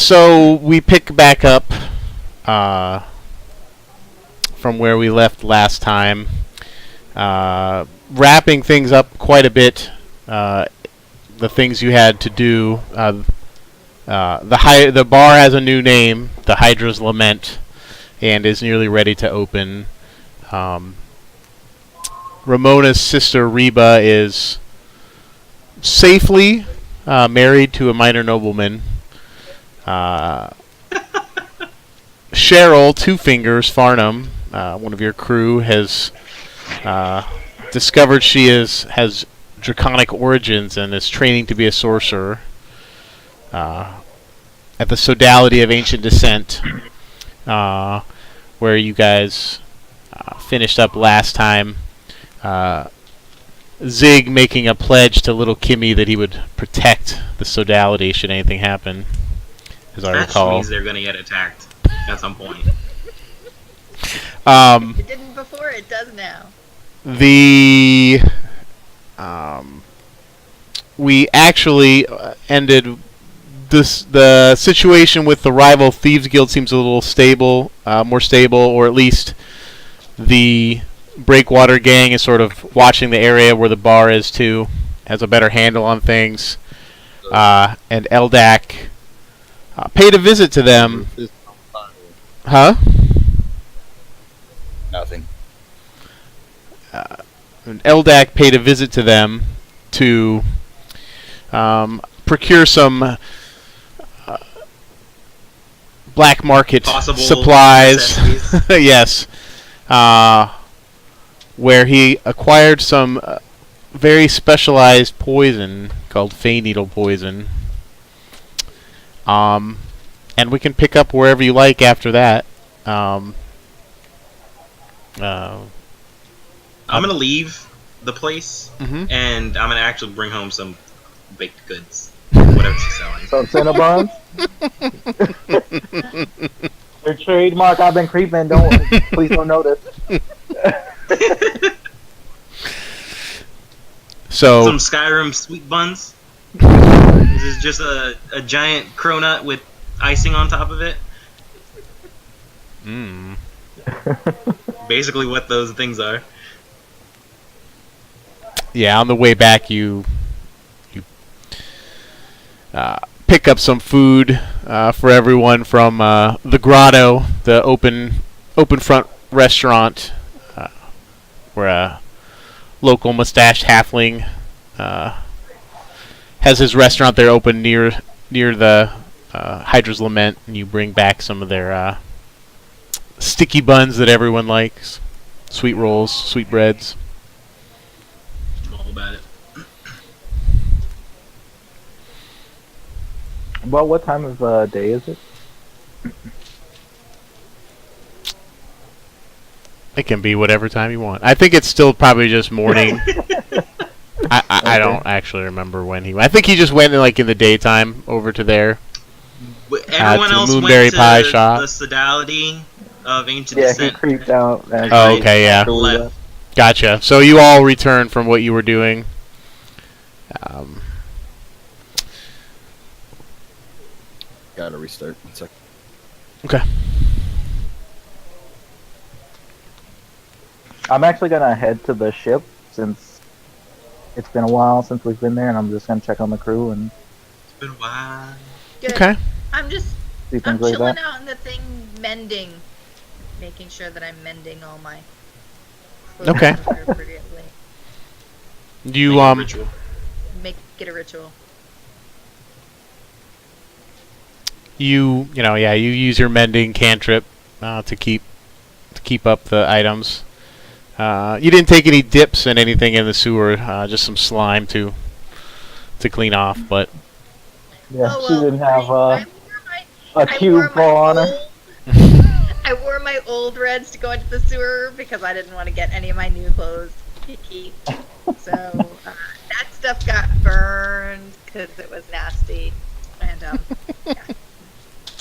So we pick back up from where we left last time, wrapping things up quite a bit. The things you had to do. The bar has a new name, the Hydra's Lament, and is nearly ready to open. Ramona's sister Reba is safely married to a minor nobleman. Cheryl, Two Fingers Farnham, one of your crew, has discovered she has draconic origins and is training to be a sorcerer at the Sodality of Ancient Descent, where you guys finished up last time. Zig making a pledge to little Kimmy that he would protect the Sodality should anything happen, as I recall. That means they're going to get attacked at some point. It didn't before, it does now. We actually ended the situation with the rival Thieves Guild seems a little stable, more stable, or at least the Breakwater gang is sort of watching the area where the bar is too, has a better handle on things, and Eldak paid a visit to them. Huh? Nothing. And Eldak paid a visit to them to procure some black market possible supplies. Yes. Where he acquired some very specialized poison called Fey Needle poison. And we can pick up wherever you like after that. I'm going to leave the place, and I'm going to actually bring home some baked goods. Whatever she's selling. Some Cinnabons? Your trademark, I've been creeping, please don't notice. So some Skyrim sweet buns. This is just a giant cronut with icing on top of it. Basically what those things are. Yeah, on the way back you pick up some food for everyone from the Grotto, the open front restaurant, where a local mustached halfling has his restaurant there open near the Hydra's Lament, and you bring back some of their sticky buns that everyone likes, sweet rolls, sweet breads. All about it. Well, what time of day is it? It can be whatever time you want. I think it's still probably just morning. I don't actually remember when he went. I think he just went in the daytime over to there. Everyone to else the went Moonberry to Pie shop. the Sodality of Ancient Yeah, Descent. he creeped out. Oh, okay, yeah. Left. Gotcha. So you all returned from what you were doing. Gotta restart. 1 second. Okay. I'm actually gonna head to the ship since it's been a while since we've been there, and I'm just gonna check on the crew and It's been a while. Good. Okay. I'm see I'm things like chilling that. out in the thing, mending, making sure that I'm mending all my clothes Okay. appropriately. You Make a ritual. Make it a ritual. you use your mending cantrip to keep up the items. You didn't take any dips in anything in the sewer, just some slime to clean off, but Yeah, Oh, she well, didn't have I wore a wore cube my fall on her. old- I wore my old reds to go into the sewer because I didn't want to get any of my new clothes icky. So that stuff got burned because it was nasty. And yeah.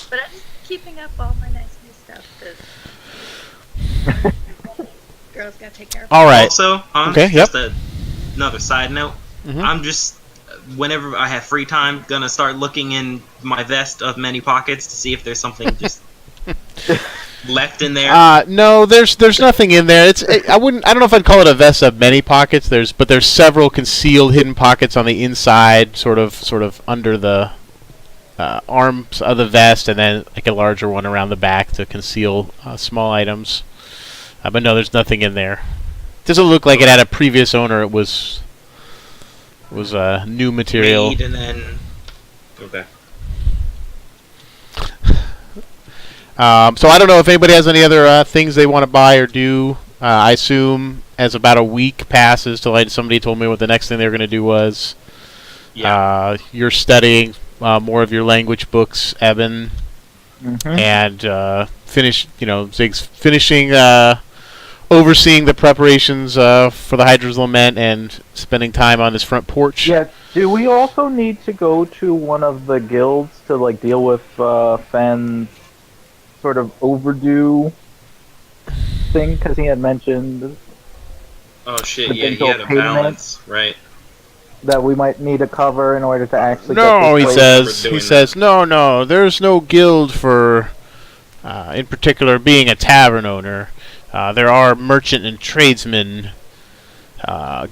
But I'm just keeping up all my nice new stuff because girls gotta take care of all right. Also, Okay, yep. just another side note. Mhm. I'm just whenever I have free time, gonna start looking in my vest of many pockets to see if there's something just left in there. No, there's nothing in there. I don't know if I'd call it a vest of many pockets. But there's several concealed hidden pockets on the inside, sort of under the arms of the vest, and then like a larger one around the back to conceal small items. But no, there's nothing in there. Doesn't look like it had a previous owner. It was new material. Made and then okay. So I don't know if anybody has any other things they want to buy or do. I assume as about a week passes till somebody told me what the next thing they were going to do was. Yeah. You're studying more of your language books, Eben, and Zig's finishing overseeing the preparations for the Hydra's Lament and spending time on his front porch. Yeah. Do we also need to go to one of the guilds to like deal with Fenn's sort of overdue thing? Because he had mentioned Oh shit! Yeah, he had a balance, right? that we might need to cover in order to actually. No, get he this says. doing He says no. There's no guild for, in particular, being a tavern owner. There are merchant and tradesman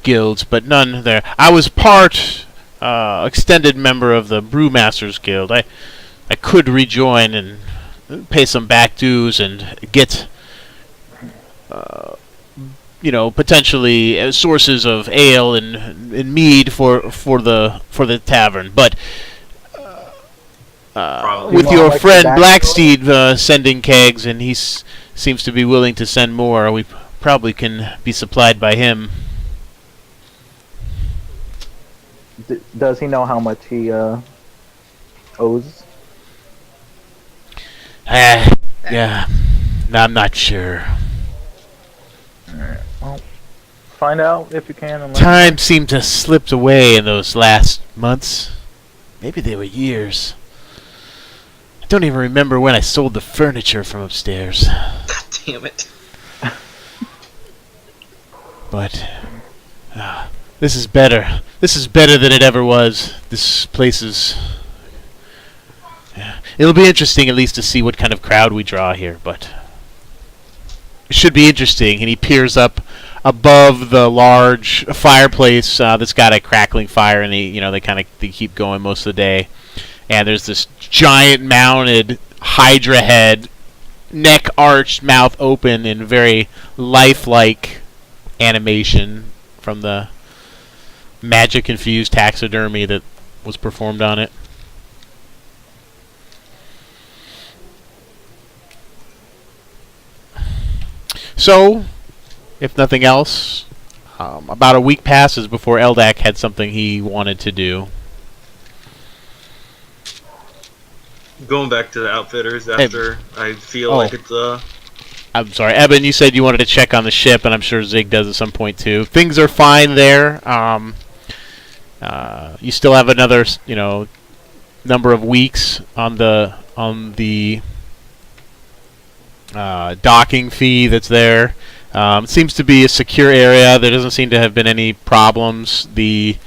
guilds, but none there. I was part extended member of the Brewmasters Guild. I could rejoin and pay some back dues and get, potentially sources of ale and mead for the tavern. But Probably. with You your want, like, the friend back Blacksteed sending kegs, and he seems to be willing to send more, we probably can be supplied by him. Does he know how much he owes? Yeah. No, I'm not sure. Well, find out if you can. And let Time seemed to have slipped away in those last months. Maybe they were years. I don't even remember when I sold the furniture from upstairs. God damn it! But this is better. This is better than it ever was. This place is... Yeah. It'll be interesting at least to see what kind of crowd we draw here, but... It should be interesting. And he peers up above the large fireplace that's got a crackling fire, and they keep going most of the day. And there's this giant mounted Hydra head, neck arched, mouth open, in very lifelike animation from the magic-infused taxidermy that was performed on it. So, if nothing else, about a week passes before Eldak had something he wanted to do. Going back to the outfitters after I feel like it's I'm sorry, Eben, you said you wanted to check on the ship, and I'm sure Zig does at some point too. Things are fine there. You still have another, number of weeks on the docking fee that's there. It seems to be a secure area. There doesn't seem to have been any problems. The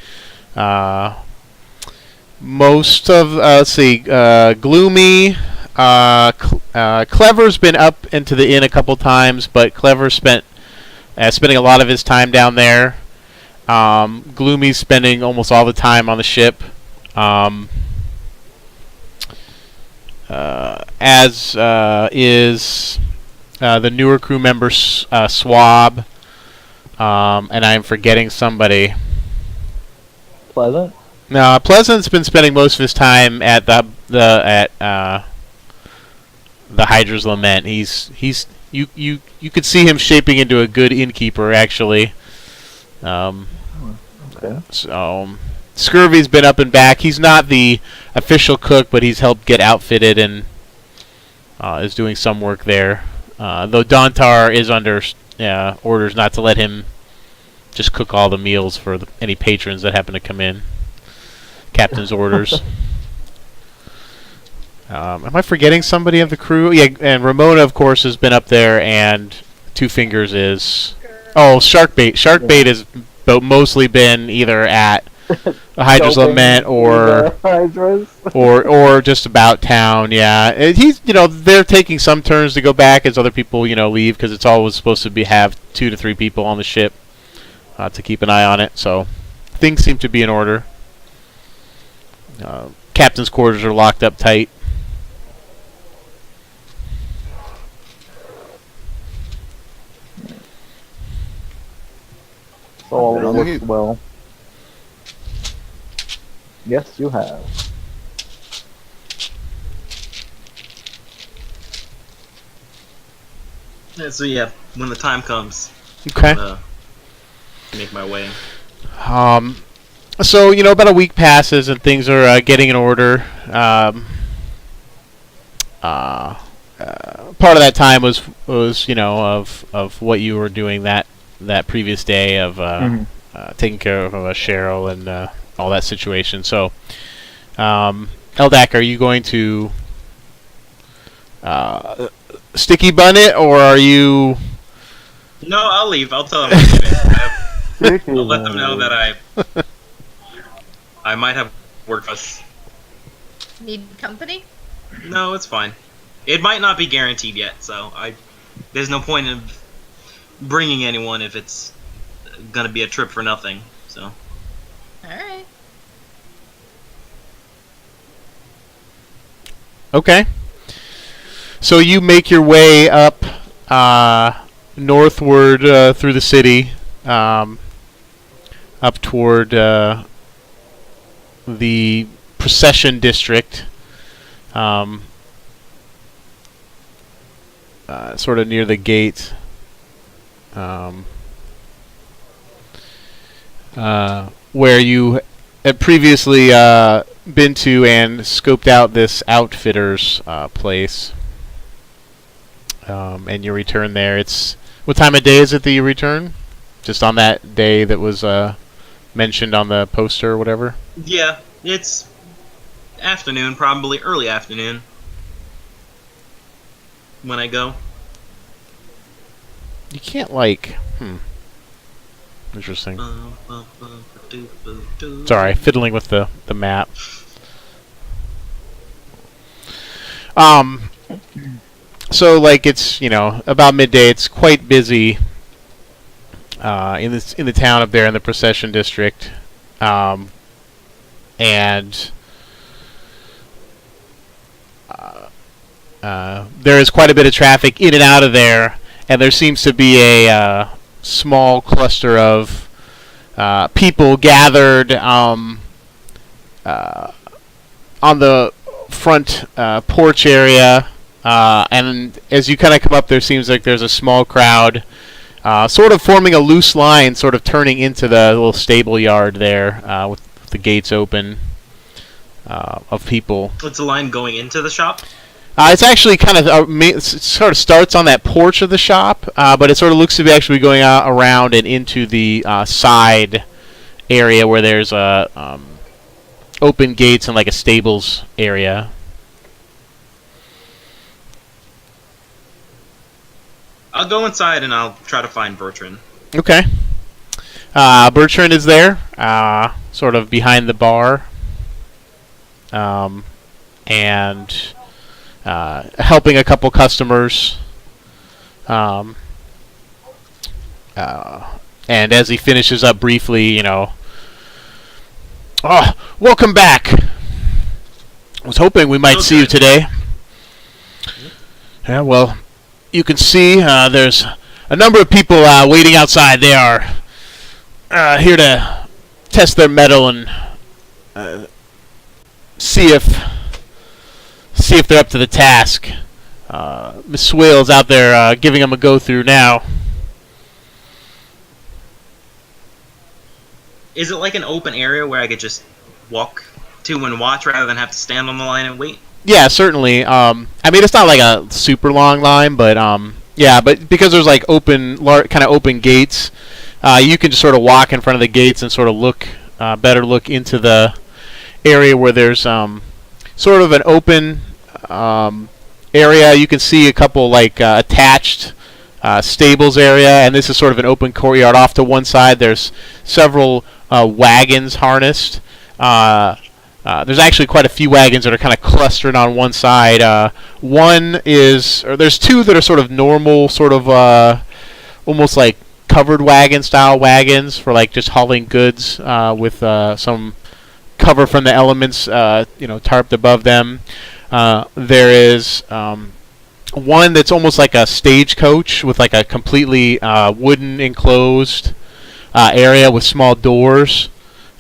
most of Gloomy, Clever's been up into the inn a couple times, but Clever's spending a lot of his time down there. Gloomy's spending almost all the time on the ship. As is the newer crew member Swab, and I'm forgetting somebody. Pleasant. No, Pleasant's been spending most of his time at the Hydra's Lament. You could see him shaping into a good innkeeper, actually. Okay. So Scurvy's been up and back. He's not the official cook, but he's helped get outfitted and is doing some work there. Though Dontar is under orders not to let him just cook all the meals for any patrons that happen to come in. Captain's orders. Am I forgetting somebody of the crew? Yeah, and Ramona, of course, has been up there, and Two Fingers is... Oh, Sharkbait. Sharkbait has mostly been either at a Hydra's Doping Lament or the Hydras. or just about town. Yeah, he's they're taking some turns to go back as other people leave because it's always supposed to have 2 to 3 people on the ship to keep an eye on it. So things seem to be in order. Captain's quarters are locked up tight. So all I'll works hit. well. Yes, you have. Yeah, so yeah, when the time comes, Okay. I'm gonna make my way. So about a week passes and things are getting in order. Part of that time was of what you were doing that previous day of taking care of Cheryl and all that situation. So, Eldak, are you going to sticky bun it, or are you? No, I'll leave. I'll tell them I'm leaving. I'll let them know that I might have work for us. Need company? No, it's fine. It might not be guaranteed yet, so there's no point in bringing anyone if it's gonna be a trip for nothing. So. Alright. Okay. So you make your way up northward through the city, up toward the procession district, sort of near the gate, where you had previously been to and scoped out this outfitter's place. And you return there. What time of day is it that you return? Just on that day that was mentioned on the poster or whatever? Yeah, it's afternoon, probably early afternoon when I go. You can't Interesting. Sorry, fiddling with the map. So it's about midday. It's quite busy in the town up there in the procession district, and there is quite a bit of traffic in and out of there, and there seems to be a small cluster of people gathered on the front porch area. And as you kind of come up, there seems like there's a small crowd, sort of forming a loose line, sort of turning into the little stable yard there, with the gates open, of people. It's a line going into the shop? It's actually kind of it sort of starts on that porch of the shop, but it sort of looks to be actually going out around and into the side area where there's open gates and like a stables area. I'll go inside and I'll try to find Bertrand. Okay. Bertrand is there, sort of behind the bar, and helping a couple customers. And as he finishes up briefly, oh, welcome back. I was hoping we might see you today. Yeah, well, you can see there's a number of people waiting outside. They are here to test their mettle and see if they're up to the task. Miss Swale's out there giving them a go-through now. Is it like an open area where I could just walk to and watch rather than have to stand on the line and wait? Yeah, certainly. I mean, it's not like a super long line, but yeah, but because there's like kind of open gates, you can just sort of walk in front of the gates and sort of better look into the area where there's sort of an open area. You can see a couple attached stables area, and this is sort of an open courtyard. Off to one side, there's several wagons harnessed. There's actually quite a few wagons that are kind of clustered on one side. There's two that are sort of normal, sort of almost like covered wagon style wagons for like just hauling goods with some cover from the elements, tarped above them. There is one that's almost like a stagecoach with like a completely wooden enclosed area with small doors,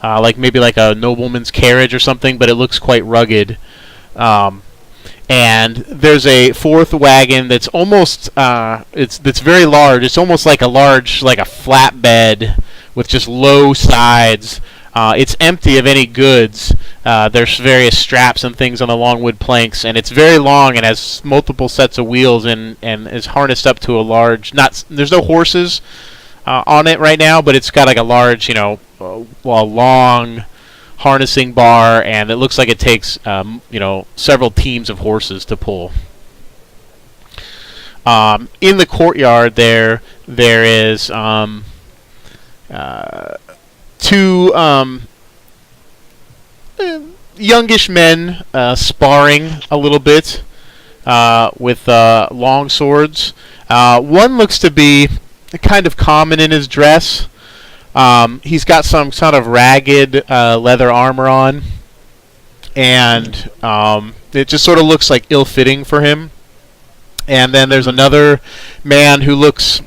like maybe like a nobleman's carriage or something, but it looks quite rugged. And there's a fourth wagon that's almost that's very large. It's almost like a flatbed with just low sides. It's empty of any goods. There's various straps and things on the long wood planks, and it's very long and has multiple sets of wheels and is harnessed up to a large. There's no horses on it right now, but it's got like a large, long harnessing bar, and it looks like it takes several teams of horses to pull. In the courtyard there is two youngish men sparring a little bit with long swords. One looks to be kind of common in his dress. He's got some sort of ragged leather armor on, and it just sort of looks like ill-fitting for him. And then there's another man who looks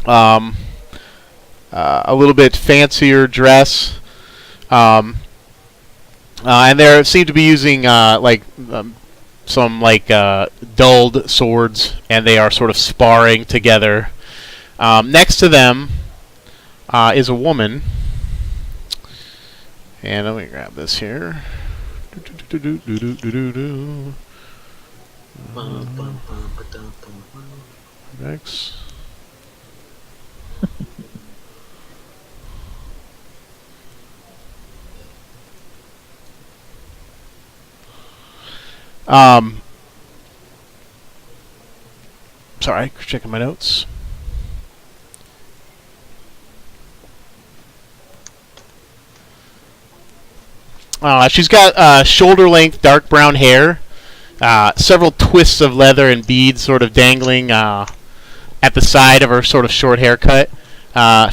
a little bit fancier dress, and they seem to be using some dulled swords, and they are sort of sparring together. Next to them is a woman, and let me grab this here. Next. Sorry, checking my notes. She's got shoulder-length dark brown hair, several twists of leather and beads sort of dangling at the side of her sort of short haircut.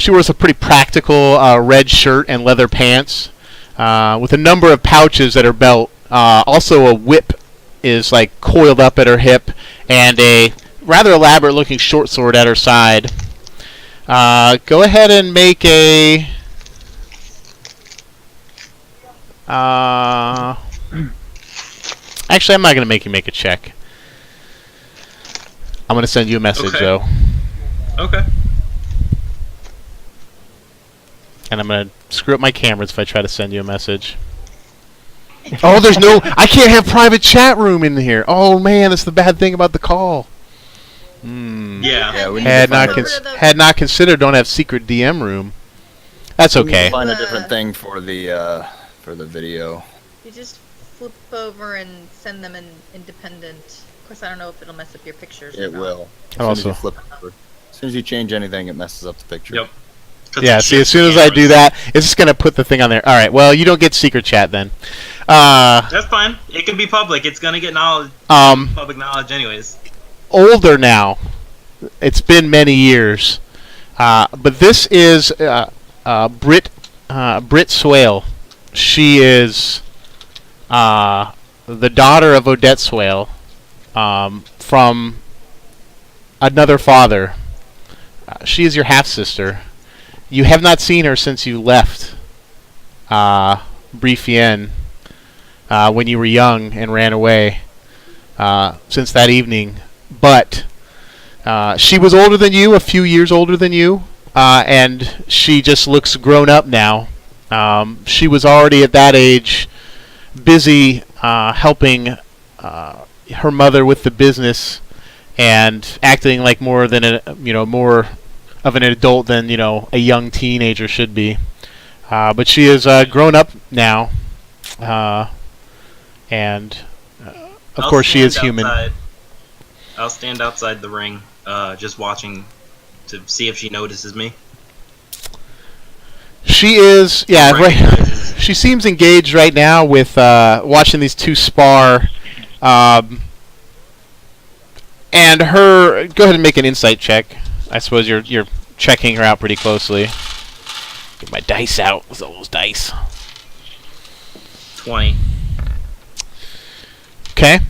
She wears a pretty practical red shirt and leather pants with a number of pouches at her belt. Also a whip is like coiled up at her hip, and a rather elaborate-looking short sword at her side. Go ahead and make a... Actually, I'm not going to make you make a check. I'm going to send you a message, though. Okay. And I'm going to screw up my cameras if I try to send you a message. Oh, there's no... I can't have private chat room in here. Oh, man, that's the bad thing about the call. Yeah. we need Had to not considered don't have secret DM room. That's okay. find a different thing for the video. You just flip over and send them an independent. Of course, I don't know if it'll mess up your pictures. It will. As soon as you flip it over. As soon as you change anything, it messes up the picture. Yep. Yeah, see, as soon as I do that, it's just going to put the thing on there. All right, well, you don't get secret chat then. That's fine. It can be public. It's going to get public knowledge anyways. Older now. It's been many years. But this is Britt Swale. She is the daughter of Odette Swale from another father. She is your half-sister. You have not seen her since you left Briefien when you were young and ran away since that evening. But she was older than you, a few years older than you, and she just looks grown up now. She was already at that age busy helping her mother with the business and acting like more of an adult than a young teenager should be. But she is grown up now, and of course she is human. I'll stand outside the ring. just watching to see if she notices me. She is, yeah, right. Recognizes. She seems engaged right now with watching these two spar. And her, go ahead and make an insight check. I suppose you're checking her out pretty closely. Get my dice out with all those dice. 20. Okay.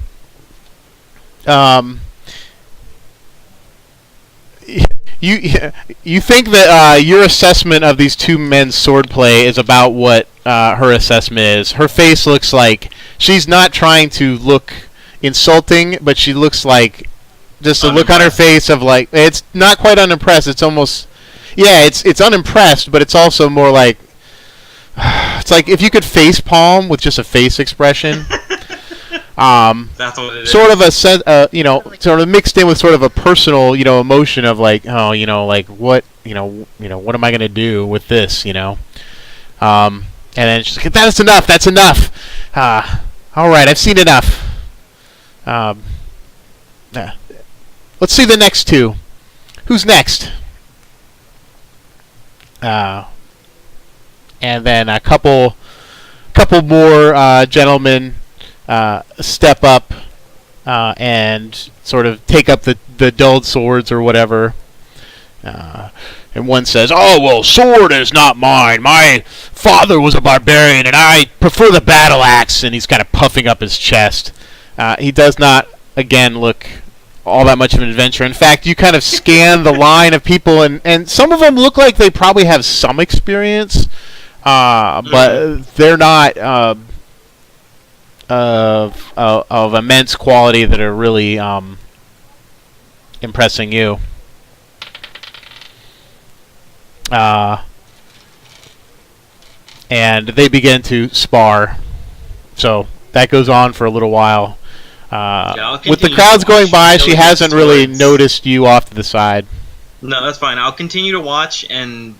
You think that your assessment of these two men's swordplay is about what her assessment is. Her face looks like she's not trying to look insulting, but she looks like just a look on her face of like, it's not quite unimpressed. It's almost, yeah, it's unimpressed, but it's also more like, it's like if you could face palm with just a face expression. That's what it is. Sort of a sort of mixed in with sort of a personal, emotion of like, oh, like what, what am I gonna do with this, And then she's like, that's enough. That's enough. All right, I've seen enough. Let's see the next two. Who's next? And then a couple more gentlemen step up and sort of take up the dulled swords or whatever. And one says, "Oh, well, sword is not mine. My father was a barbarian, and I prefer the battle axe." And he's kind of puffing up his chest. He does not, again, look all that much of an adventurer. In fact, you kind of scan the line of people, and some of them look like they probably have some experience, but they're not of immense quality that are really impressing you. And they begin to spar. So that goes on for a little while. With the crowds going by, she hasn't really noticed you off to the side. No, that's fine. I'll continue to watch and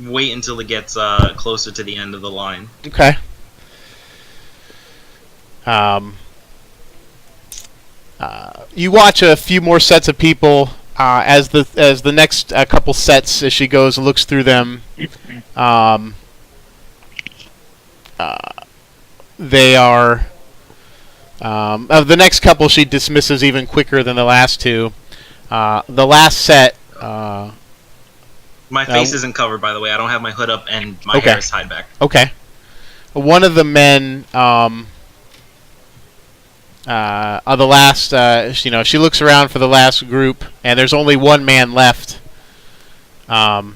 wait until it gets closer to the end of the line. Okay. You watch a few more sets of people as the next couple sets as she goes and looks through them. They are of the next couple she dismisses even quicker than the last two. The last set. My face isn't covered, by the way. I don't have my hood up and my hair is tied back. Okay. One of the men. The last, she looks around for the last group, and there's only one man left. And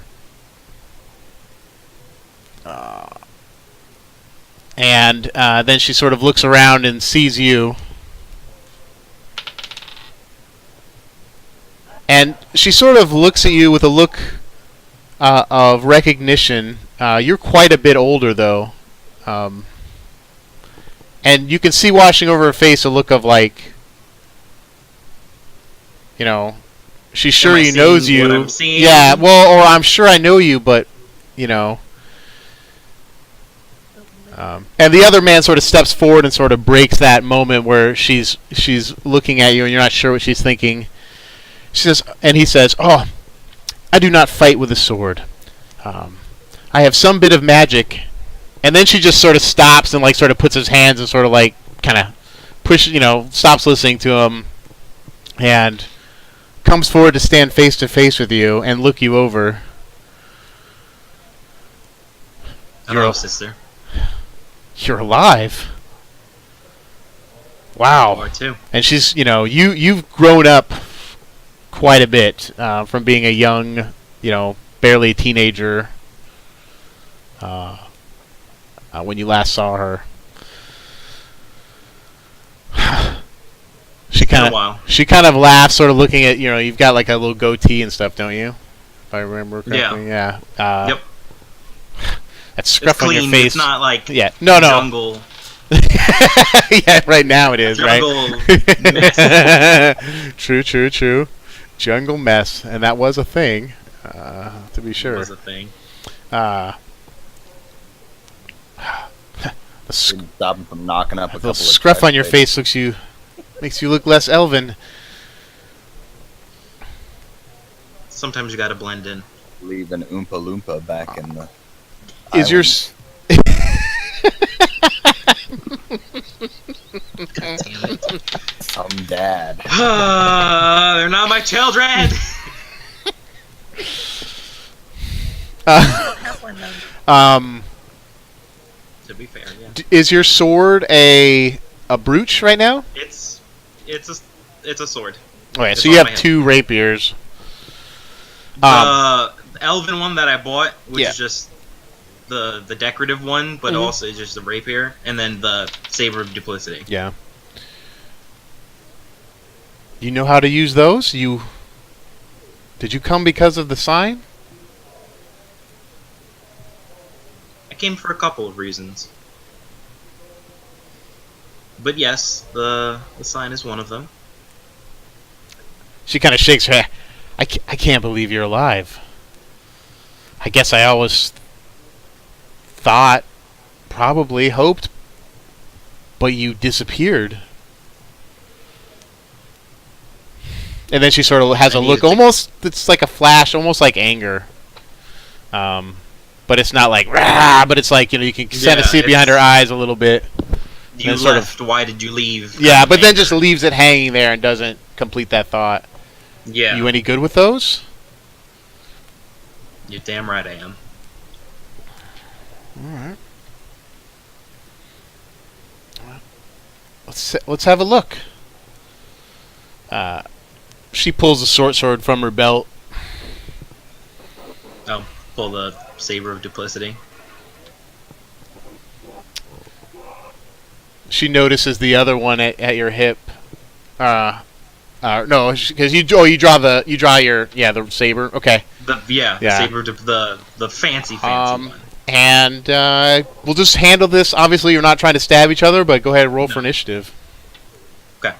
then she sort of looks around and sees you. And she sort of looks at you with a look of recognition. You're quite a bit older, though. And you can see washing over her face a look of like, she's sure you knows you. What I'm seeing? Yeah, well, or I'm sure I know you, but, and the other man sort of steps forward and sort of breaks that moment where she's looking at you and you're not sure what she's thinking. He says, "Oh, I do not fight with a sword. I have some bit of magic." And then she just sort of stops and like sort of puts his hands and sort of like kind of pushes, stops listening to him, and comes forward to stand face to face with you and look you over. Hello, sister. You're alive. Wow. You are too. And she's, you've grown up quite a bit from being a young, barely a teenager. When you last saw her, she kind of laughs, sort of looking at you've got like a little goatee and stuff, don't you? If I remember correctly, yeah. Yep. That scruff it's clean, on your face. It's not like no. Jungle. Yeah, right now it is Jungle right. True. Jungle mess, and that was a thing, to be sure. It was a thing. Stop him from knocking up a couple The of scruff on your face makes you look less elven. Sometimes you gotta blend in. Leave an Oompa Loompa back in the. Is your islands. God damn it. Some dad? They're not my children! I don't have one though. To be fair, yeah. Is your sword a brooch right now? It's a sword. Okay, It's so on you my have head. 2 rapiers. The elven one that I bought, which Yeah. is just the decorative one, but Mhm. also is just a rapier, and then the saber of duplicity. Yeah. You know how to use those? Did you come because of the sign? I came for a couple of reasons. But yes, the sign is one of them. She kind of shakes her head. I can't believe you're alive. I guess I always thought, probably hoped, but you disappeared. And then she sort of has I a look, needed to- almost, it's like a flash, almost like anger. But it's not like, rah, but it's like, you can kind of Yeah, see it behind her it's- eyes a little bit. You then sort of- left, why did you leave? Yeah, but then just leaves it hanging there and doesn't complete that thought. Yeah. You any good with those? You're damn right I am. Alright. Let's have a look. She pulls a short sword from her belt. I'll pull the saber of duplicity. She notices the other one at your hip. No, because you draw the saber. Okay, The Yeah. saber of the fancy one. and we'll just handle this. Obviously, you're not trying to stab each other, but go ahead and roll for initiative. Okay.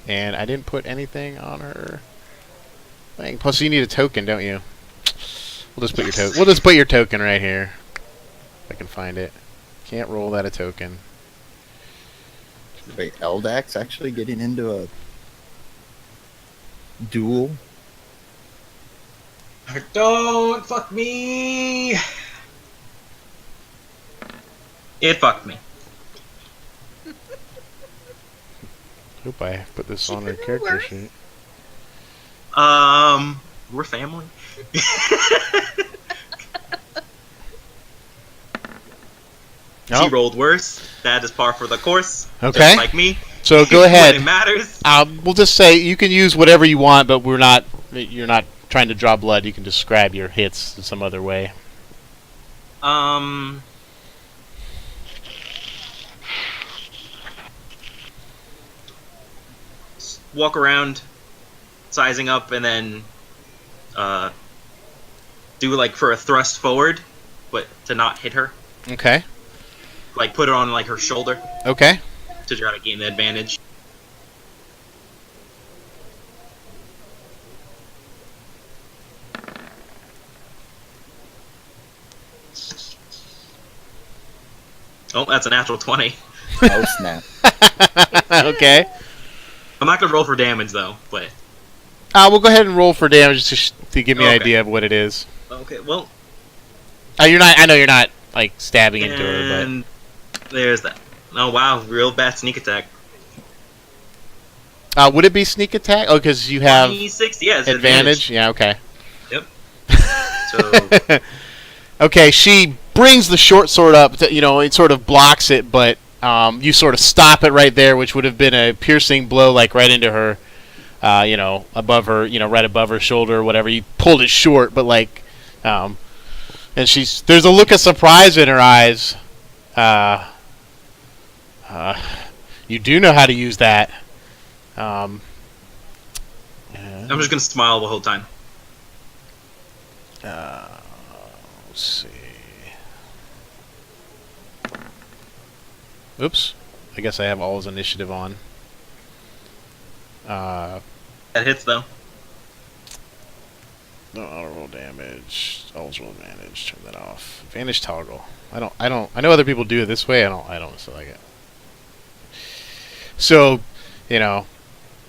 And I didn't put anything on her thing. Plus, you need a token, don't you? We'll just put your token. We'll just put your token right here. If I can find it. Can't roll that a token. Wait, Eldak's actually getting into a duel? Don't fuck me! It fucked me. Hope I put this She on her could do character worse. sheet. We're family. She Nope. rolled worse. That is par for the course. Okay. Just like me. So go When ahead. it matters. We'll just say you can use whatever you want, but you're not trying to draw blood. You can describe your hits in some other way. Walk around, sizing up, and then do like for a thrust forward, but to not hit her. Okay. Like put it on like her shoulder Okay. to try to gain the advantage. Oh, that's a natural 20. Oh, snap. Okay. I'm not gonna roll for damage though, but We'll go ahead and roll for damage to give me an Okay. idea of what it is. okay. Well, You're not. I know you're not like stabbing into her, and there's that. Oh wow, real bad sneak attack. but would it be sneak attack? Oh, because you have 26, yeah, it's advantage. Yeah. Okay. Yep. So Okay. She brings the short sword up. It sort of blocks it, but you sort of stop it right there, which would have been a piercing blow, like right into her. Above her, right above her shoulder or whatever. You pulled it short, but like, and there's a look of surprise in her eyes. You do know how to use that. I'm just gonna smile the whole time. Let's see. Oops. I guess I have all his initiative on. That hits though. No auto roll damage. Always roll advantage. Turn that off. Advantage toggle. I know other people do it this way. I don't so like it. So,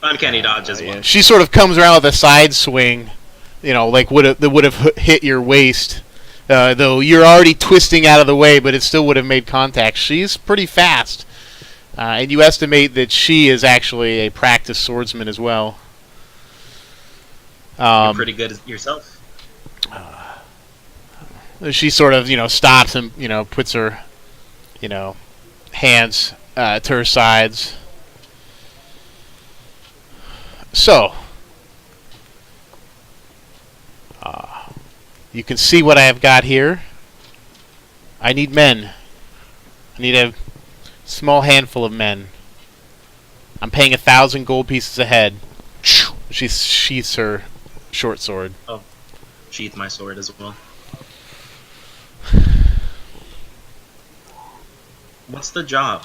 Uncanny dodge as well. yeah. She sort of comes around with a side swing, like that would have hit your waist. Though you're already twisting out of the way, but it still would have made contact. She's pretty fast, and you estimate that she is actually a practiced swordsman as well. You're pretty good yourself. She sort of, stops and, puts her, hands to her sides. So, you can see what I have got here. I need men. I need a small handful of men. I'm paying 1,000 gold pieces a head. She sheaths her short sword. Oh, sheath my sword as well. What's the job?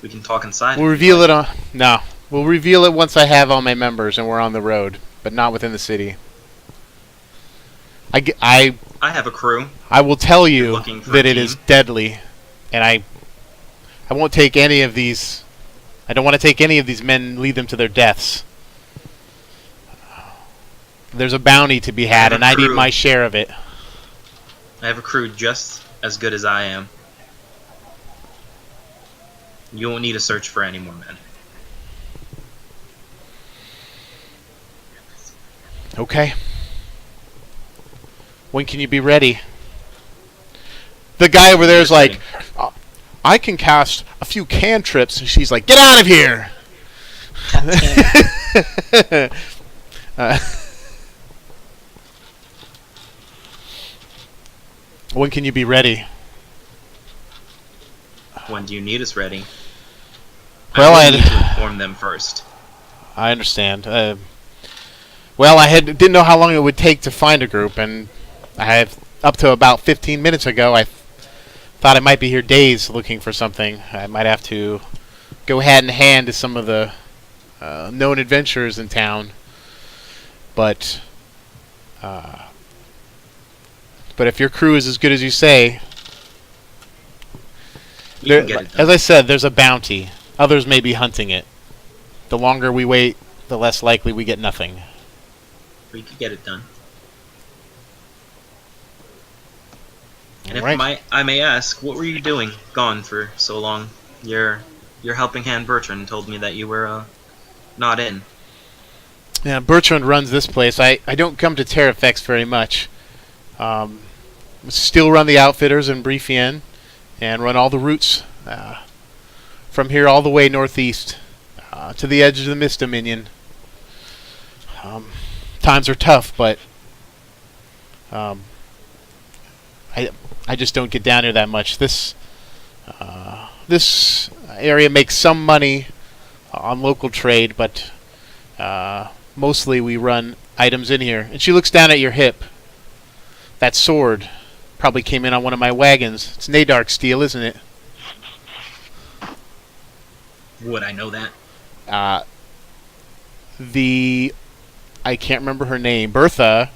We can talk inside. We'll reveal it We'll reveal it once I have all my members and we're on the road, but not within the city. I have a crew. I will tell you that it team. is deadly, and I won't take any of these. I don't want to take any of these men and lead them to their deaths. There's a bounty to be had, and I need my share of it. I have a crew just as good as I am. You won't need to search for any more men. Okay. When can you be ready? The guy over there is like, I can cast a few cantrips, and she's like, get out of here! When can you be ready? When do you need us ready? Well, I need to inform them first. I understand. Well, I didn't know how long it would take to find a group, and I have up to about 15 minutes ago. I thought I might be here days looking for something. I might have to go hand in hand to some of the known adventurers in town, but if your crew is as good as you say, as I said, there's a bounty. Others may be hunting it. The longer we wait, the less likely we get nothing. We could get it done. And Right. if I may ask, what were you doing gone for so long? Your helping hand Bertrand told me that you were not in. Yeah, Bertrand runs this place. I don't come to Terrafex very much. Still run the outfitters in Briefien and run all the routes from here all the way northeast to the edge of the Mist Dominion. Times are tough, but I just don't get down here that much. This area makes some money on local trade, but mostly we run items in here. And she looks down at your hip. That sword probably came in on one of my wagons. It's Nadark steel, isn't it? Would I know that? I can't remember her name. Bertha,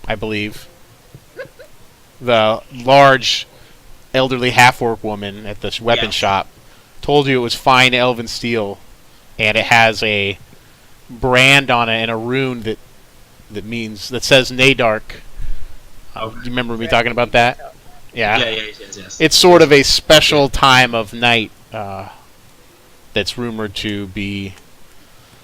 I believe. The large, elderly half-orc woman at this weapon shop told you it was fine elven steel, and it has a brand on it and a rune that says Nadark. Do you remember me talking about that? Yeah. Yes. It's sort of a special time of night that's rumored to be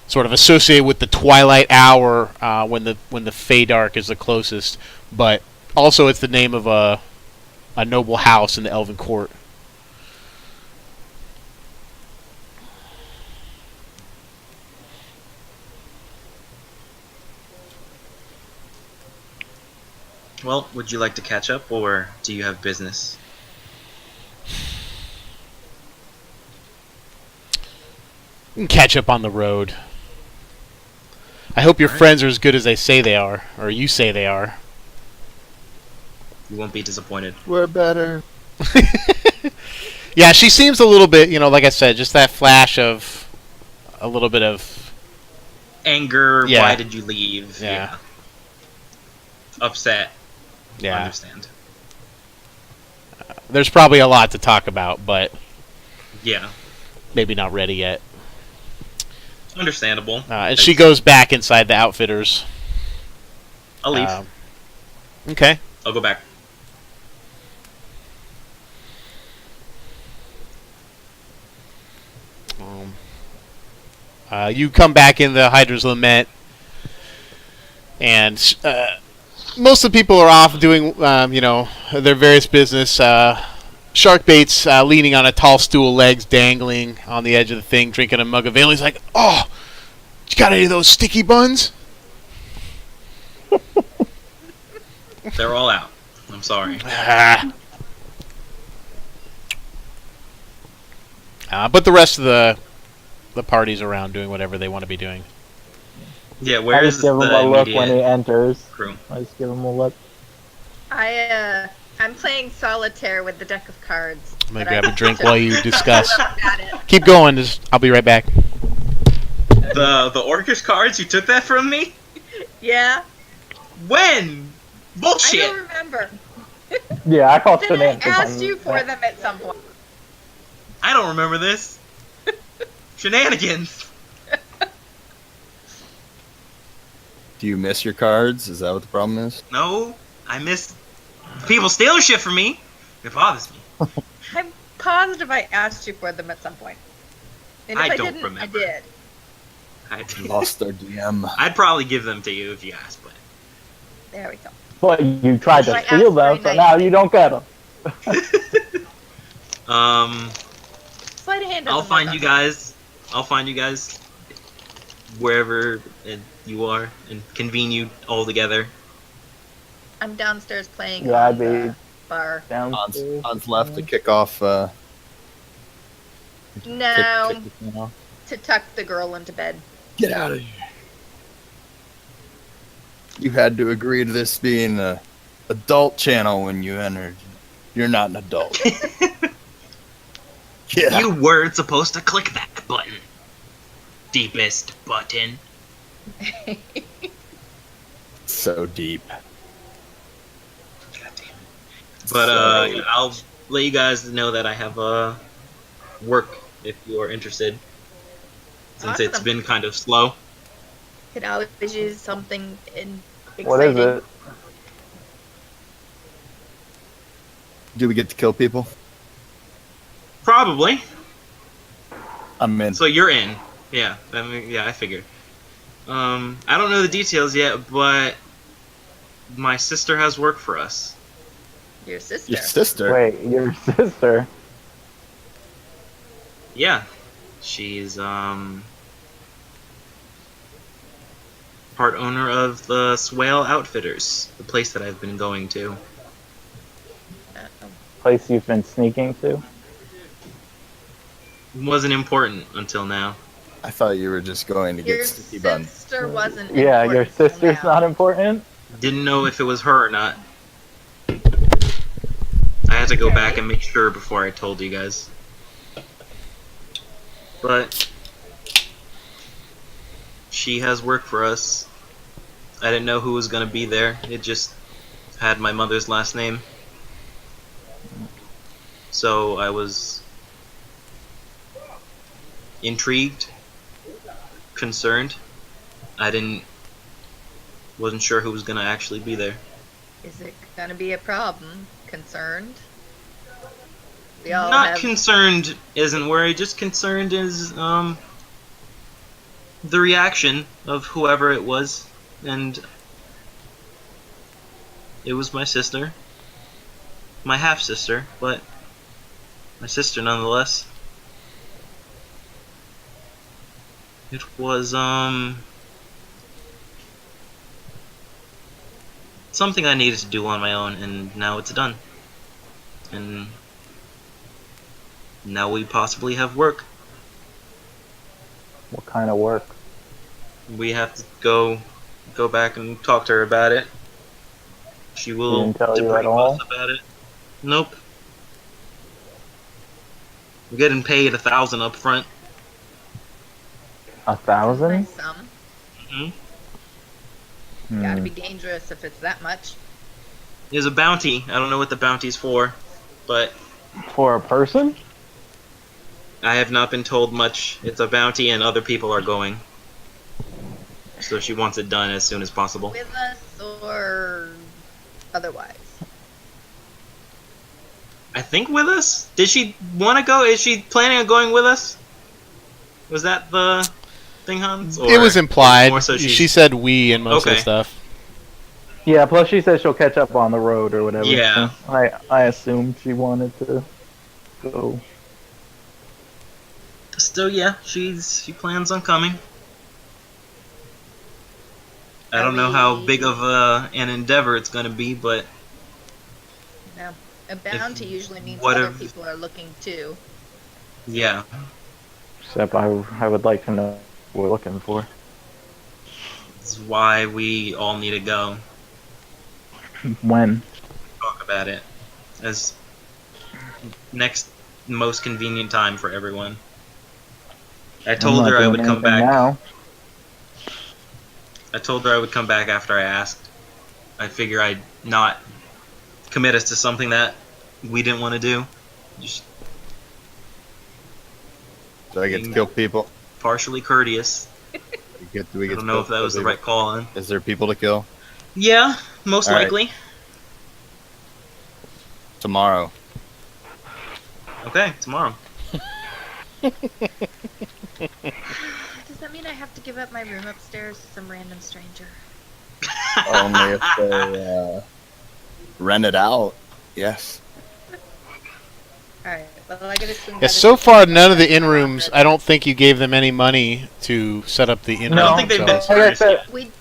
sort of associated with the twilight hour when the Feydark is the closest, but also it's the name of a noble house in the Elven Court. Well, would you like to catch up, or do you have business? We can catch up on the road. I hope your friends are as good as they say they are, or you say they are. You won't be disappointed. We're better. Yeah, she seems a little bit, like I said, just that flash of a little bit of anger. Yeah. Why did you leave? Yeah. Upset. Yeah. Understand. There's probably a lot to talk about, but Yeah. maybe not ready yet. Understandable. And she goes back inside the outfitters. I'll leave. Okay. I'll go back. You come back in the Hydra's Lament, and most of the people are off doing, their various business. Shark Bait's leaning on a tall stool, legs dangling on the edge of the thing, drinking a mug of ale. He's like, "Oh, you got any of those sticky buns?" They're all out. I'm sorry. But the rest of the party's around doing whatever they want to be doing. Yeah, I where just is give him the a look when he immediate enters. crew? I just give him a look. I'm playing solitaire with the deck of cards. I'm gonna that grab I a drink took. while you discuss. Got it. Keep going. I'll be right back. The Orcish cards? You took that from me? Yeah. When? I Bullshit! don't remember. Yeah, I call Then I shenanigans. asked you for them at some point. I don't remember this. Shenanigans. Do you miss your cards? Is that what the problem is? No, I miss people stealing shit from me. It bothers me. I'm positive I asked you for them at some point. And if I I, don't didn't, remember. I did. Lost our DM. I'd probably give them to you if you asked, but There we go. But you tried to I steal asked them, very so now nicely. you don't get them. Sleight of hand doesn't I'll work find on you me. guys. I'll find you guys wherever you are and convene you all together. I'm downstairs playing Yeah, on I'd be the bar. downstairs. Hans left to kick off. No, kick the thing off. to tuck the girl into bed. Get out of here. You had to agree to this being a adult channel when you entered. You're not an adult. Yeah. You weren't supposed to click that button. Deepest button. So deep. God damn it. But I'll let you guys know that I have work if you are interested. Since it's Awesome. been kind of slow. Could always use something exciting. What is it? Do we get to kill people? Probably. I'm in. So you're in. Yeah. I figured. I don't know the details yet, but my sister has work for us. Your sister. Your sister? Wait, your sister? Yeah. She's part owner of the Swale Outfitters, the place that I've been going to. Uh-oh. Place you've been sneaking to? Wasn't important until now. I thought you were just going to Your get sticky buns. sister wasn't. Yeah, your important till sister's now. not important? Didn't know if it was her or not. I had to go back and make sure before I told you guys. But she has work for us. I didn't know who was gonna be there. It just had my mother's last name. So I was intrigued, concerned. Wasn't sure who was gonna actually be there. Is it gonna be a problem? Concerned? We all Not have. concerned isn't worried, just concerned is the reaction of whoever it was, and it was my sister. My half sister, but my sister nonetheless. It was something I needed to do on my own, and now it's done. And now we possibly have work. What kind of work? We have to go back and talk to her about it. She will didn't tell you debrief at all? us about it. Nope. I'm getting paid 1,000 up front. 1,000? Nice sum. hmm Gotta be dangerous if it's that much. There's a bounty. I don't know what the bounty's for, but For a person? I have not been told much. It's a bounty, and other people are going. So she wants it done as soon as possible. With us or otherwise? I think with us? Did she want to go? Is she planning on going with us? Was that the thing, Hans? It was implied. More so She said we and most of the Okay. stuff. Yeah, plus she said she'll catch up on the road or whatever. Yeah. So I assumed she wanted to go. Still, yeah, she plans on coming. I don't know how big of an endeavor it's going to be, but No. A bounty usually means what other if- people are looking too. yeah. Except I would like to know what we're looking for. This is why we all need to go When? talk about it as next most convenient time for everyone. I I'm told not her I doing would come anything back. now. I told her I would come back after I asked. I figure I'd not commit us to something that we didn't want to do. Just Do I get to kill people? partially courteous. Do we I get don't to know kill if that was the people? right call in. Is there people to kill? Yeah, most All right. likely. Tomorrow. Okay, tomorrow. Does that mean I have to give up my room upstairs to some random stranger? Only if they rent it out. Yes. Alright, well I gotta swing by Yeah, the so kitchen far and none of the check in out rooms. the- I don't think you gave them any money to set up the in I don't No. think they've been themselves. Like I furnished said, yet. We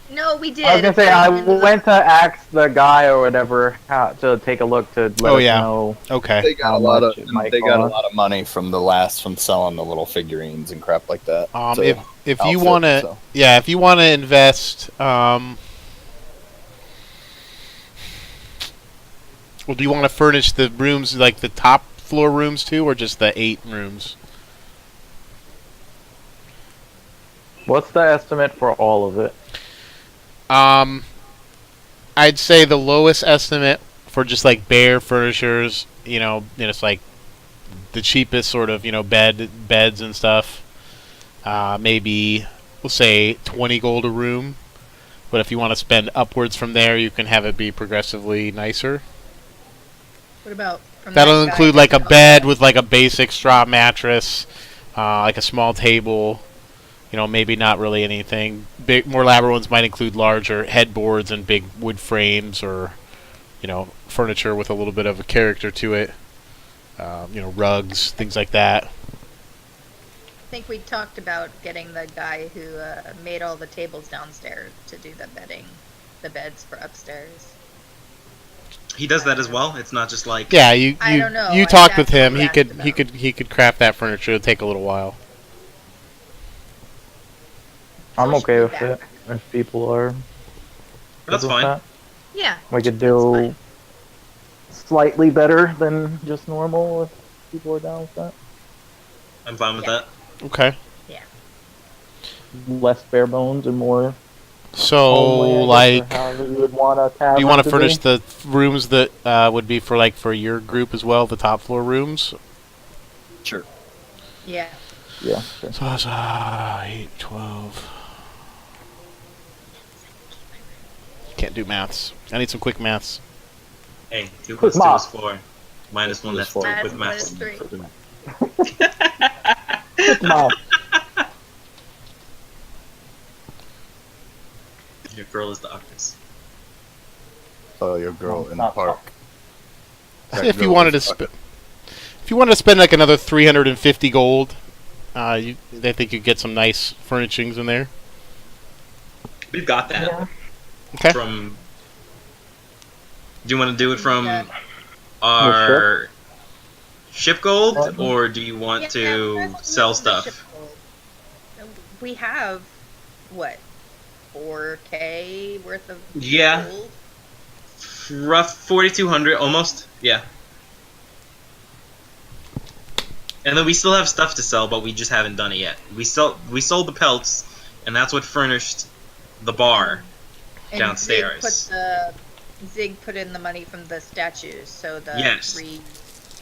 did. I was gonna say It's I in the- went to ask the guy or whatever how to take a look to let Oh, us yeah. know. Okay. They got How a lot much of it might they got a cost. lot of money from selling the little figurines and crap like that. to If you outfit, want to, so. yeah, if you want to invest, well, do you want to furnish the rooms like the top floor rooms too, or just the 8 rooms? What's the estimate for all of it? I'd say the lowest estimate for just like bare furnitures, it's like the cheapest sort of, beds and stuff. Maybe we'll say 20 gold a room. But if you want to spend upwards from there, you can have it be progressively nicer. What about from That'll that guy include that like a we bed got? with like a basic straw mattress, like a small table. Maybe not really anything. Big, more elaborate ones might include larger headboards and big wood frames, or furniture with a little bit of a character to it. Rugs, things like that. I think we talked about getting the guy who made all the tables downstairs to do the beds for upstairs. He does that as well. It's not just like Yeah, you I don't know. you I- talked with that's what him. we He asked could about. he could craft that furniture. It'll take a little while. I'm So okay she'll with be it back. if people are. that's good with fine. that. Yeah. We could That's do fine. slightly better than just normal if people are down with that. I'm fine with Yeah. that. Okay. Less bare bones and more So homely, I guess, like, or however you would want a do tavern you want to to furnish be. the rooms that would be for your group as well, the top floor rooms? Sure. Yeah. Yeah, sure. So that's 8, 12. Can't do maths. I need some quick maths. Hey, 2 Quick plus 2 is math. 4. Minus 1, that's 4. 3 Add with one maths. is 3. Come on. Your girl is the octopus. Oh, your girl in the Not park. That If you girl wanted to is if you wanted to spend like another 350 gold, I think you get some nice furnishings in there. We've got that Yeah. Okay. from. Do you want to do it from Yeah. our ship gold, Mhm. or do you want Yeah, to that's sell the stuff? ship gold. We have what, 4K worth of Yeah. gold? Rough 4,200, almost. Yeah. And then we still have stuff to sell, but we just haven't done it yet. We sold the pelts, and that's what furnished the bar. And Downstairs. Zig put in the money from the statues, so the Yes. 3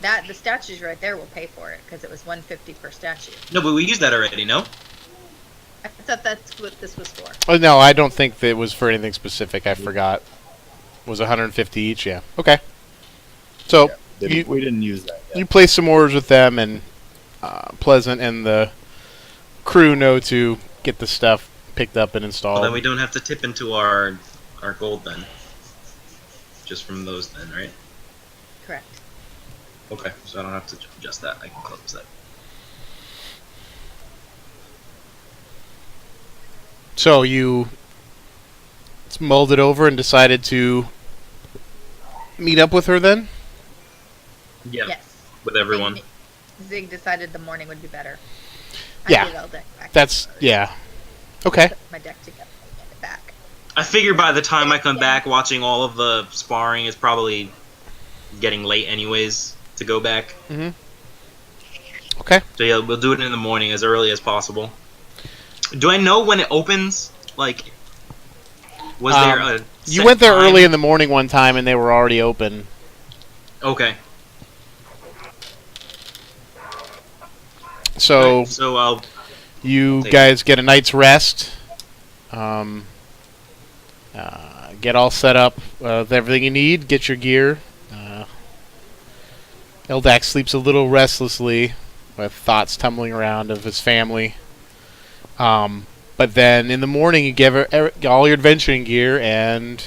The statues right there will pay for it because it was 150 per statue. No, but we used that already. No. I thought that's what this was for. Oh no, I don't think that it was for anything specific. I forgot. It was 150 each. Yeah. Okay. So We didn't use that yet. you place some orders with them, and Pleasant and the crew know to get the stuff picked up and installed. Well, then we don't have to tip into our gold then. Just from those then, right? Correct. Okay, so I don't have to adjust that. I can close that. So you mulled it over and decided to meet up with her then? Yeah, Yes. with everyone. Zig decided the morning would be better. Yeah. I gave Eldak back. That's yeah. Okay. Put my deck together and hand it back. I figure by the time I come back, watching all of the sparring is probably getting late anyways to go back. Mhm. Okay. So yeah, we'll do it in the morning as early as possible. Do I know when it opens? Like, was there a You set went there time? early in the morning one time and they were already open. Okay. So Alright, so I'll you take guys get a night's rest. Get all set up with everything you need. Get your gear. Eldak sleeps a little restlessly, with thoughts tumbling around of his family. But then in the morning, you give her all your adventuring gear and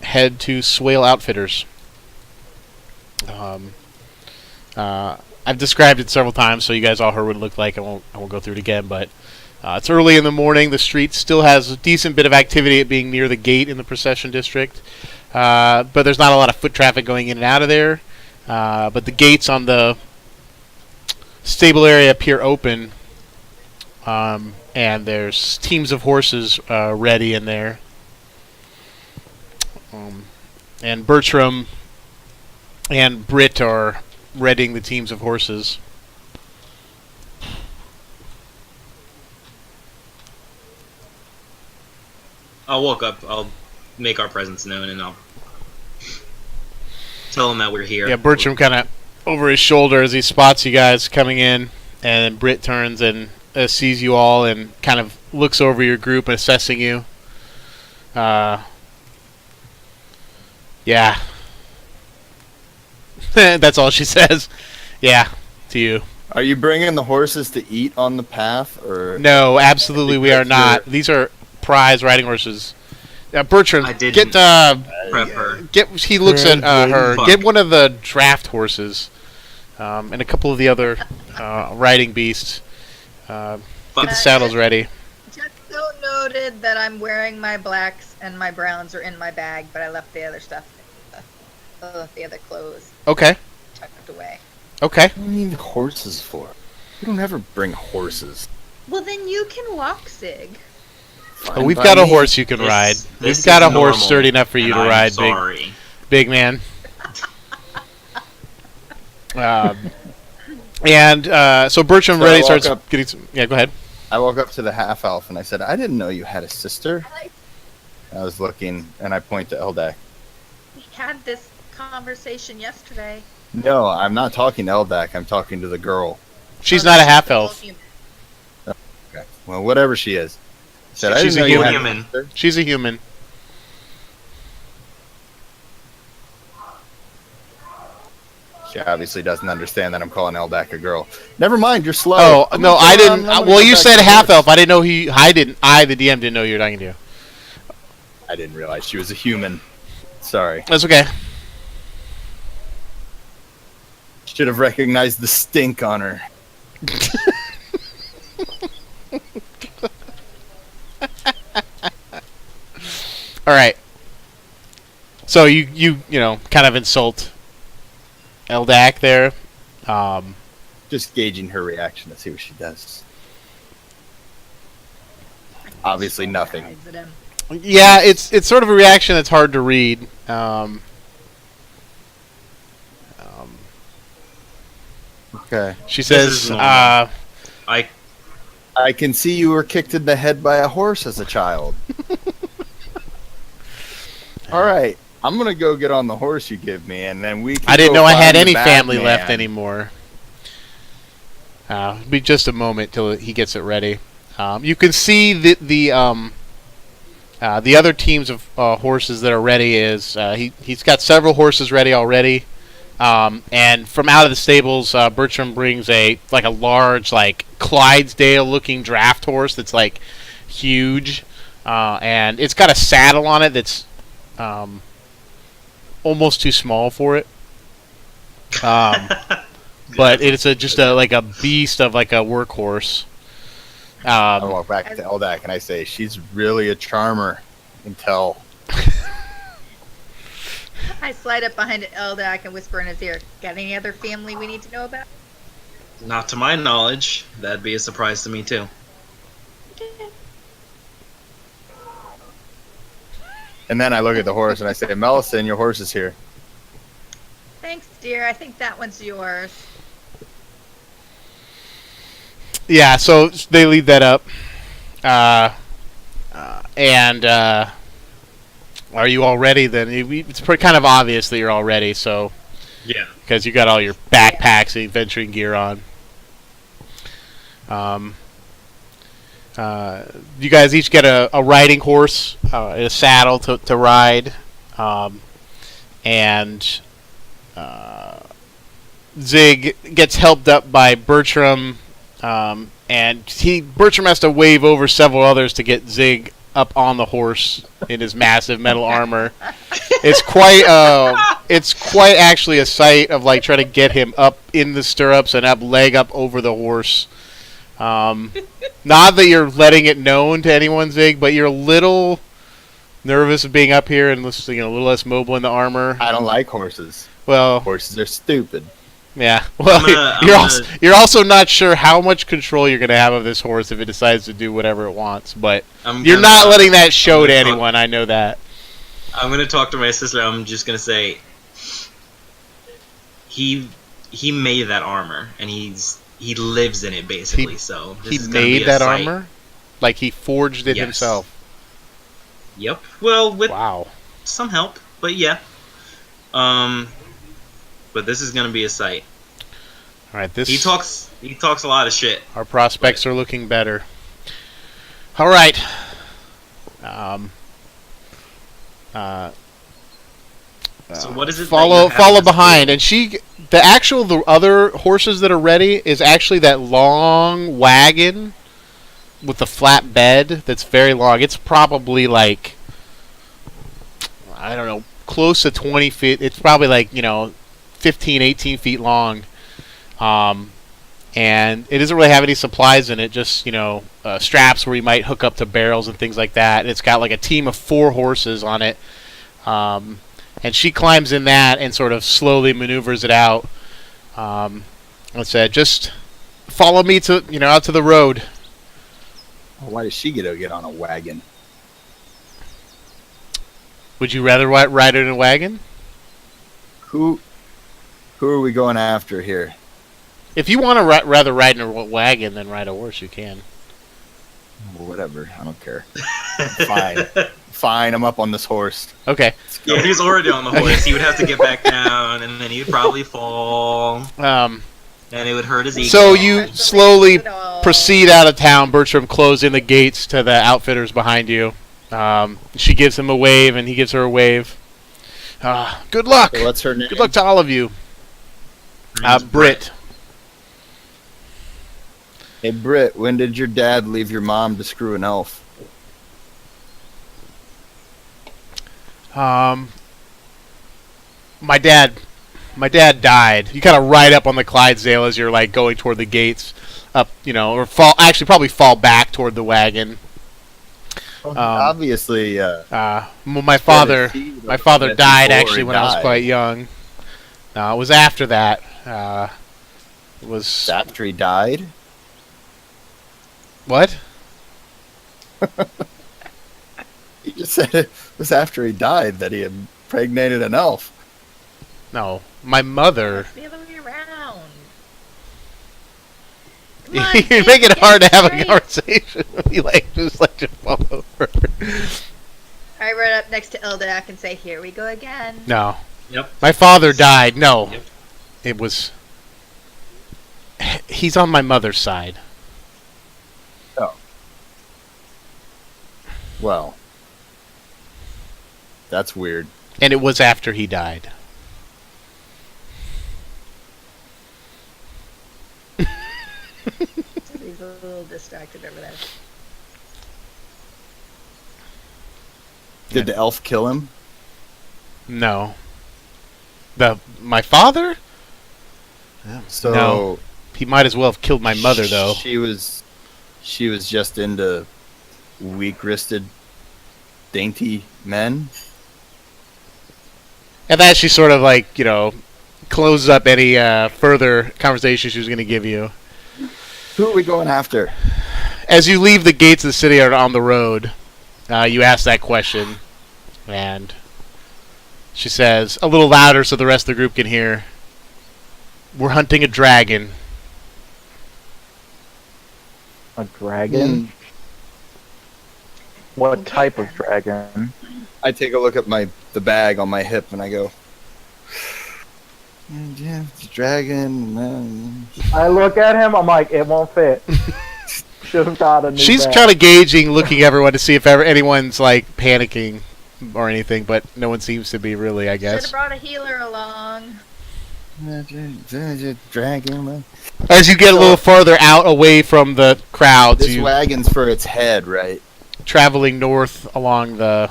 head to Swale Outfitters. I've described it several times, so you guys all heard what it looked like. I won't go through it again, but it's early in the morning. The street still has a decent bit of activity at being near the gate in the procession district, but there's not a lot of foot traffic going in and out of there. But the gates on the stable area appear open, and there's teams of horses ready in there. And Bertram and Britt are readying the teams of horses. I'll walk up. I'll make our presence known, and I'll tell them that we're here. Yeah, Bertram kind of over his shoulder as he spots you guys coming in, and Britt turns and sees you all and kind of looks over your group, assessing you. Yeah. That's all she says. Yeah, to you. Are you bringing the horses to eat on the path, or No, absolutely we are not. These are prize riding horses. Bertram, I didn't get prep her. he looks at her. Fuck. Get one of the draft horses, and a couple of the other riding beasts. Get the saddles ready. Just so noted that I'm wearing my blacks and my browns are in my bag, but I left the other stuff, the other clothes Okay. tucked away. Okay. what do you need horses for? You don't ever bring horses. Well, then you can walk, Zig. Fine We've by got a me. horse you can ride. This We've got is a horse normal, sturdy enough for you to and I'm ride, sorry. big man. And so Bertram So I ready walk starts up- getting some. Yeah, go ahead. I walk up to the half elf and I said, "I didn't know you had a sister." I was looking, and I point to Eldak. We had this conversation yesterday. No, I'm not talking to Eldak. I'm talking to the girl. She's Oh, not a that's half the elf. whole human. Okay. Well, whatever she is. I said, I She's didn't a know you had human. a sister. She's a human. She obviously doesn't understand that I'm calling Eldak a girl. Never mind, you're slow. Oh no, I didn't. Well, you said half elf. I didn't know he. I didn't. I, the DM, didn't know you were talking to. I didn't realize she was a human. Sorry. That's okay. Should have recognized the stink on her. All right. So you know kind of insult Eldak there. Just gauging her reaction to see what she does. Obviously nothing. Eyes at him. Yeah, it's sort of a reaction that's hard to read. Okay. She This says, is normal. I can see you were kicked in the head by a horse as a child. All right. I'm gonna go get on the horse you give me, and then we can I didn't go know I had find the any bad family left man. anymore. It'll be just a moment till he gets it ready. You can see the other teams of horses that are ready. He's got several horses ready already. And from out of the stables, Bertram brings a large, like Clydesdale-looking draft horse that's like huge, and it's got a saddle on it that's almost too small for it. But it's just a beast of like a workhorse. I walk back to Eldak and I say, "She's really a charmer." You can tell. I slide up behind Eldak and whisper in his ear, "Got any other family we need to know about?" Not to my knowledge. That'd be a surprise to me too. And then I look at the horse and I say, "Melessine, your horse is here." Thanks, dear. I think that one's yours. Yeah, so they lead that up. And are you all ready then? It's kind of obvious that you're all ready, so. Yeah. Because you got all your backpacks and adventuring gear on. You guys each get a riding horse, a saddle to ride. And Zig gets helped up by Bertram. And Bertram has to wave over several others to get Zig up on the horse in his massive metal armor. It's quite actually a sight of like trying to get him up in the stirrups and leg up over the horse. Not that you're letting it known to anyone, Zig, but you're a little nervous of being up here and a little less mobile in the armor. I don't like horses. Well, Horses are stupid. yeah. Well, you're also not sure how much control you're going to have of this horse if it decides to do whatever it wants. But you're not letting that show to anyone. I know that. I'm gonna talk to my sister. I'm just gonna say he made that armor and he lives in it basically. So He this is gonna be made a that sight. armor? Like he forged it Yes. himself? Yep. Well, with Wow. some help, but yeah. But this is gonna be a sight. All right, He talks a lot of shit. Our prospects are looking better. All right. So what is it? Follow that you have in this behind, and the other horses that are ready is actually that long wagon with the flat bed that's very long. It's probably like, I don't know, close to 20 feet. It's probably like 15, 18 feet long. And it doesn't really have any supplies in it, just straps where you might hook up to barrels and things like that. And it's got like a team of 4 horses on it. And she climbs in that and sort of slowly maneuvers it out. Let's say, just follow me to out to the road. Why does she get on a wagon? Would you rather ride in a wagon? Who are we going after here? If you want to rather ride in a wagon than ride a horse, you can. Well, whatever. I don't care. Fine. Fine. I'm up on this horse. Okay. Yeah, he's already on the horse. He would have to get back down, and then he'd probably fall, and it would hurt his ego. So you slowly proceed out of town. Bertram closing the gates to the outfitters behind you. She gives him a wave, and he gives her a wave. Good luck. So what's her name? Good luck to all of you. Britt. Hey, Britt, when did your dad leave your mom to screw an elf? My dad died. You kind of ride up on the Clydesdale as you're like going toward the gates, up, or probably fall back toward the wagon. Obviously, My father died actually when I was quite young. It was after that. It was after he died. What? He just said it was after he died that he impregnated an elf. No, my mother. It's the other way around. You're making it hard to have a conversation. You just let you fall over. I run up next to Eldak and say, "Here we go again." No. Yep. My father died. No. Yep. It was... He's on my mother's side. Well, that's weird. And it was after he died. He's a little distracted over there. Did the elf kill him? No. My father? So No. He might as well have killed my mother, though. She was just into weak-wristed, dainty men. And that she sort of like, closes up any further conversation she was going to give you. Who are we going after? As you leave the gates of the city or on the road, you ask that question, and she says, a little louder so the rest of the group can hear, "We're hunting a dragon." A dragon? What Okay. type of dragon? I take a look at the bag on my hip and I go, "Yeah, it's a dragon." I look at him, I'm like, it won't fit. Should have got a new She's bag. kind of gauging, looking at everyone to see if anyone's like panicking or anything, but no one seems to be really, I Should have guess. brought a healer along. Dragon. As you get a little farther out away from the crowds, This you wagon's for its head, right? traveling north along the...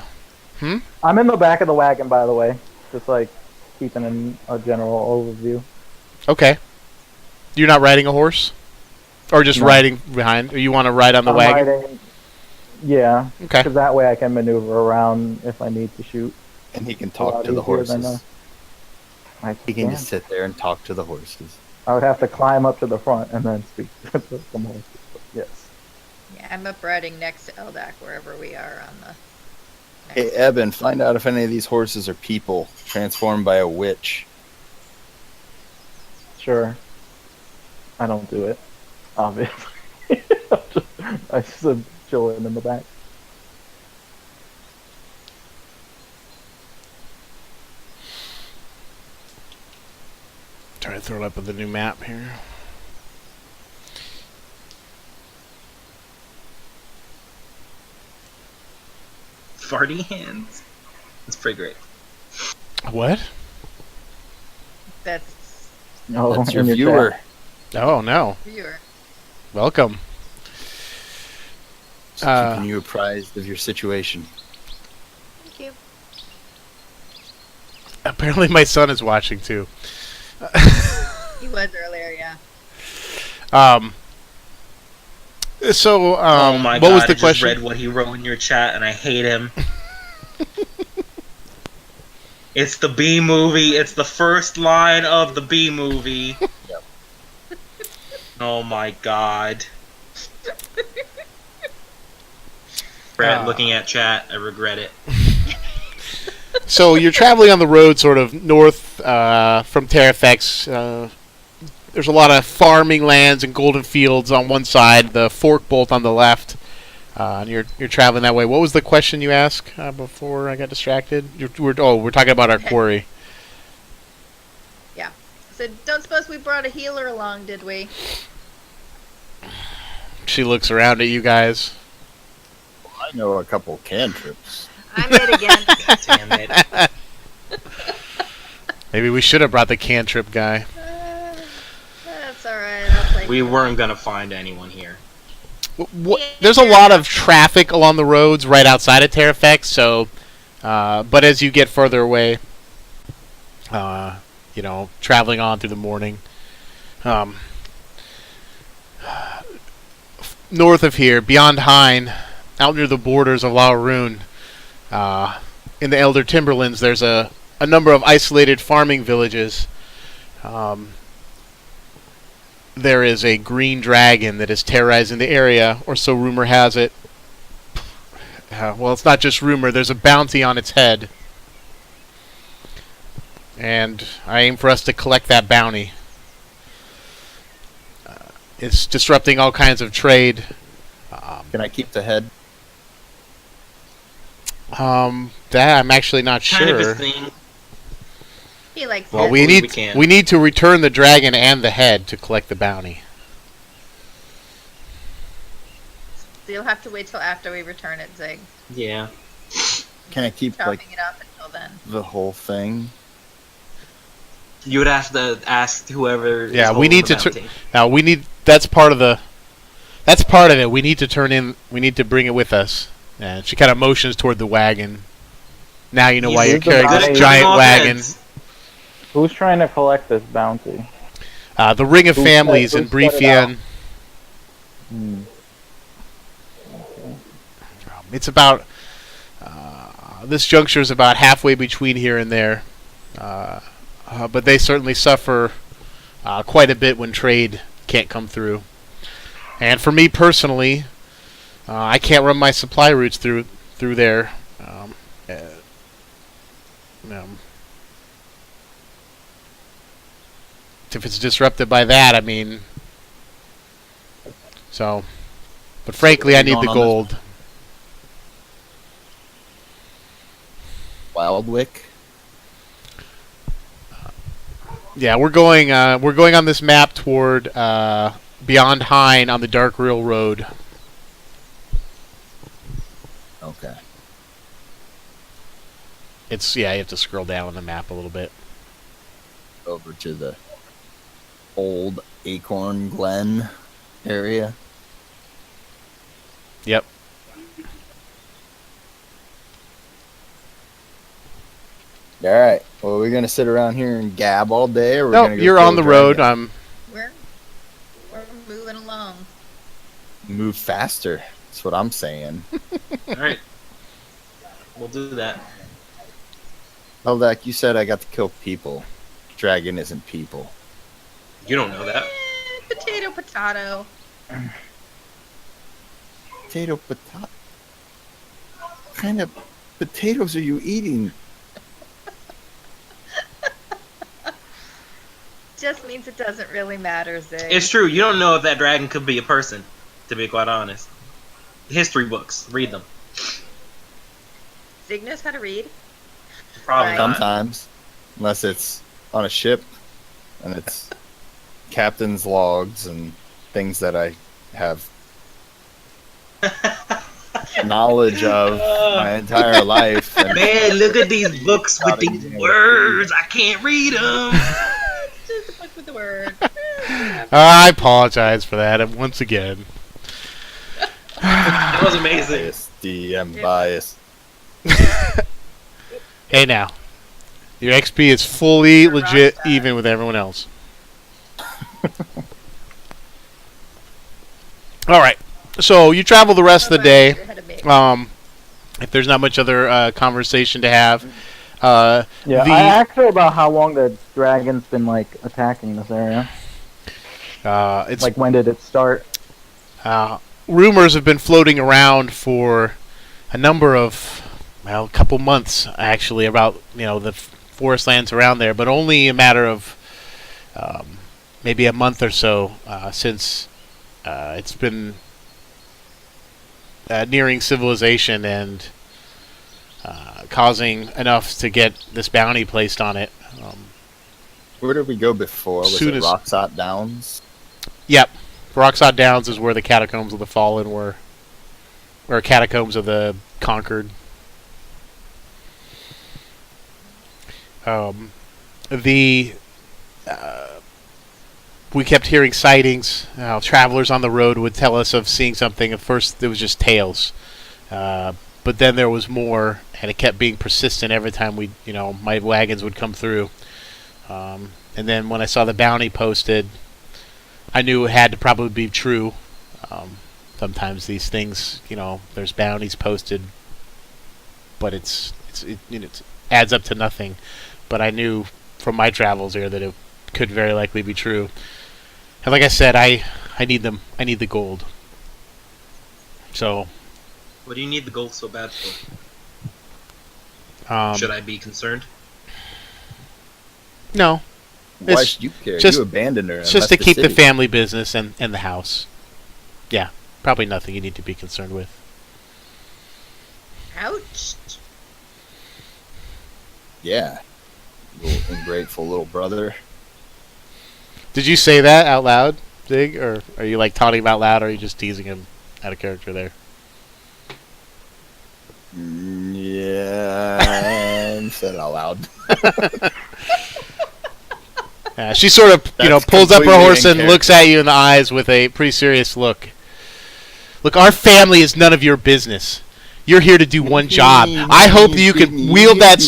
I'm in the back of the wagon, by the way. Just like keeping in a general overview. Okay. You're not riding a horse? Or just No. riding behind? Or you want to ride on the I'm wagon? riding- Yeah, Okay. because that way I can maneuver around if I need to shoot. And he can A talk lot to the easier than, horses. I He can can. just sit there and talk to the horses. I would have to climb up to the front and then speak to the horses. Yes. Yeah, I'm up riding next to Eldak wherever we are on the. Hey, Eben, find out if any of these horses are people transformed by a witch. Sure. I don't do it, obviously. I just chilling in the back. Trying to throw it up with the new map here. Farty hands. It's pretty great. What? That's Oh, That's your in viewer. chat. Oh, no. viewer. Welcome. Just keeping you apprised of your situation. Thank you. Apparently my son is watching, too. He was earlier, yeah. So, Oh my what god, was the I just question? read what he wrote in your chat and I hate him. It's the B movie. It's the first line of the B movie. Yep. Oh my god. Brett, looking at chat, I regret it. So you're traveling on the road sort of north from Terrafex. There's a lot of farming lands and golden fields on one side, the fork bolt on the left. And you're traveling that way. What was the question you asked before I got distracted? We're talking about our quarry. Yeah. So don't suppose we brought a healer along, did we? She looks around at you guys. I know a couple cantrips. I'm it again. Damn it. Maybe we should have brought the cantrip guy. That's alright. I'll play. We weren't gonna find anyone here. There's a lot of traffic along the roads right outside of Terrafex, so but as you get further away, traveling on through the morning, north of here, beyond Hine, out near the borders of Laurun, in the Elder Timberlands, there's a number of isolated farming villages. There is a green dragon that is terrorizing the area, or so rumor has it. Well, it's not just rumor. There's a bounty on its head. And I aim for us to collect that bounty. It's disrupting all kinds of trade. Can I keep the head? That I'm actually not Kind of sure. his thing. He likes Well, it. we Hopefully need we can. we need to return the dragon and the head to collect the bounty. So you'll have to wait till after we return it, Zig. Yeah. Can I keep Chopping like it up until then. the whole thing? You would have to ask whoever. Yeah, is we need holding to. the bounty. Now we need. That's part of the. That's part of it. We need to turn in. We need to bring it with us. And she kind of motions toward the wagon. Now you know why He's you're good carrying at this cutting giant off wagon. heads. Who's trying to collect this bounty? The Ring of Who's Families set- in who's set it out? Briefian. Hmm. It's about. This juncture is about halfway between here and there. But they certainly suffer quite a bit when trade can't come through. And for me personally, I can't run my supply routes through there. If it's disrupted by that, I mean. So, but frankly, I need the Going on gold. Wildwick. Yeah, we're going on this map toward beyond Hine on the Dark Railroad. Okay. You have to scroll down on the map a little bit. Over to the old Acorn Glen area. Yep. All right. Well, we're gonna sit around here and gab all day, or we're No, gonna go you're kill on a the road. dragon? We're moving along. Move faster. That's what I'm saying. All right. We'll do that. Eldak, you said I got to kill people. Dragon isn't people. You don't know that. Potato, potato. Potato, potato. What kind of potatoes are you eating? Just means it doesn't really matter, Zig. It's true. You don't know if that dragon could be a person. To be quite honest. History books. Read them. Zig knows how to read. Probably Right. not. Sometimes. Unless it's on a ship and it's captain's logs and things that I have knowledge of my entire life. And Man, look at these books with these words. I can't read them. Just a book with the word. I apologize for that once again. That was amazing. biased. DM bias. Hey now, your XP is fully You're a legit, rockstar. even with everyone else. All right, so you travel the rest of the day. You're ahead of me. If there's not much other conversation to have, Yeah, the I asked her about how long the dragon's been like attacking this area. it's Like when did it start? rumors have been floating around for a number of, a couple months actually, about the forest lands around there, but only a matter of maybe a month or so since it's been nearing civilization and causing enough to get this bounty placed on it. Where did we go before? Was Soon it as- Rocksot Downs? Yep, Rocksod Downs is where the catacombs of the fallen were, or catacombs of the conquered. The we kept hearing sightings. Travelers on the road would tell us of seeing something. At first, it was just tales, but then there was more, and it kept being persistent every time my wagons would come through. And then when I saw the bounty posted, I knew it had to probably be true. Sometimes these things, there's bounties posted, but it adds up to nothing. But I knew from my travels here that it could very likely be true. And like I said, I need them. I need the gold. So, What do you need the gold so bad for? Should I be concerned? No, Why It's should you care? just- You abandoned her. it's and just to left keep the city. family business and the house. Yeah, probably nothing you need to be concerned with. Ouch. Yeah. Little ungrateful little brother. Did you say that out loud, Zig? Or are you like taunting him out loud, or are you just teasing him out of character there? Yeah. Said it out loud. She sort of, That's pulls up her completely horse in and looks at you in the eyes with a pretty serious look. Look, our family is none of your business. You're here to do one job. I hope that you can wield that. I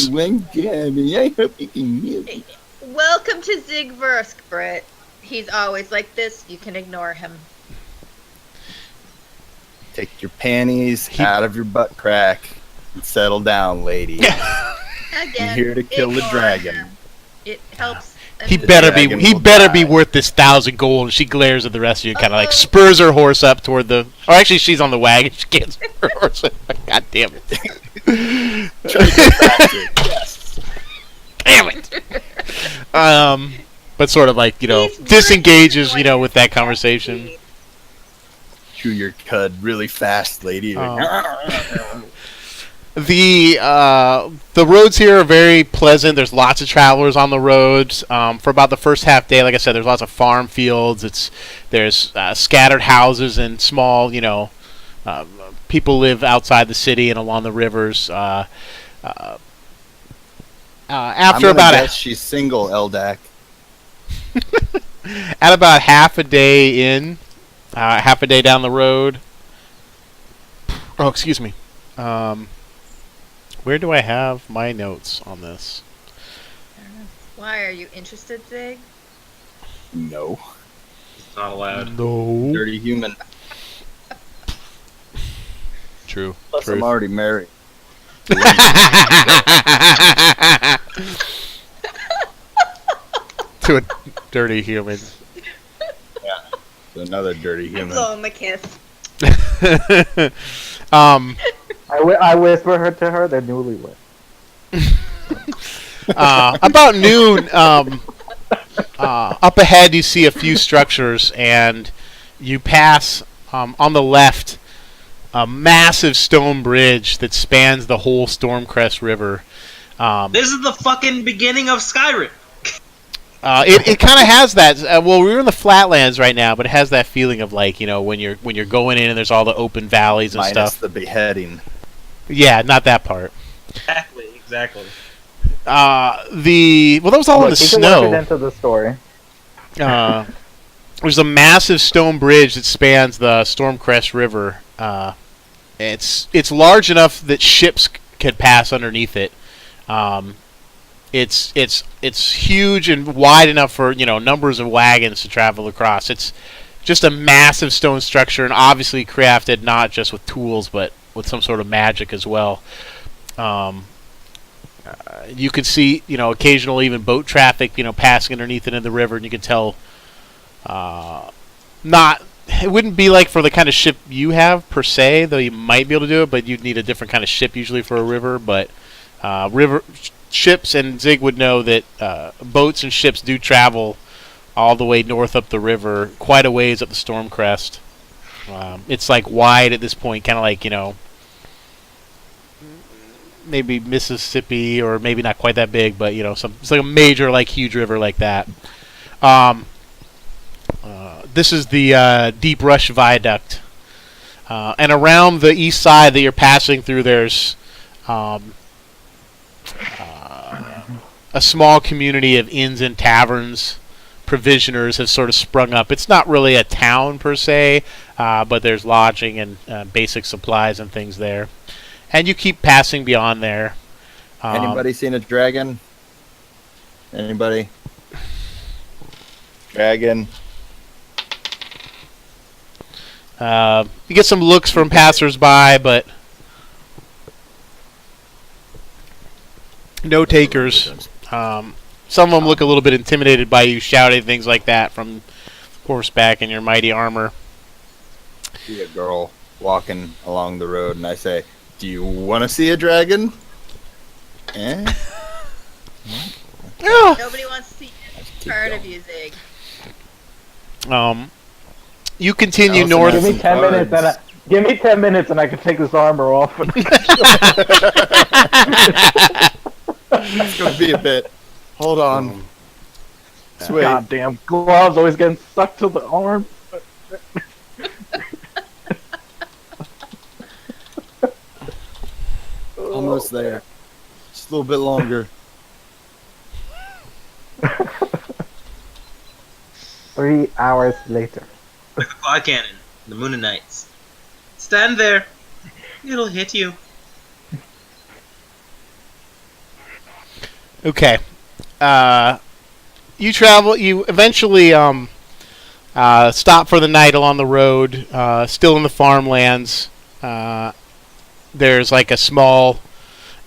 hope you can wield it. Welcome to Zigversk, Britt. He's always like this. You can ignore him. Take your panties out of your butt crack and settle down, lady. Again, I'm here to kill the ignore dragon. him. It helps. He The better dragon be. He will better be die. worth this 1,000 gold. And she glares at the rest of you, and kind of like spurs her horse up toward the. Or actually, she's on the wagon. She can't spur her horse up. God damn it! Try to get faster. Yes. Damn it! But sort of like He's disengages, really with that conversation. Chew your cud really fast, lady. The roads here are very pleasant. There's lots of travelers on the roads. For about the first half day, like I said, there's lots of farm fields. There's scattered houses and small, people live outside the city and along the rivers. After I'm gonna about guess she's single, Eldak. at about half a day in, half a day down the road. Oh, excuse me. Where do I have my notes on this? Why are you interested, Zig? No. It's not allowed. No. Dirty human. True. Plus, Truth. I'm already married. To a dirty human. Yeah. To another dirty I human. blow him a kiss. I whisper her to her, they're newlywed. About noon, up ahead you see a few structures, and you pass on the left a massive stone bridge that spans the whole Stormcrest River. This is the fucking beginning of Skyrim. It kind of has that. Well, we're in the flatlands right now, but it has that feeling of like when you're going in and there's all the open valleys and Minus stuff. the beheading. Yeah, not that part. Exactly. That was all in the Look, he can work snow. it into the story. There's a massive stone bridge that spans the Stormcrest River. It's large enough that ships could pass underneath it. It's huge and wide enough for numbers of wagons to travel across. It's just a massive stone structure, and obviously crafted not just with tools but with some sort of magic as well. You could see occasional even boat traffic passing underneath it in the river, and you could tell it wouldn't be like for the kind of ship you have per se, though you might be able to do it, but you'd need a different kind of ship usually for a river. But river ships, and Zig would know that boats and ships do travel all the way north up the river, quite a ways up the Stormcrest. It's like wide at this point, kind of like maybe Mississippi, or maybe not quite that big, but it's like a major, like huge river like that. This is the Deep Rush Viaduct, and around the east side that you're passing through, there's a small community of inns and taverns. Provisioners have sort of sprung up. It's not really a town per se, but there's lodging and basic supplies and things there. And you keep passing beyond there. Anybody seen a dragon? Anybody? Dragon. You get some looks from passersby, but no takers. Some of them look a little bit intimidated by you shouting things like that from horseback in your mighty armor. See a girl walking along the road, and I say, "Do you want to see a dragon?" Eh? Nobody wants to see part of you, Zig. You continue Also north. Give me 10 minutes and give me 10 minutes and I can take this armor off. It's gonna be a bit. Hold on. Sweet. Goddamn gloves always getting stuck to the arm. Almost there. Just a little bit longer. 3 hours later. Like a quad cannon, the Moon and Knights. Stand there. It'll hit you. Okay. You travel. You eventually stop for the night along the road. Still in the farmlands. There's like a small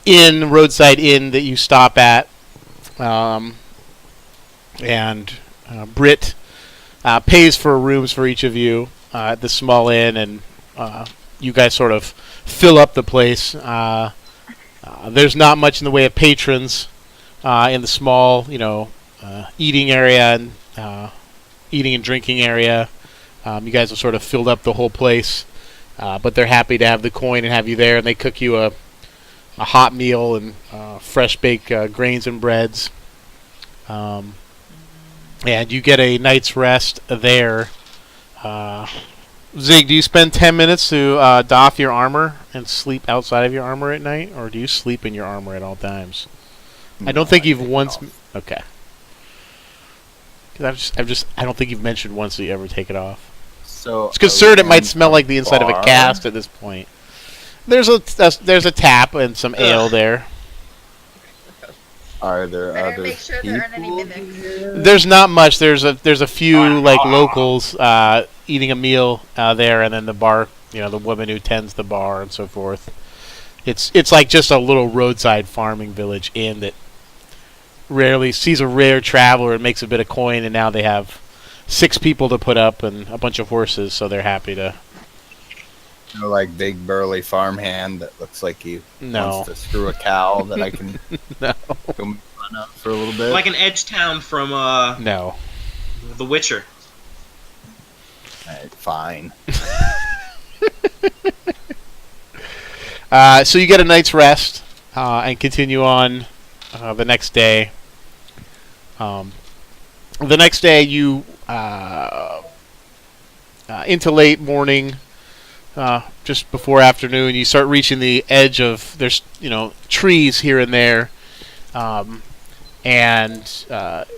roadside inn that you stop at, and Britt pays for rooms for each of you at the small inn, and you guys sort of fill up the place. There's not much in the way of patrons in the small, eating area and eating and drinking area. You guys have sort of filled up the whole place, but they're happy to have the coin and have you there, and they cook you a hot meal and fresh baked grains and breads. And you get a night's rest there. Zig, do you spend 10 minutes to doff your armor and sleep outside of your armor at night, or do you sleep in your armor at all times? I don't think you've once. Okay. Because I don't think you've mentioned once that you ever take it off. So It's concerned it might smell like the inside of a cast at this point. There's a tap and some ale there. Are there Better other make sure there aren't any people mimics. here? There's not much. There's a few like locals eating a meal there, and then the bar. The woman who tends the bar and so forth. It's like just a little roadside farming village inn that rarely sees a rare traveler and makes a bit of coin, and now they have 6 people to put up and a bunch of horses, so they're happy to. Like big burly farmhand that looks like he No. wants to screw a cow that I can No. go run up for a little bit. Like an edge town from No. The Witcher. Alright, fine. So you get a night's rest and continue on the next day. The next day, you into late morning, just before afternoon, you start reaching the edge of there's trees here and there, and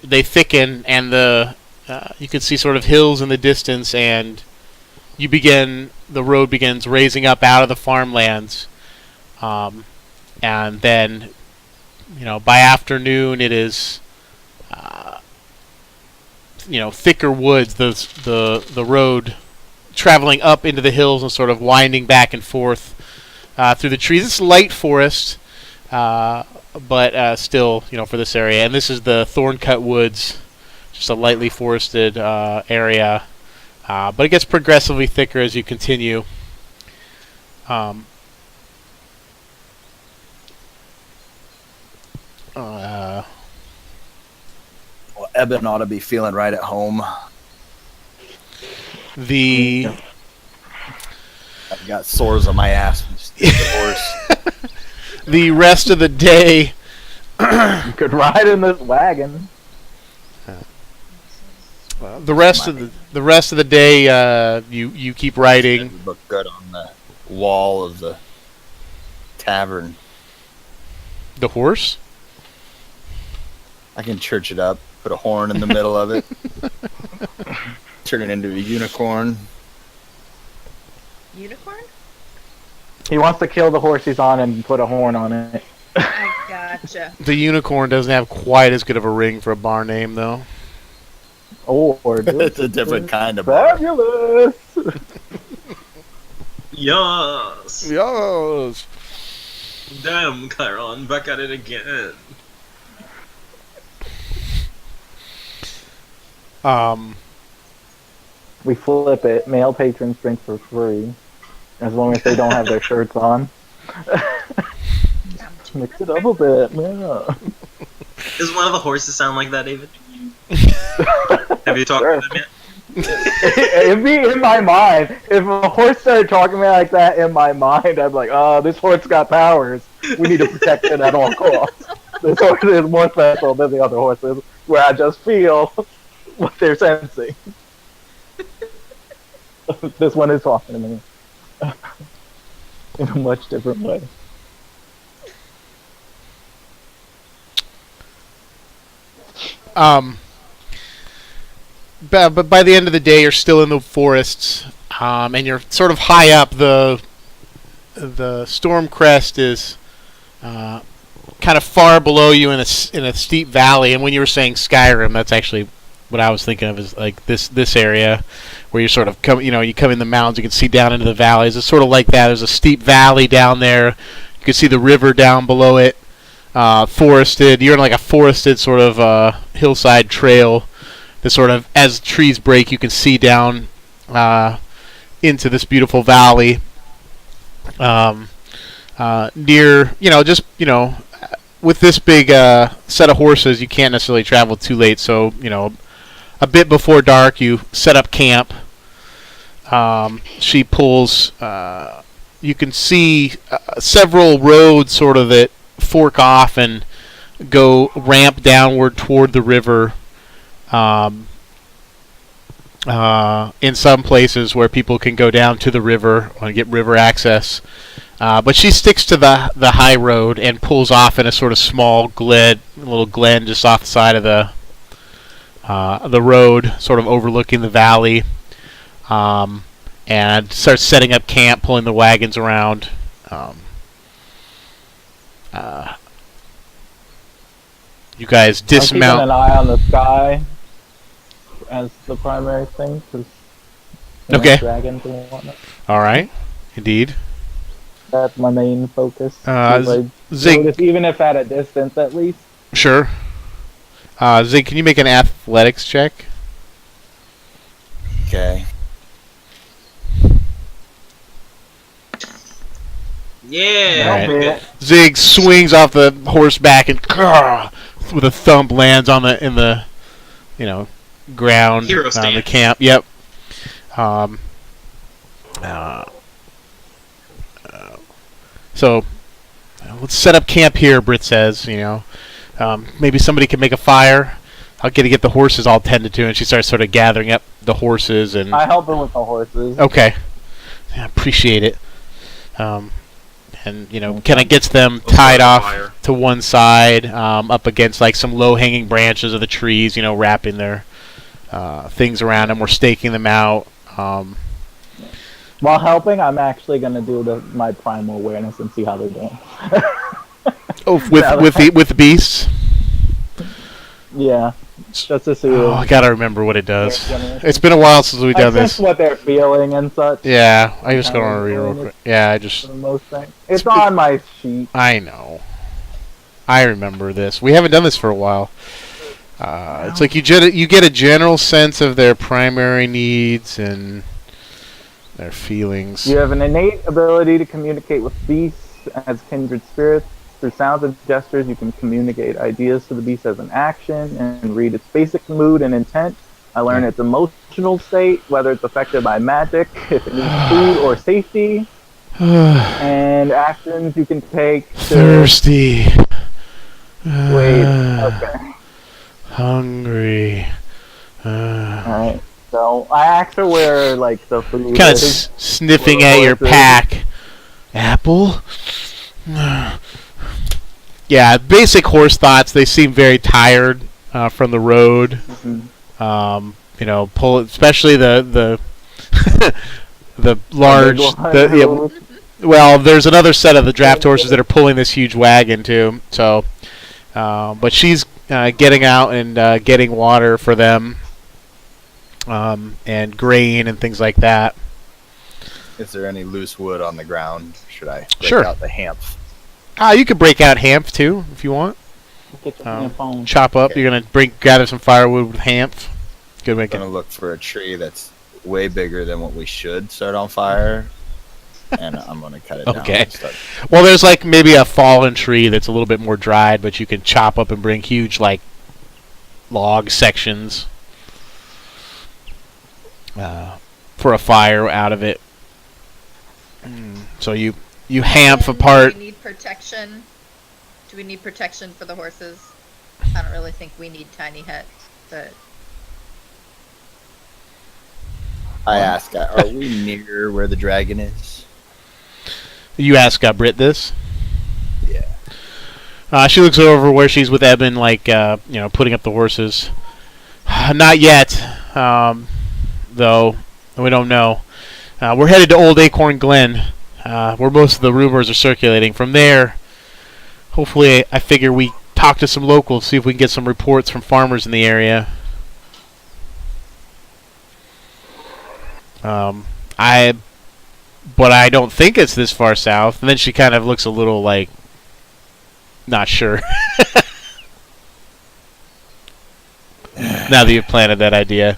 they thicken, and you can see sort of hills in the distance, and the road begins raising up out of the farmlands. And then, by afternoon it is, thicker woods. The road traveling up into the hills and sort of winding back and forth through the trees. It's light forest, but still, for this area. And this is the Thorncut Woods, just a lightly forested area. But it gets progressively thicker as you continue. Well, Eben ought to be feeling right at home. The I've got sores on my ass from just the horse. the rest of the day, You could ride in this wagon. the rest of the day, you keep It riding. would look good on the wall of the tavern. The horse. I can church it up, put a horn in the middle of it, turn it into a unicorn. Unicorn? He wants to kill the horse he's on and put a horn on it. I gotcha. The unicorn doesn't have quite as good of a ring for a bar name, though. Or It's a different kind of bar. fabulous. Yes! Yes. Damn, Chiron, back at it again. We flip it. Male patrons drink for free, as long as they don't have their shirts on. Mix it up a bit, yeah. Does one of the horses sound like that, David? Have you talked to them yet? It'd be in my mind. If a horse started talking to me like that in my mind, I'd be like, oh, this horse got powers. We need to protect it at all costs. This horse is more special than the other horses, where I just feel what they're sensing. This one is talking to me in a much different way. But by the end of the day, you're still in the forests, and you're sort of high up. The storm crest is kind of far below you in a steep valley. And when you were saying Skyrim, that's actually what I was thinking of, is like this area where you sort of come, you come in the mountains, you can see down into the valleys. It's sort of like that. There's a steep valley down there. You can see the river down below it. Forested. You're in like a forested sort of hillside trail. That sort of, as trees break, you can see down into this beautiful valley. Near, with this big set of horses, you can't necessarily travel too late. So, a bit before dark, you set up camp. She pulls. You can see several roads sort of that fork off and go ramp downward toward the river. In some places where people can go down to the river and get river access. But she sticks to the high road and pulls off in a sort of small little glen just off the side of the road, sort of overlooking the valley, and starts setting up camp, pulling the wagons around. You guys dismount. I'm keeping an eye on the sky as the primary thing, because Okay. dragons and whatnot. All right, indeed. That's my main focus. Zig, Notice, even if at a distance, at least. sure. Zig, can you make an athletics check? Okay. Yeah. Alright. Good. Zig swings off the horseback and with a thump lands in the ground Hero on the stance. camp. Yep. So let's set up camp here, Britt says. Maybe somebody can make a fire. I'll get the horses all tended to, and she starts sort of gathering up the horses and. I help her with the horses. Okay. I appreciate it. And kind of gets them tied off fire. to one side, up against like some low-hanging branches of the trees. Wrapping their things around them. We're staking them out. While helping, I'm actually gonna do my primal awareness and see how they're doing. with the beasts. Yeah, just to see. Oh, I gotta remember what it does. It's been a while since we've done Just this. what they're feeling and such. Yeah, I just gotta read real quick. Yeah, For the most thing. It's on my sheet. I know. I remember this. We haven't done this for a while. It's like you get a general sense of their primary needs and their feelings. You have an innate ability to communicate with beasts as kindred spirits. Through sounds and gestures, you can communicate ideas to the beast as an action and read its basic mood and intent. I learn its emotional state, whether it's affected by magic, if it needs food or safety, and actions you can take to... Thirsty. Wait, okay. Hungry. Alright, so I asked her where, like, the food Kind of is. sniffing Where at the your horse is. pack. Apple? Yeah, basic horse thoughts. They seem very tired from the road. Especially the the large. Well, there's another set of the draft horses that are pulling this huge wagon too. So, but she's getting out and getting water for them, and grain and things like that. Is there any loose wood on the ground? Should I break Sure. out the hamp? You could break out hamp too if you want. Get your phone. Chop up. Okay. You're gonna gather some firewood with hamp. Good way I'm gonna to. look for a tree that's way bigger than what we should start on fire, and I'm gonna cut it down. Okay. and start- Well, there's like maybe a fallen tree that's a little bit more dried, but you can chop up and bring huge like log sections for a fire out of it. So you hamp apart. You need protection. Do we need protection for the horses? I don't really think we need tiny huts, but I ask, are we near where the dragon is? You ask Britt this. Yeah. She looks over where she's with Eben, like, putting up the horses. Not yet, though. We don't know. We're headed to Old Acorn Glen, where most of the rumors are circulating. From there, hopefully, I figure we talk to some locals, see if we can get some reports from farmers in the area. But I don't think it's this far south. And then she kind of looks a little like, not sure. Now that you've planted that idea.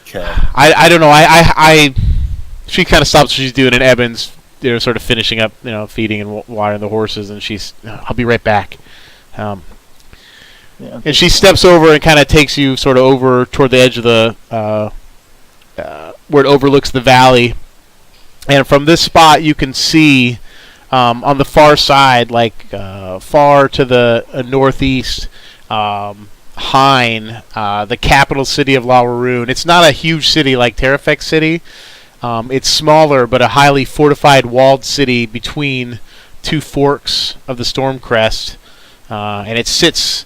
Okay. I don't know. She kind of stops what she's doing, and Eben's sort of finishing up, feeding and watering the horses, and she's, I'll be right back. Yeah. And she steps over and kind of takes you sort of over toward the edge of the where it overlooks the valley. And from this spot, you can see on the far side, like far to the northeast, Hine, the capital city of Lawaroon. It's not a huge city like Terrafex City. It's smaller, but a highly fortified walled city between two forks of the Stormcrest. And it sits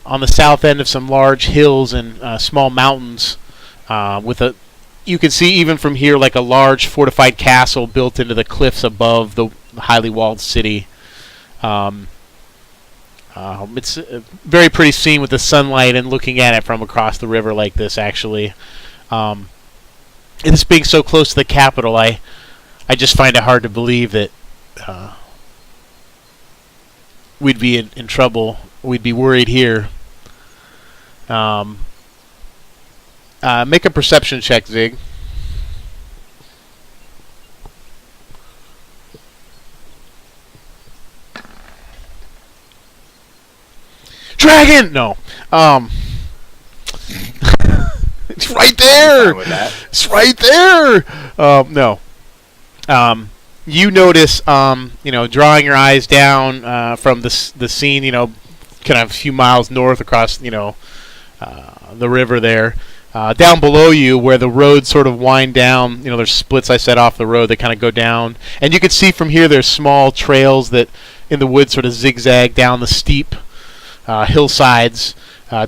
on the south end of some large hills and small mountains you can see even from here like a large fortified castle built into the cliffs above the highly walled city. It's a very pretty scene with the sunlight and looking at it from across the river like this, actually. And this being so close to the capital, I just find it hard to believe that we'd be in trouble. We'd be worried here. Make a perception check, Zig. Dragon! No. It's right there! It's right there! No. You notice, drawing your eyes down from the scene, kind of a few miles north across, the river there. Down below you, where the roads sort of wind down, there's splits I set off the road that kind of go down. And you can see from here there's small trails that in the woods sort of zigzag down the steep hillsides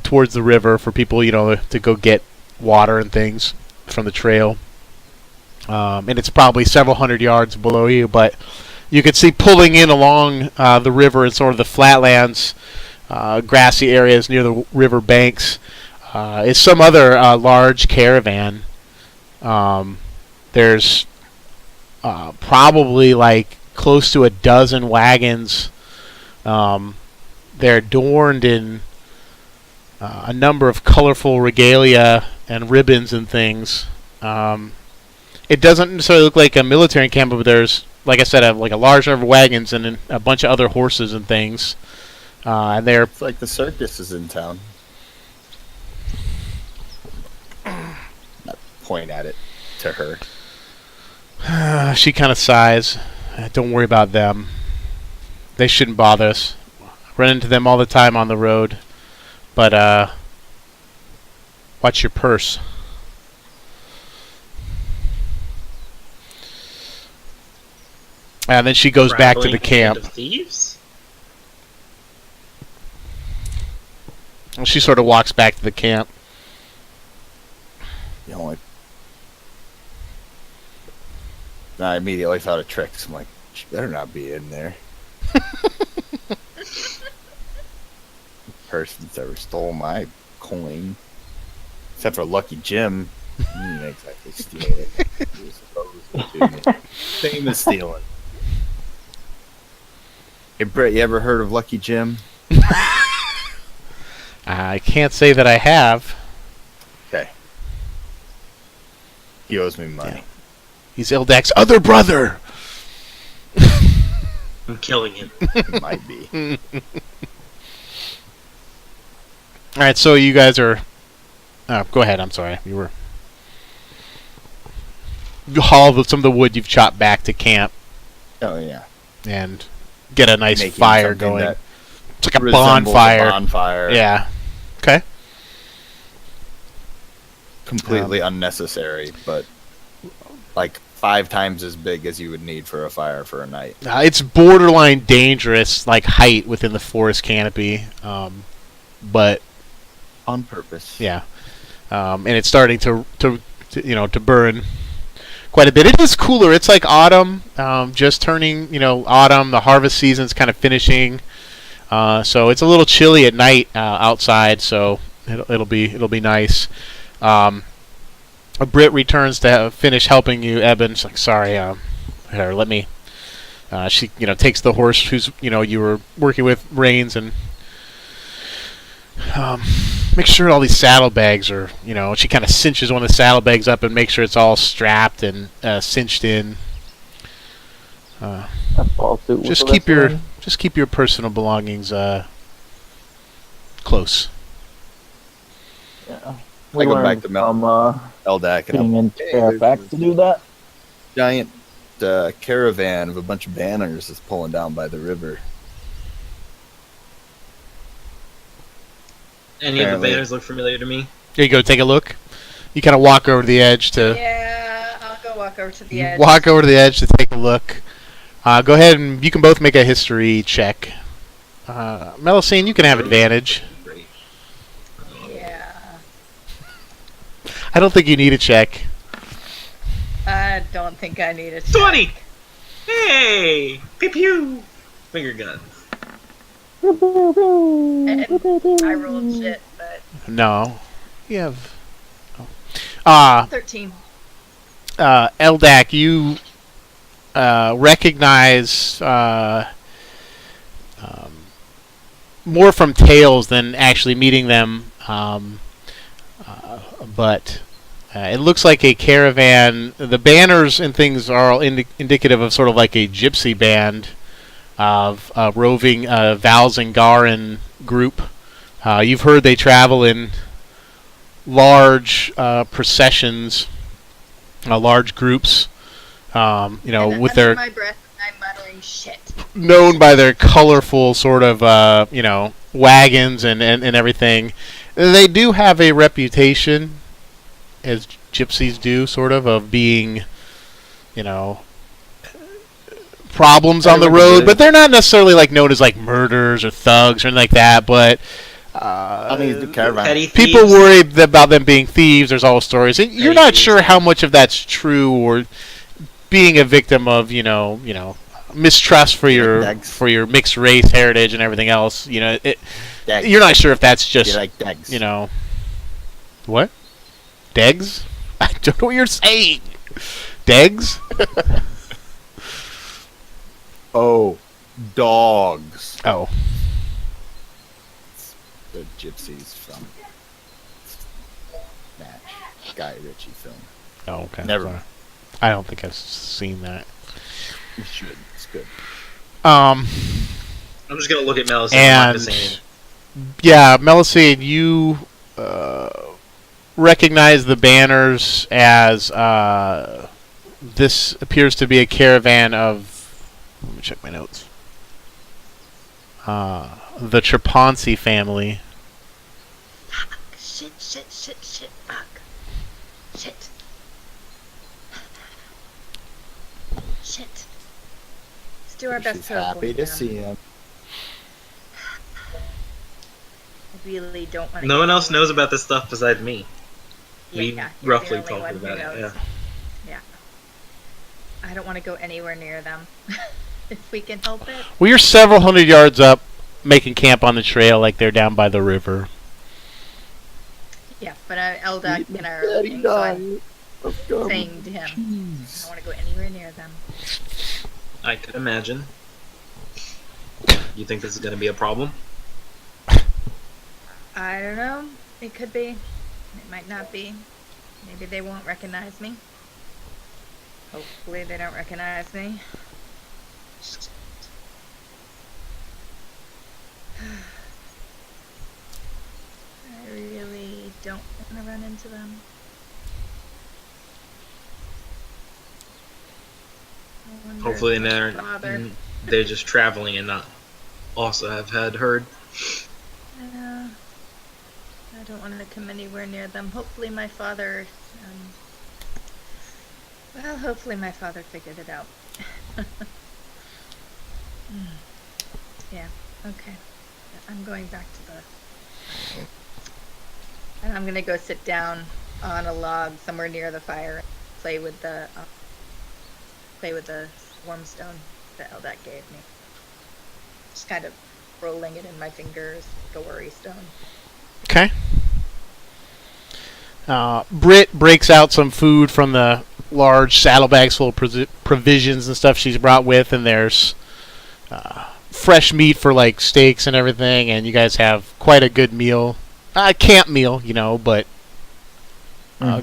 towards the river for people, to go get water and things from the trail. And it's probably several hundred yards below you, but you can see pulling in along the river and sort of the flatlands, grassy areas near the river banks, is some other large caravan. There's probably like close to a dozen wagons. They're adorned in a number of colorful regalia and ribbons and things. It doesn't necessarily look like a military encampment, but there's, like I said, like a large number of wagons and a bunch of other horses and things. And they're It's like the circus is in town. Not point at it to her. She kind of sighs. Don't worry about them. They shouldn't bother us. Run into them all the time on the road. But, watch your purse. And then she goes back to the camp. Band of thieves? She sort of walks back to the camp. The only. I immediately thought of tricks. I'm like, she better not be in there. Person's ever stole my coin, except for Lucky Jim. He didn't exactly steal it. He was supposed to. Same as stealing. Hey Brett, you ever heard of Lucky Jim? I can't say that I have. Okay. He owes me money. Yeah. He's Eldak's other brother. I'm killing him. It might be. All right, so you guys are. Oh, go ahead. I'm sorry. You were. You haul some of the wood you've chopped back to camp, Oh yeah. and get a nice Making fire something going. that It's like a resembles bonfire. A bonfire. Yeah. Okay. Completely unnecessary, but like 5 times as big as you would need for a fire for a night. It's borderline dangerous, like height within the forest canopy, but On purpose. yeah, and it's starting to burn quite a bit. It is cooler. It's like autumn, just turning autumn. The harvest season's kind of finishing, so it's a little chilly at night outside. So it'll be nice. Britt returns to finish helping you, Eben. She's like, sorry, here, let me. She takes the horse who's you were working with reins and make sure all these saddlebags are she kind of cinches one of the saddlebags up and makes sure it's all strapped and cinched in. A fall suit with Just the keep rest of your them. just keep your personal belongings close. Yeah. I We go learned back to Mel- from Eldak and being I'm, in "Hey, Fairfax to do that. giant caravan of a bunch of banners is pulling down by the river. Any of the Apparently. banners look familiar to me? Here you go. Take a look. You kind of walk over to the edge to Yeah, I'll go walk over to the edge. walk over to the edge to take a look. Go ahead and you can both make a history check. Melessine, you can have advantage. Great. Yeah. I don't think you need a check. I don't think I need a check. 20! Hey! Pew pew! Finger guns. And I rolled shit, but No. You have. Oh. 13. Eldak, you recognize more from tales than actually meeting them, but it looks like a caravan. The banners and things are all indicative of sort of like a gypsy band of roving Valzengaran group. You've heard they travel in large processions, large groups. And With under their my breath, I'm muttering shit. known by their colorful sort of wagons and everything. They do have a reputation, as gypsies do, sort of being problems on the road, but they're not necessarily like known as like murderers or thugs or anything like that. But I mean, the caravan. Petty people thieves. worry about them being thieves. There's all stories, and you're not sure how much of that's true or being a victim of mistrust for your mixed race heritage and everything else. Degs. You're not sure if that's just You like degs. What? Degs? I don't know what you're saying. Degs? Oh, dogs. Oh. The gypsies from Match. Guy Ritchie film. Oh, okay. Never. Sorry. I don't think I've seen that. You should. It's good. I'm just gonna look at Melessine. I'm not gonna say anything. Yeah, Melessine, you recognize the banners as this appears to be a caravan of. Let me check my notes. The Traponsi family. Shit, fuck. Shit. Shit. Let's do our best She's to happy avoid to them. see him. I really don't want to. No one else knows about this stuff besides me. We you're roughly the only talked one who about it. knows. Yeah. I don't want to go anywhere near them. If we can help it. Well, you're several hundred yards up, making camp on the trail like they're down by the river. Yeah, but Eldak and I are looking, so I'm saying to him, I don't want to go anywhere near them. I could imagine. You think this is gonna be a problem? I don't know. It could be. It might not be. Maybe they won't recognize me. Hopefully they don't recognize me. I really don't want to run into them. I wonder Hopefully if they're they'll bother. they're just traveling and not. Also, I've heard. Yeah. I don't want to come anywhere near them. Hopefully my father, hopefully my father figured it out. Yeah, okay. I'm going back to the... And I'm going to go sit down on a log somewhere near the fire and play with the swarm stone that Eldak gave me. Just kind of rolling it in my fingers like a worry stone. Okay. Britt breaks out some food from the large saddlebags full of provisions and stuff she's brought with, and there's fresh meat for like steaks and everything, and you guys have quite a good meal. Camp meal, but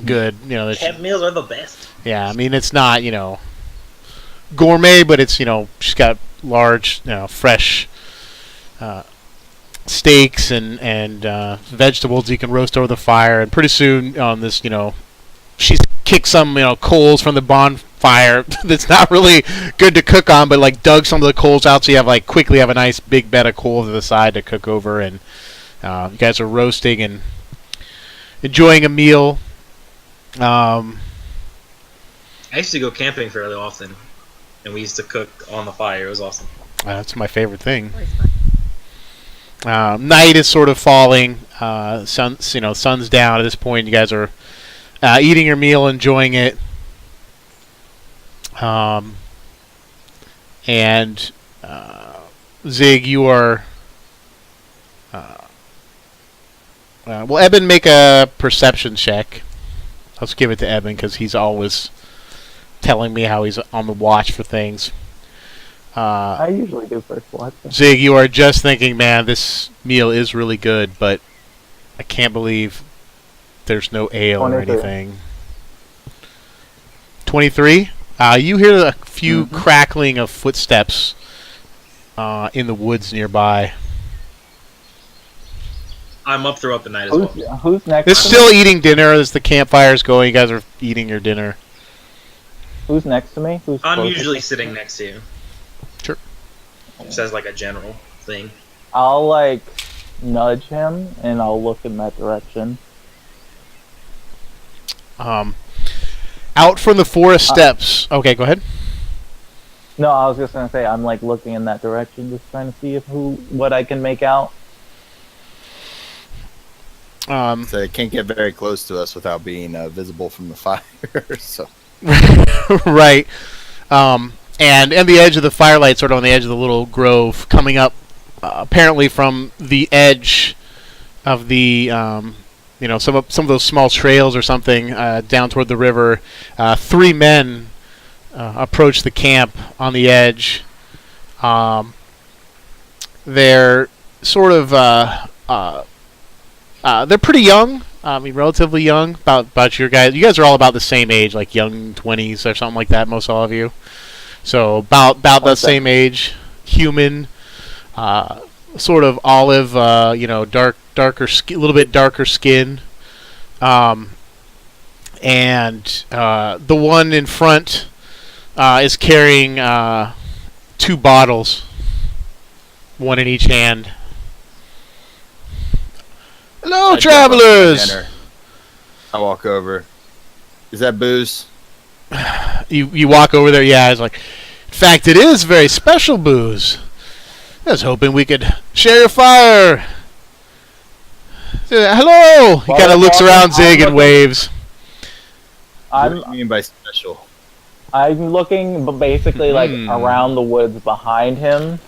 good. Camp meals are the best. Yeah, I mean, it's not, gourmet, but it's, she's got large, fresh steaks and vegetables you can roast over the fire. And pretty soon on this, she's kicked some, coals from the bonfire that's not really good to cook on, but like dug some of the coals out so you have quickly have a nice big bed of coals to the side to cook over. And you guys are roasting and enjoying a meal. I used to go camping fairly often, and we used to cook on the fire. It was awesome. That's my favorite thing. Always fun. Night is sort of falling. Sun's down at this point. You guys are eating your meal, enjoying it. And Zig, you are. Well, Eben, make a perception check. Let's give it to Eben because he's always telling me how he's on the watch for things. I usually do first watch. Zig, you are just thinking, man, this meal is really good, but I can't believe there's no ale or 23. anything. 23? You hear a few crackling of footsteps in the woods nearby. I'm up throughout the night as well. Who's next? They're to still me? eating dinner as the campfire's going. You guys are eating your dinner. Who's next to me? Who's I'm closest? usually sitting next to you. Sure. Just as like a general thing. I'll nudge him and I'll look in that direction. Out from the forest steps. Okay, go ahead. No, I was just gonna say I'm looking in that direction, just trying to see what I can make out. So it can't get very close to us without being visible from the fire. So Right. And the edge of the firelight, sort of on the edge of the little grove, coming up apparently from the edge of the, some of those small trails or something down toward the river. 3 men approach the camp on the edge. They're sort of they're pretty young. I mean, relatively young. About your guys. You guys are all about the same age, like young 20s or something like that. Most all of you. So about the same age. Human. Sort of olive. Darker, a little bit darker skin. And the one in front is carrying 2 bottles, one in each hand. Hello, travelers! I walk over. Is that booze? You walk over there, yeah, it's like, in fact, it is very special booze. I was hoping we could share your fire. Hello! He kind of looks around Zig and waves. What do you mean by special? I'm looking basically around the woods behind him.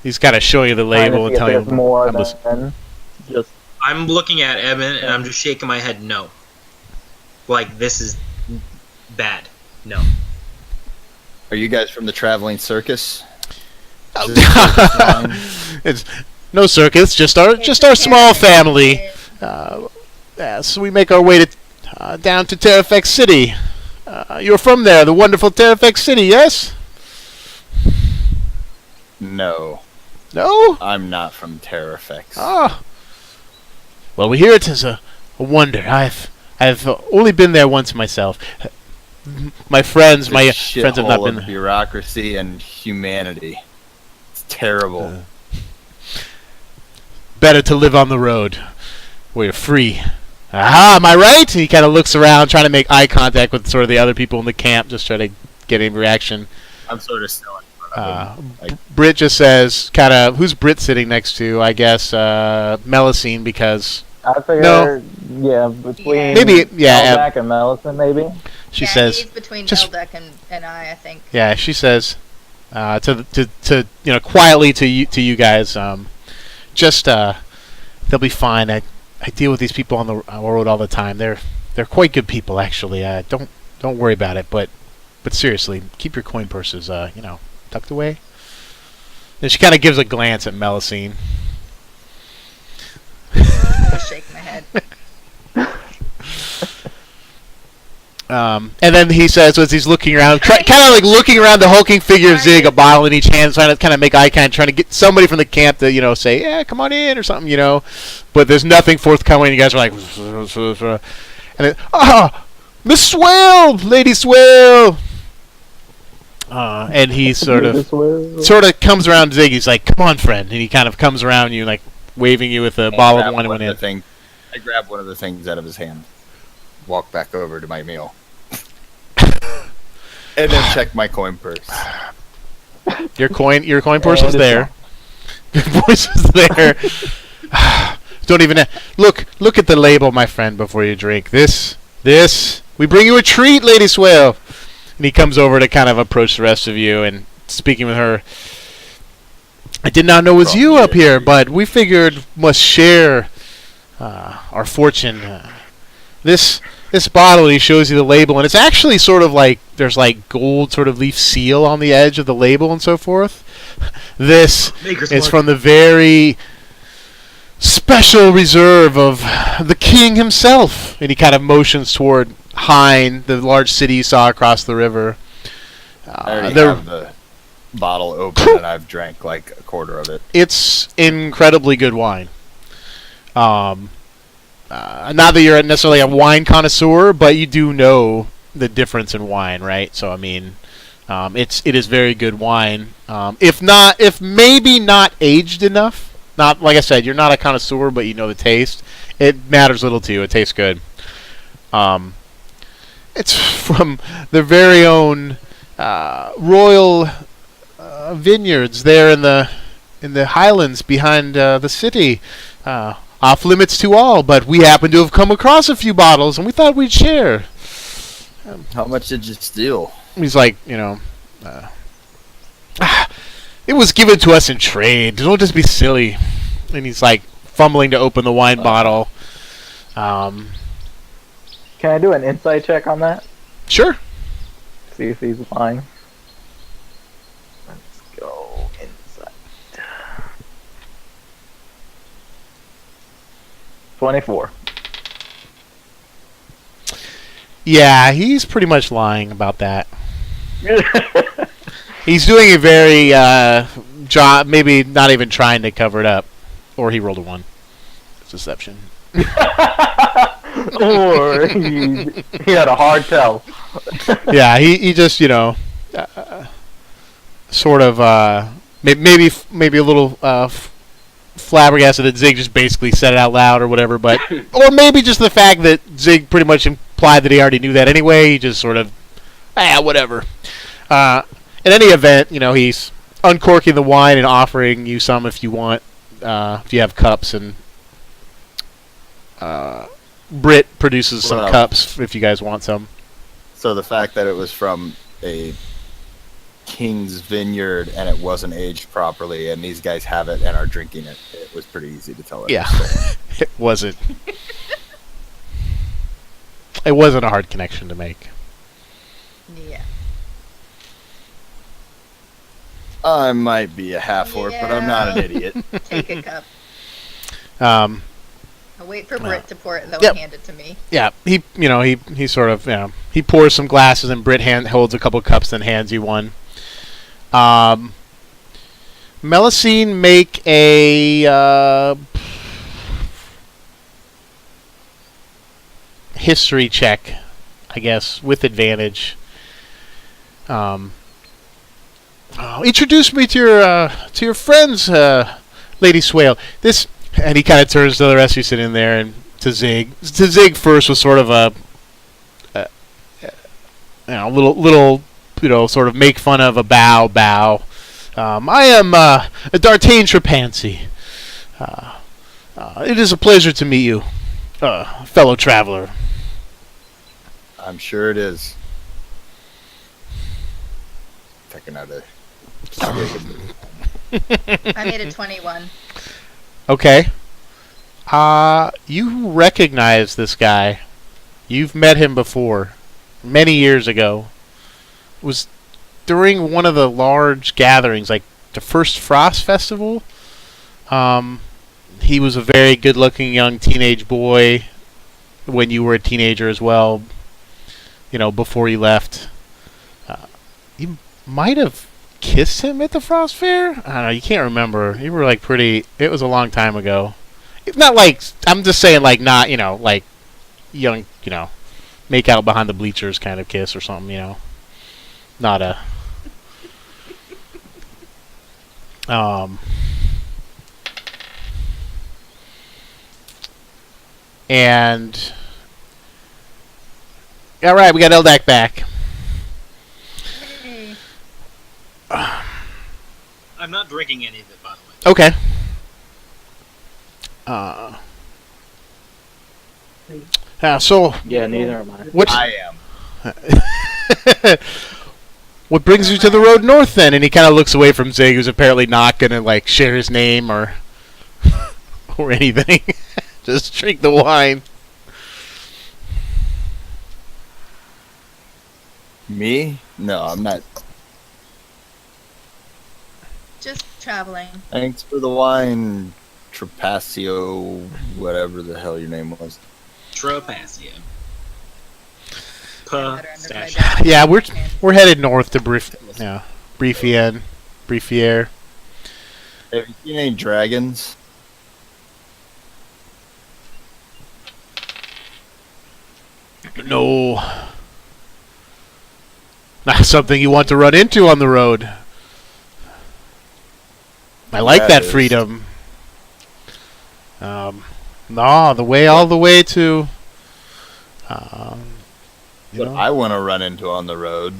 He's got to show you the label and tell you. More than just. I'm looking at Evan and I'm just shaking my head no. Like, this is bad. No. Are you guys from the traveling circus? It's no circus, just our small family. So we make our way to down to Terrafex City. You're from there, the wonderful Terrafex City, yes? No. No? I'm not from Terrafex. Ah. Well, we hear it as a wonder. I've only been there once myself. my friends This have not shithole been of bureaucracy and humanity. It's terrible. better to live on the road where you're free. Aha, am I right? And he kind of looks around, trying to make eye contact with sort of the other people in the camp, just trying to get any reaction. I'm sort of still in front of him. Like, Britt just says, kind of, who's Britt sitting next to? I guess Melessine, because I figure, No. yeah, between Maybe, yeah, Eldak and Melessine, maybe. she yeah, says, he's between just- Eldak and I think. yeah, she says, to quietly to you guys, just they'll be fine. I deal with these people on the road all the time. They're quite good people, actually. Don't worry about it. But seriously, keep your coin purses tucked away. Then she kind of gives a glance at Melessine. I just shake my head. And then he says, as he's looking around, kind of like looking around the hulking figure of Zig, a bottle in each hand, trying to kind of make eye contact, trying to get somebody from the camp to, say, yeah, come on in or something, But there's nothing forthcoming. You guys are like, and then, Miss Swale, Lady Swale. And he sort of comes around Zig. He's like, come on, friend. And he kind of comes around you, like waving you with a bottle of wine in one hand. I grab one of the things out of his hand, walk back over to my meal, and then check my coin purse. Your coin purse is there. Your voice is there. Don't even look at the label, my friend, before you drink. This. We bring you a treat, Lady Swale. And he comes over to kind of approach the rest of you and speaking with her. I did not know it was you up here, but we figured must share our fortune. This bottle, he shows you the label, and it's actually sort of like there's like gold sort of leaf seal on the edge of the label and so forth. This is from the very special reserve of the king himself. And he kind of motions toward Hine, the large city you saw across the river. I already have the bottle open, and I've drank like a quarter of it. It's incredibly good wine. Not that you're necessarily a wine connoisseur, but you do know the difference in wine, right? So I mean, it is very good wine. If maybe not aged enough. Not like I said, you're not a connoisseur, but you know the taste. It matters little to you. It tastes good. It's from their very own royal vineyards there in the highlands behind the city. Off limits to all, but we happen to have come across a few bottles, and we thought we'd share. How much did you steal? He's like, it was given to us in trade. Don't just be silly. And he's like fumbling to open the wine bottle. Can I do an insight check on that? Sure. See if he's lying. Let's go insight. 24. Yeah, he's pretty much lying about that. He's doing a very job, maybe not even trying to cover it up, or he rolled a 1. It's deception. Or he had a hard tell. Yeah, he just sort of maybe a little flabbergasted that Zig just basically said it out loud or whatever, but or maybe just the fact that Zig pretty much implied that he already knew that anyway. He just sort of whatever. In any event, he's uncorking the wine and offering you some if you want, if you have cups, and Britt produces some cups if you guys want some. So the fact that it was from a king's vineyard and it wasn't aged properly, and these guys have it and are drinking it, it was pretty easy to tell. Yeah, it wasn't. It wasn't a hard connection to make. Yeah. I might be a half-orc, but I'm not an idiot. Take a cup. I'll wait for Britt to pour it, though, and hand it to me. Yeah, he sort of, he pours some glasses, and Britt holds a couple cups and hands you one. Melessine, make a history check. I guess, with advantage. Introduce me to your friends, Lady Swale. This, and he kind of turns to the rest of you sitting there, and to Zig. To Zig first was sort of a little, sort of make fun of a bow. I am a D'Artagnan Trepancy. It is a pleasure to meet you, fellow traveler. I'm sure it is. Taking out a. I made a 21. Okay. You recognize this guy. You've met him before, many years ago. It was during one of the large gatherings, like the first Frost Festival. He was a very good-looking young teenage boy when you were a teenager as well. Before you left. You might have kissed him at the Frost Fair? I don't know, you can't remember. You were like pretty... It was a long time ago. It's not like... I'm just saying like not, like young, make out behind the bleachers kind of kiss or something, Not a... And... Alright, we got Eldak back. Hey. I'm not drinking any of it, by the way. Okay. So... Yeah, neither am I. What... I am. What brings you to the road north, then? And he kind of looks away from Zig, who's apparently not going to, like, share his name or... or anything. Just drink the wine. Me? No, I'm not. Just traveling. Thanks for the wine, Trapacio, whatever the hell your name was. Trapacio. Better under my Pistachio. desk. Yeah, we're headed north to Briefier. Have you seen any dragons? No. Not something you want to run into on the road. I like that is- freedom. No, the way all the way to. What I want to run into on the road.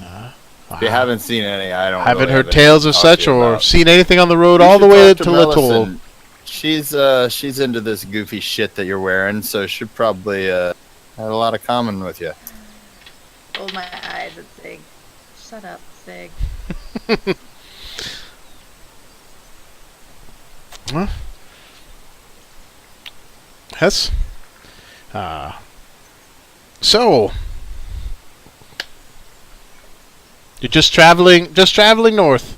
If you haven't seen any, I don't. haven't really heard have tales anything of to talk such to you or about. seen anything on the road You all the should way talk to Melessine. Little. She's into this goofy shit that you're wearing, so she'd probably have a lot of common with you. Rolled my eyes at Sig. Shut up, Sig. Huh? Yes. So you're just traveling north.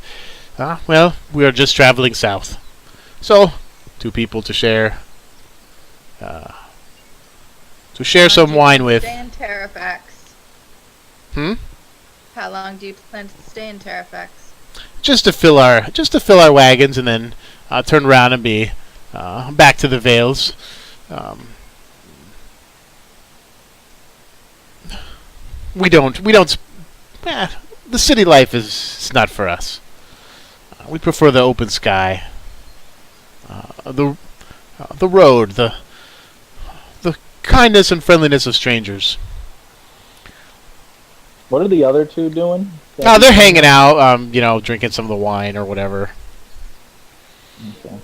Well, we are just traveling south. So, two people to share some wine with. Stay in Terrafax. Hmm? How long do you plan to stay in Terrafax? Just to fill our wagons and then turn around and be back to the Vales. We don't. The city life is not for us. We prefer the open sky, the road, the kindness and friendliness of strangers. What are the other two doing? Oh, they're hanging out, drinking some of the wine or whatever. Okay.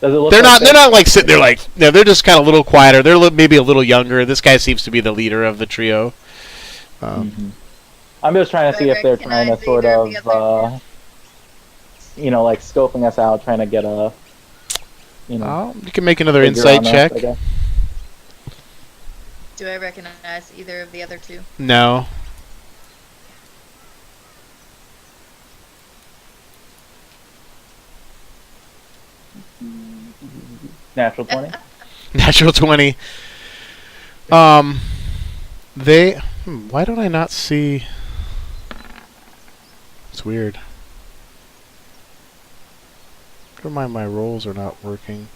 Does it look They're like not like sitting there like, no, they're just kind of a little quieter. They're maybe a little younger. This guy seems to be the leader of the trio. Mhm. I'm just trying to Do see I if they're trying to recognize sort either of, of the other like scoping us out, trying to get a, You can make another figure insight on us, check. I guess. Do I recognize either of the other two? No. Natural 20. Natural 20. Why don't I not see? It's weird. Never mind, my rolls are not working.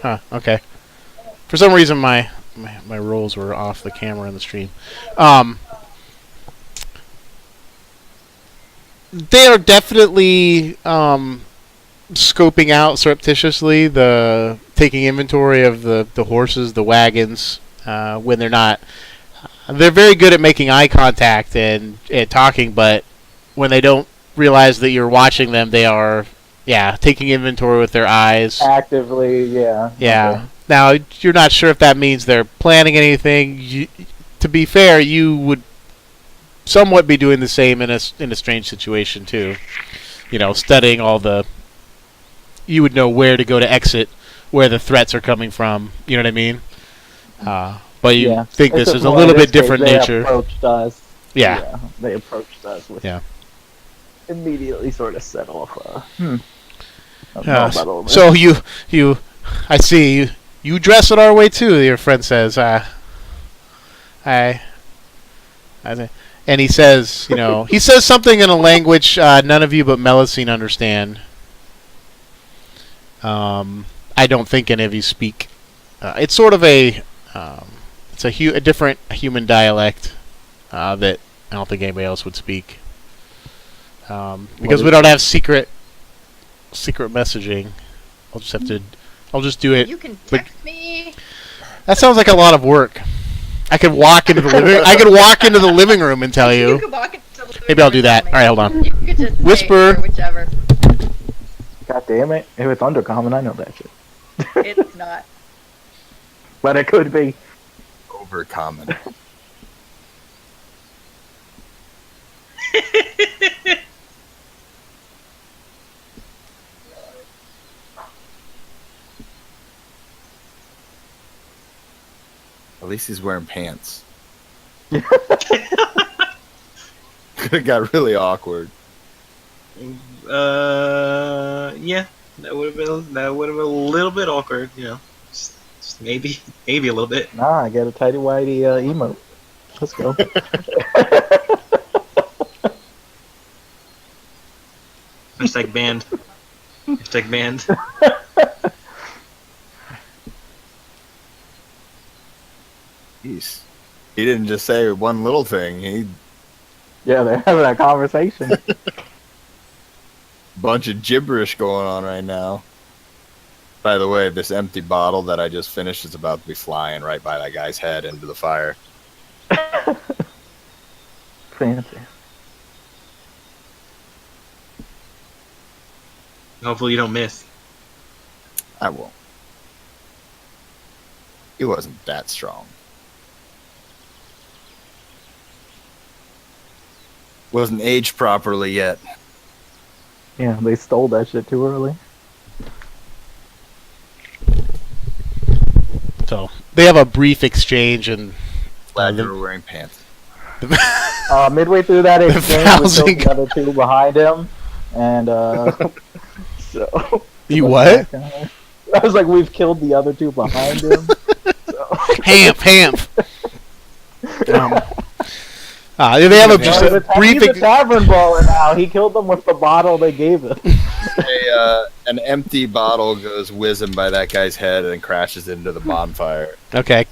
Huh, okay. For some reason my my rolls were off the camera in the stream. They are definitely scoping out surreptitiously, taking inventory of the horses, the wagons, when they're not. They're very good at making eye contact and talking, but when they don't realize that you're watching them, they are, taking inventory with their eyes. Actively, yeah. Yeah. Okay. Now, you're not sure if that means they're planning anything. To be fair, you would somewhat be doing the same in a strange situation, too. Studying all the... You would know where to go to exit, where the threats are coming from. You know what I mean? But you think It's this just is a more little in bit this different case, nature. They approached us. Yeah. They approached us with Yeah. immediately sort of set off. So I see you dress it our way too. Your friend says, and he says, he says something in a language none of you but Melessine understand. I don't think any of you speak. It's sort of it's a different human dialect that I don't think anybody else would speak. Because we don't have secret messaging. I'll just do it. You can text me. That sounds like a lot of work. I could walk into the living room and tell you. Could walk into the living Maybe I'll room do that. and All right, hold on. You could just Whisper. say it or whichever. God damn it! If it's undercommon, I know that shit. It's not. But it could be. Overcommon. At least he's wearing pants. Could have got really awkward. Yeah, that would have been a little bit awkward, just maybe a little bit. Nah, I got a tidy whitey emote. Let's go. Hashtag banned. Hashtag banned. Jeez. He didn't just say one little thing. He Yeah, they're having a conversation. bunch of gibberish going on right now. By the way, this empty bottle that I just finished is about to be flying right by that guy's head into the fire. Fancy. Hopefully you don't miss. I won't. He wasn't that strong. Wasn't aged properly yet. Yeah, they stole that shit too early. So they have a brief exchange, and Glad you were wearing pants. Midway through that exchange, we Thousand- killed the other two behind him, and so you what? I was like, we've killed the other two behind him. So. Hamp. They have just a brief. He's a tavern brawler now. He killed them with the bottle they gave him. An empty bottle goes whizzing by that guy's head and crashes into the bonfire. Okay.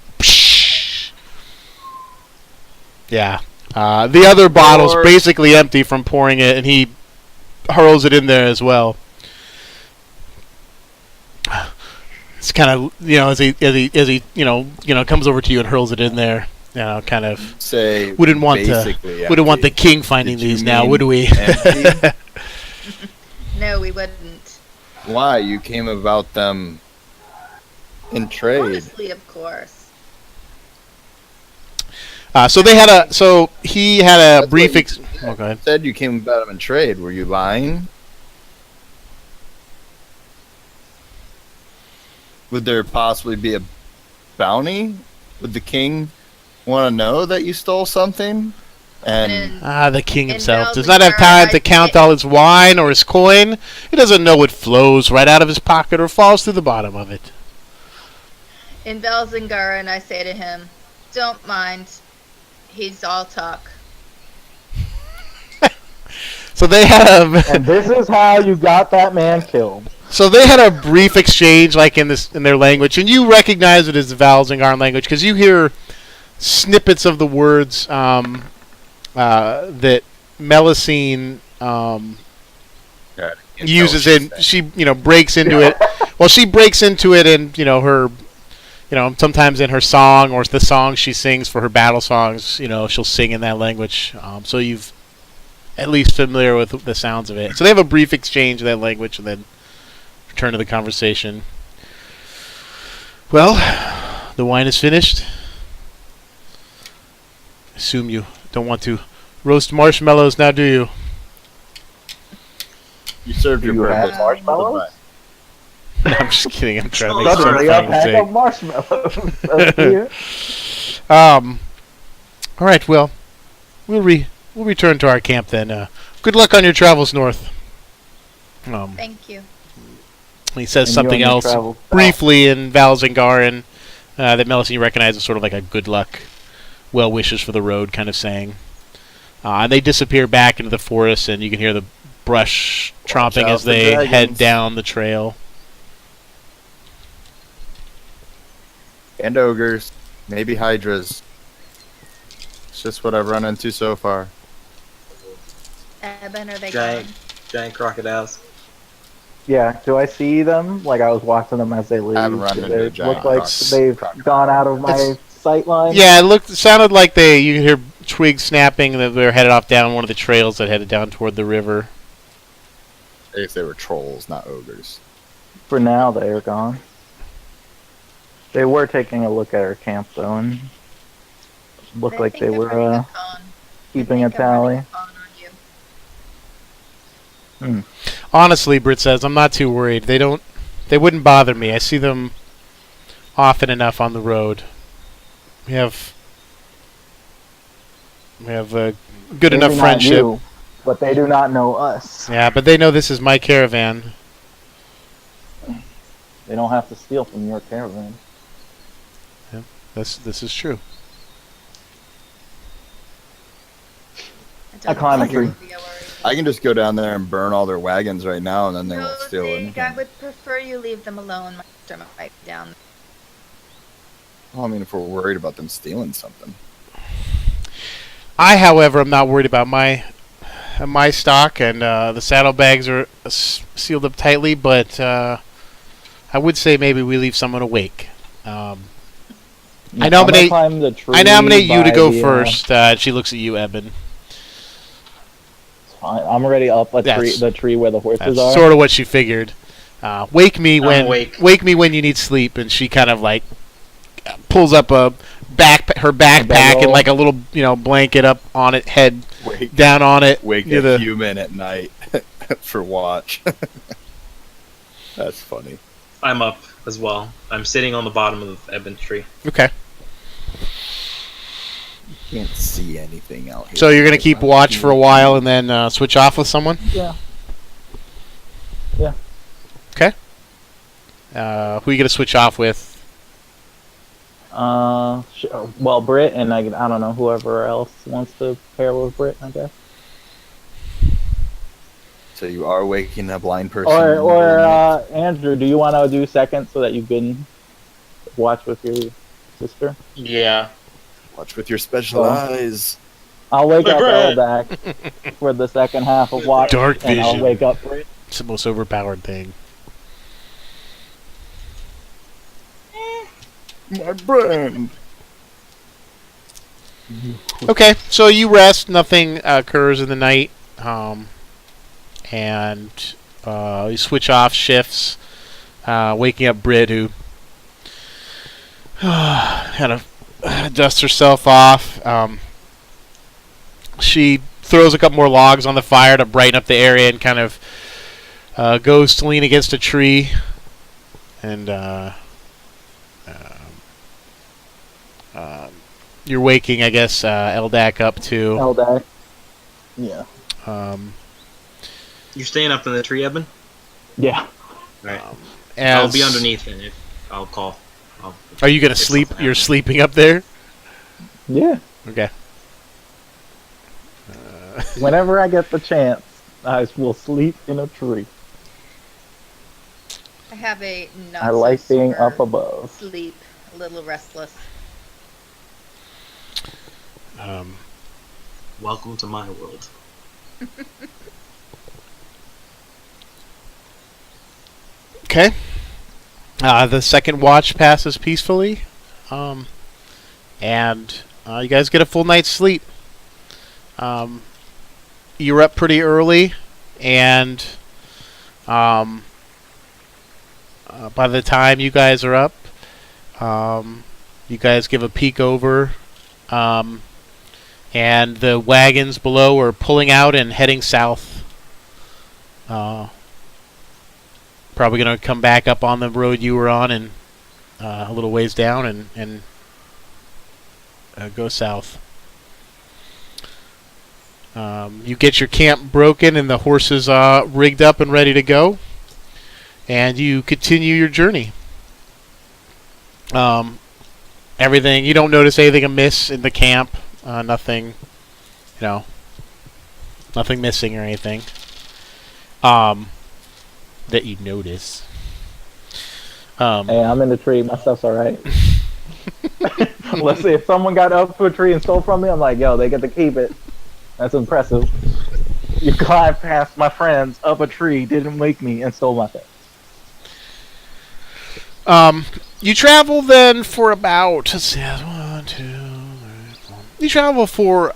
Yeah. The other bottle's basically empty from pouring it, and he hurls it in there as well. It's kind of, as he comes over to you and hurls it in there. Kind of. Say Wouldn't want the king finding these now, would we? No, we wouldn't. Why? You came about them in trade. Honestly, of course. He had a brief. You said you came about them in trade. Were you lying? Would there possibly be a bounty? Would the king want to know that you stole something? And the king himself does Eldak, not have time to count all his wine or his coin. He doesn't know what flows right out of his pocket or falls through the bottom of it. In Belzingara, and I say to him, "Don't mind. He's all talk." So they have. And this is how you got that man killed. So they had a brief exchange, like in their language, and you recognize it as the Valzingarn language because you hear snippets of the words that Melessine Yeah, uses in. She breaks into it. Well, she breaks into it, and her. Sometimes in her song or the songs she sings for her battle songs, she'll sing in that language. So you've at least familiar with the sounds of it. So they have a brief exchange of that language and then return to the conversation. Well, the wine is finished. Assume you don't want to roast marshmallows now, do you? You served your You have purpose. marshmallows? No, I'm just kidding. I'm trying to make Suddenly a something pack of marshmallows up here. All right. Well, we'll return to our camp then. Good luck on your travels north. Thank you. He says And something you only else travel south. briefly in Valzingaran that Melessine recognizes sort of like a good luck, well wishes for the road kind of saying. And they disappear back into the forest, and you can hear the brush tromping out as for they dragons. head down the trail. And ogres. Maybe hydras. It's just what I've run into so far. Eben, are they Giant, gone? giant crocodiles. Yeah, do I see them? Like I was watching them as they leave. I haven't run Do into they a giant look like they've gone out of my It's- sight line? Yeah, it sounded like you could hear twigs snapping, and that they were headed off down one of the trails that headed down toward the river. If they were trolls, not ogres. For now, they are gone. They were taking a look at our camp, though, and looked like think they they're were running a con. keeping a I think I'm running tally. a con on you. Honestly, Britt says, I'm not too worried. They wouldn't bother me. I see them often enough on the road. We have a good Maybe enough not friendship. you, but they do not know us. Yeah, but they know this is my caravan. They don't have to steal from your caravan. This is true. I climb a don't tree. think we'll be worried. I can just go down there and burn all their wagons right now, and then they No, won't steal Zig, anything. I would prefer you leave them alone. My sister might be down. Well, I mean, if we're worried about them stealing something. I, however, am not worried about my stock, and the saddlebags are sealed up tightly. But I would say maybe we leave someone awake. I nominate- Climb the tree I nominate you to by go the, first. She looks at you, Eben. Fine. I'm already up a tree, That's- the tree where the horses That's are. sort of what she figured. Wake me when awake. wake me when you need sleep, and she kind of like pulls up her backpack and bedroll. like a little blanket up on it, head Wake, down on it. wake near a the human at night for watch. That's funny. I'm up as well. I'm sitting on the bottom of the ebon tree. okay. Can't see anything out here. So you're gonna keep watch for a while and then switch off with someone. Yeah. Okay. Who are you gonna switch off with? Well, Britt and I don't know whoever else wants to pair with Britt, I guess. So you are waking a blind person. Or Andrew, do you want to do second so that you can watch with your sister? Yeah. Watch with your special Oh. eyes. I'll wake up Britt. Eldak for the second half of watch, Dark and I'll vision. wake up Britt. It's the most overpowered thing. My brain. Okay, so you rest. Nothing occurs in the night, and you switch off shifts. Waking up Brit, who kind of dusts herself off. She throws a couple more logs on the fire to brighten up the area, and kind of goes to lean against a tree, and you're waking, I guess, Eldak up too. Eldak. Yeah. You're staying up in the tree, Eben? Yeah. Alright. As, I'll be underneath and I'll call. Are you gonna if sleep? something You're happens. sleeping up there. Yeah. Okay. Whenever I get the chance, I will sleep in a tree. I have a not I like so being sore up above. sleep, a little restless. Welcome to my world. Okay. The second watch passes peacefully, and you guys get a full night's sleep. You're up pretty early, and by the time you guys are up, you guys give a peek over, and the wagons below are pulling out and heading south. Probably going to come back up on the road you were on and a little ways down and go south. You get your camp broken and the horses rigged up and ready to go, and you continue your journey. Everything, you don't notice anything amiss in the camp. Nothing, nothing missing or anything. That you notice. Hey, I'm in the tree. My stuff's alright. Let's see, if someone got up to a tree and stole from me, I'm like, yo, they get to keep it. That's impressive. You climbed past my friends up a tree, didn't wake me, and stole my thing. You travel then for about, let's see, 1, 2, 3, 4. You travel for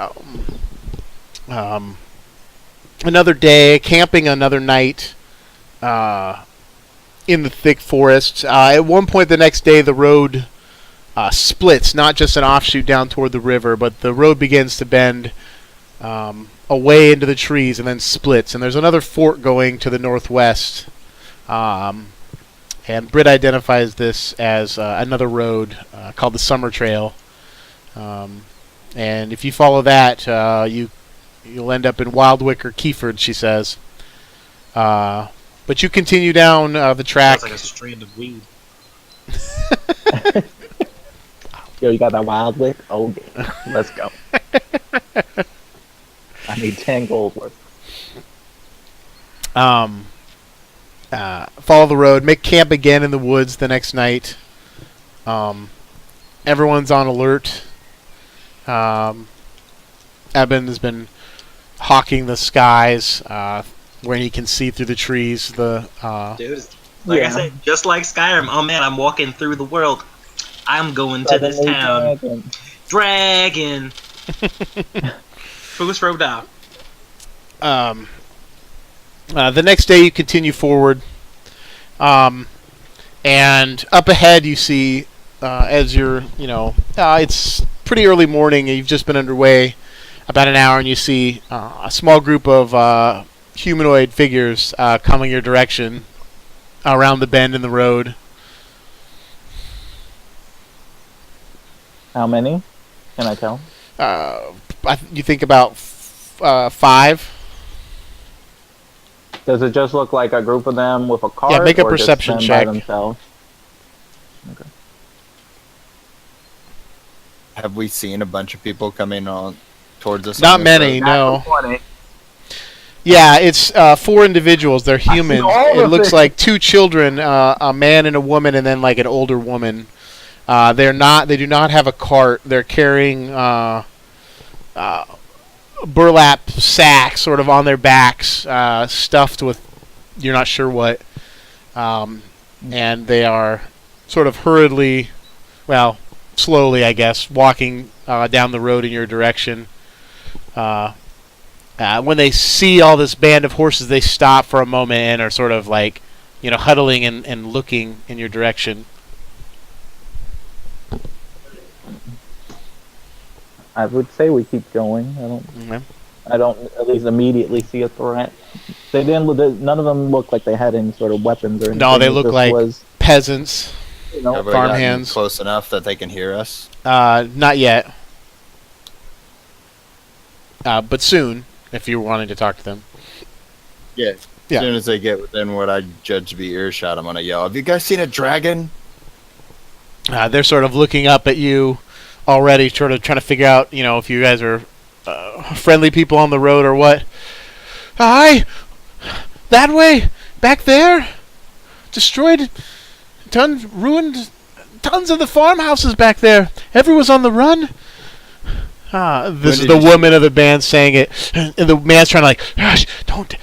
another day, camping another night in the thick forest. At one point the next day, the road splits, not just an offshoot down toward the river, but the road begins to bend away into the trees and then splits. And there's another fork going to the northwest. And Britt identifies this as another road called the Summer Trail. And if you follow that, you'll end up in Wildwick or Keyford, she says. But you continue down the track. Sounds like a strand of weed. Yo, you got that wild wick? Oh, yeah. Let's go. I need 10 gold worth. Follow the road, make camp again in the woods the next night. Everyone's on alert. Eben has been hawking the skies where he can see through the trees. Dude, like I said, just like Skyrim. Oh man, I'm walking through the world. I'm going to this town. Dragon. Who's rode out? The next day you continue forward, and up ahead you see, as you're, it's pretty early morning, and you've just been underway about an hour, and you see a small group of humanoid figures coming your direction around the bend in the road. How many? Can I tell? You think about 5. Does it just look like a group of them with a cart? Yeah, make a or just perception them check. by themselves? Okay. Have we seen a bunch of people coming on towards us? Not on this many, road? no. 20. Yeah, it's 4 individuals. They're humans. all It of looks it. like 2 children, a man and a woman, and then like an older woman. They do not have a cart. They're carrying burlap sacks sort of on their backs, stuffed with you're not sure what. And they are sort of hurriedly, slowly, I guess, walking down the road in your direction. When they see all this band of horses, they stop for a moment and are sort of like, huddling and looking in your direction. I would say we keep going. I don't at least immediately see a threat. They didn't. None of them look like they had any sort of weapons or anything. No, they It look just like was, peasants. Have we farm gotten hands. close enough that they can hear us? Not yet. But soon, if you're wanting to talk to them. Yeah. Yeah. As soon as they get within what I judge to be earshot, I'm gonna yell, "Have you guys seen a dragon?" They're sort of looking up at you already, sort of trying to figure out, if you guys are friendly people on the road or what. Aye, that way, back there. destroyed, ruined tons of the farmhouses back there. Everyone's on the run. This is the woman of the band saying it, and the man's trying to like, "Hush, don't.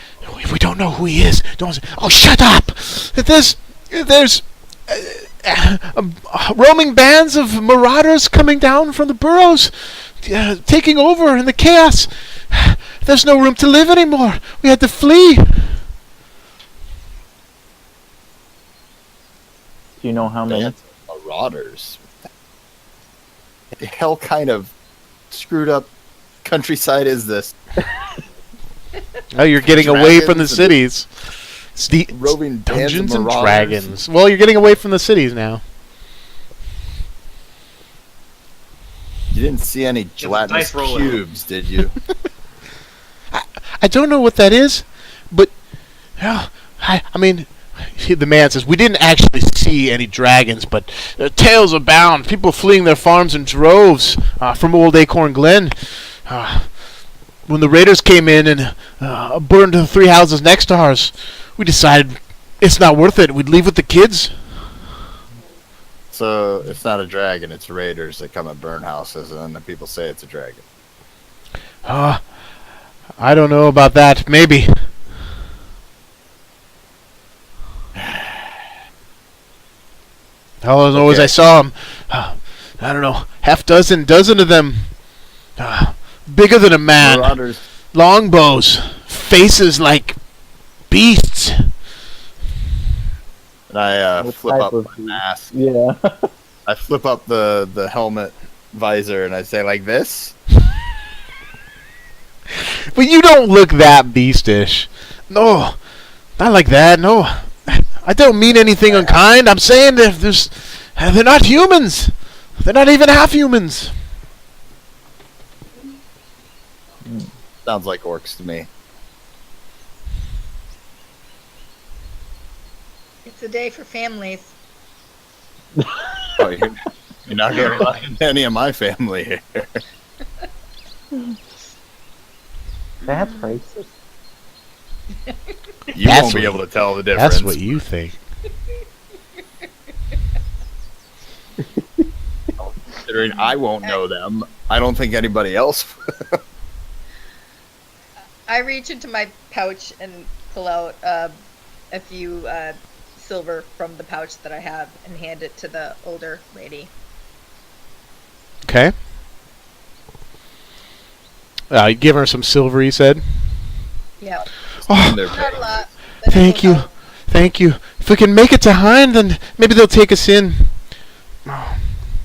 We don't know who he is. Don't. Oh, shut up. There's roaming bands of marauders coming down from the burrows, taking over in the chaos. There's no room to live anymore. We had to flee." Do you know how many? Bands of marauders. What the hell kind of screwed up countryside is this? Oh, you're getting away from the Dragons and cities. It's the roving bands Dungeons of and marauders. Dragons. Well, you're getting away from the cities now. You didn't see any gelatinous dice roller. cubes, did you? I don't know what that is, but I mean, the man says we didn't actually see any dragons, but tales abound. People fleeing their farms in droves from Old Acorn Glen. When the raiders came in and burned the 3 houses next to ours, we decided it's not worth it. We'd leave with the kids. So it's not a dragon, it's raiders that come and burn houses, and then the people say it's a dragon. I don't know about that. Maybe. All I know is I saw them. I don't know, dozen of them. Bigger than a man. Marauders. Longbows. Faces like beasts. And I What flip type up of my beast? mask. Yeah. I flip up the helmet visor and I say like this. But you don't look that beastish. No, not like that. No, I don't mean anything unkind. I'm saying that they're not humans. They're not even half humans. Sounds like orcs to me. It's a day for families. Oh, you're not going to run into any of my family here. That's racist. You That's won't be what- able to tell the difference. That's what you think. Considering I won't know them, I don't think anybody else will. I reach into my pouch and pull out a few silver from the pouch that I have and hand it to the older lady. Okay. You give her some silver, you said? Yeah. Oh, They're Not a lot. but thank it'll you. help. Thank you. If we can make it to Hind, then maybe they'll take us in. Oh,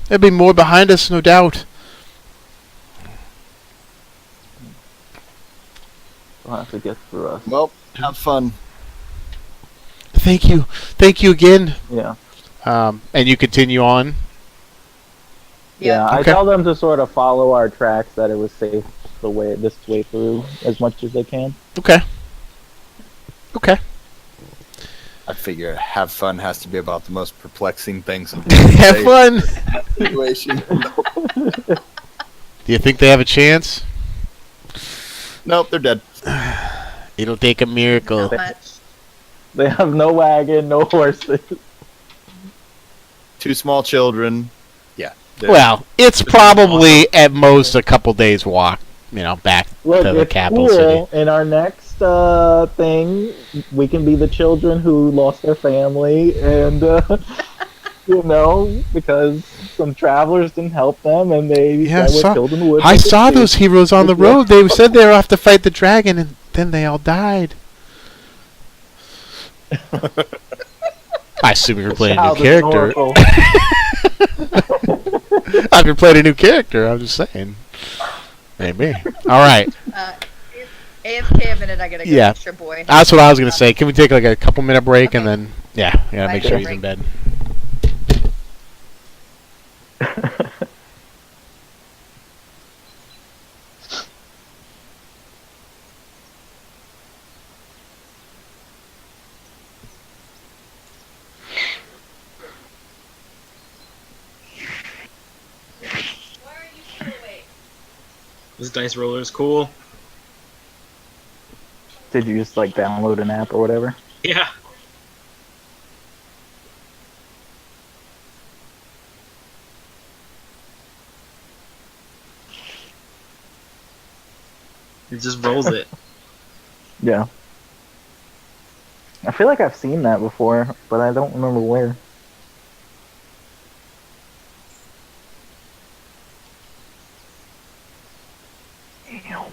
there'll be more behind us, no doubt. We'll have to get through us. Well, have fun. Thank you. Thank you again. Yeah. And you continue on. Yeah, I Okay. tell them to sort of follow our tracks, that it was safe this way through as much as they can. Okay. Okay. I figure have fun has to be about the most perplexing things in Have fun. situation. Do you think they have a chance? Nope, they're dead. It'll take a miracle. Not much. They have no wagon, no horses. 2 small children. Yeah. they're- Well, it's probably at most a couple days walk, back Look, to the it's capital cool. city. In our next thing, we can be the children who lost their family, and because some travelers didn't help them, and they Yeah, were killed in the woods. I with the saw tree. those heroes on the road. They said they were off to fight the dragon, and then they all died. I assume you're playing a new Child is character. Oracle. I've been playing a new character. I'm just saying. Maybe. All right. AFK a minute, I gotta go. Yeah. Sure, boy. That's what I was gonna say. Can we take like a couple minute break and Okay. then make Bye. sure he's in bed. This dice roller is cool. Did you just download an app or whatever? Yeah. It just rolls it. Yeah. I feel like I've seen that before, but I don't remember where. Damn.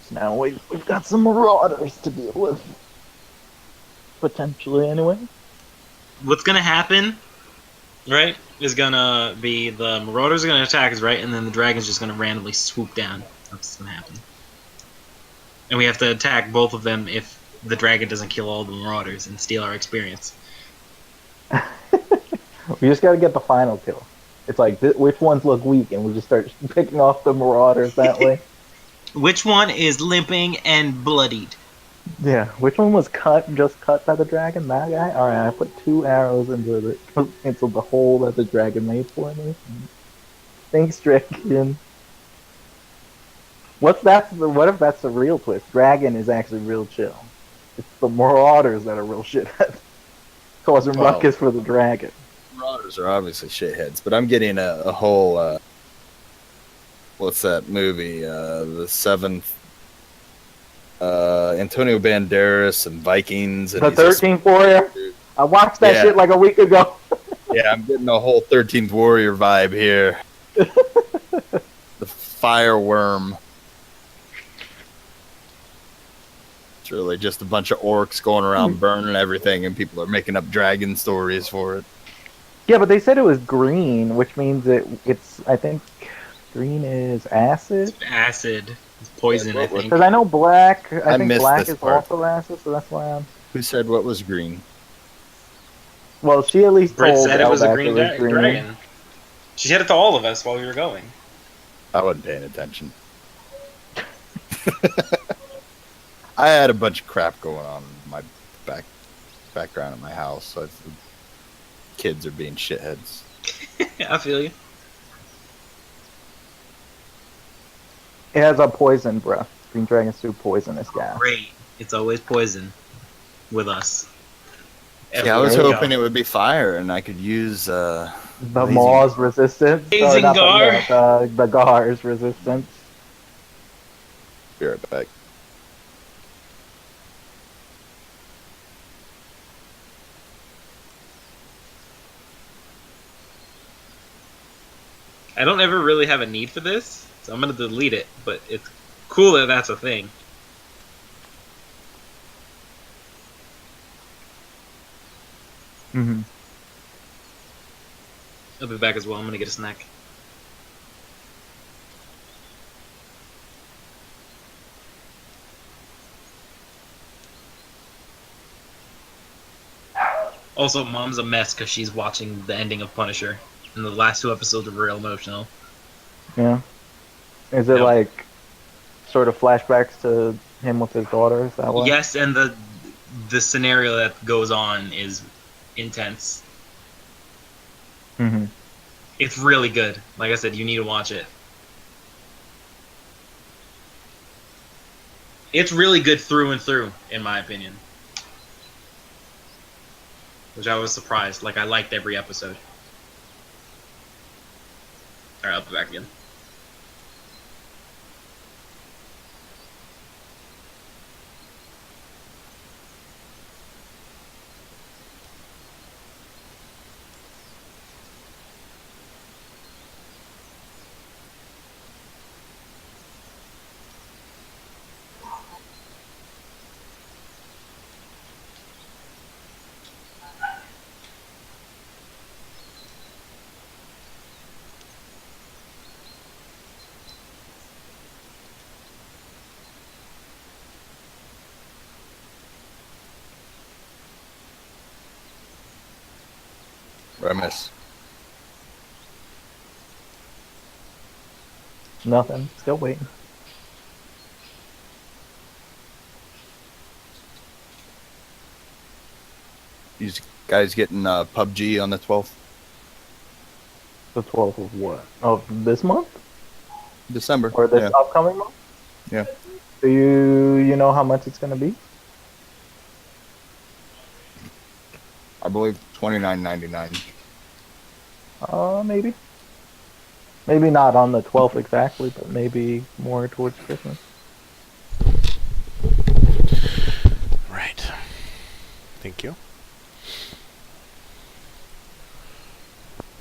So now we've got some marauders to deal with. Potentially, anyway. What's gonna happen, right, is gonna be the Marauders are gonna attack us, right, and then the dragon's just gonna randomly swoop down. That's what's gonna happen. And we have to attack both of them if the dragon doesn't kill all the Marauders and steal our experience. We just gotta get the final kill. It's like, which ones look weak, and we just start picking off the marauders that way. Which one is limping and bloodied? Yeah, which one was just cut by the dragon? That guy? Alright, I put 2 arrows into the hole that the dragon made for me. Thanks, dragon. What if that's the real twist? Dragon is actually real chill. It's the marauders that are real shitheads. Causing ruckus for the dragon. Marauders are obviously shitheads, but I'm getting a whole what's that movie? The Seventh. Antonio Banderas and Vikings. And The 13th Warrior? I watched that shit like a week ago. Yeah, I'm getting a whole 13th Warrior vibe here. The fireworm. It's really just a bunch of orcs going around burning everything, and people are making up dragon stories for it. Yeah, but they said it was green, which means it's, I think, green is acid? Acid. It's poison, I think. Because I know black, I think missed black this is part. also acid, so that's why I'm... Who said what was green? Well, she at least Brit told said it was a Eldak green, green. dragon. She said it to all of us while we were going. I wasn't paying attention. I had a bunch of crap going on in my background at my house, so kids are being shitheads. I feel you. It has a poison breath. Green dragons do poisonous gas. Great. It's always poison with us. Yeah, I was There you hoping it would be fire, and I could use The lazy- Maw's resistance. Blazing not Gar. the Gar's resistance. Be right back. I don't ever really have a need for this, so I'm gonna delete it, but it's cool that that's a thing. Mm-hmm. I'll be back as well. I'm gonna get a snack. Also, Mom's a mess because she's watching the ending of Punisher, and the last 2 episodes are real emotional. Yeah. Is it Yep. like sort of flashbacks to him with his daughter? Is that what? Yes, and the scenario that goes on is intense. Mm-hmm. It's really good. Like I said, you need to watch it. It's really good through and through, in my opinion. Which I was surprised. Like, I liked every episode. Alright, I'll be back again. What I miss? Nothing. Still waiting. You guys getting PUBG on the 12th? The 12th of what? Of this month? December. Or this Yeah. upcoming month? Yeah. Do you know how much it's going to be? believe $29.99. Maybe. Maybe not on the 12th exactly, but maybe more towards Christmas. Right. Thank you.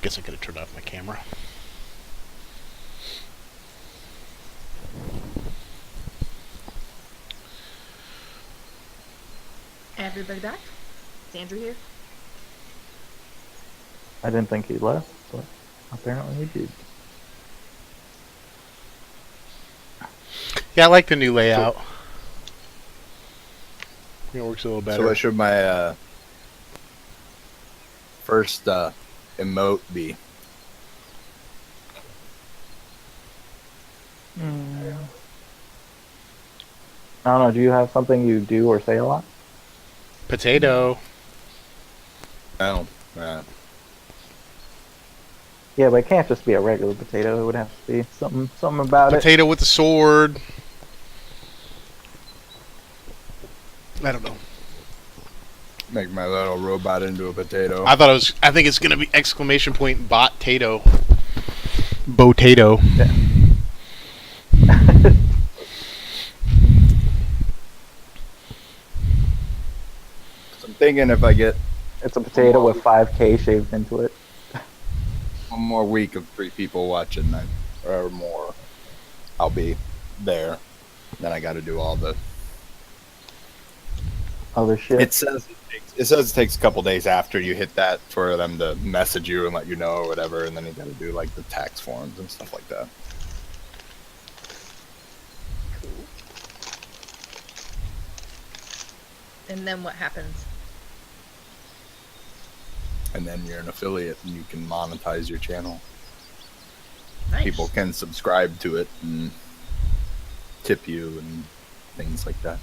Guess I could have turned off my camera. Everybody back? Is Andrew here? I didn't think he left, but apparently he did. Yeah, I like the new layout. It works a little better. So what should my first emote be? I don't know. Do you have something you do or say a lot? Potato. Oh, Yeah, but it can't just be a regular potato. It would have to be something about Potato with a sword. I don't know. make my little robot into a potato. I think it's gonna be exclamation point bot-tato. Botato. Yeah. I'm thinking if I get It's a potato with 5K shaved into it. one more week of 3 people watching that or more, I'll be there. Then I got to do all the. Other shit. It says it takes a couple days after you hit that for them to message you and let you know or whatever, and then you got to do like the tax forms and stuff like that. Cool. And then what happens? And then you're an affiliate and you can monetize your channel. Nice. People can subscribe to it and tip you and things like that.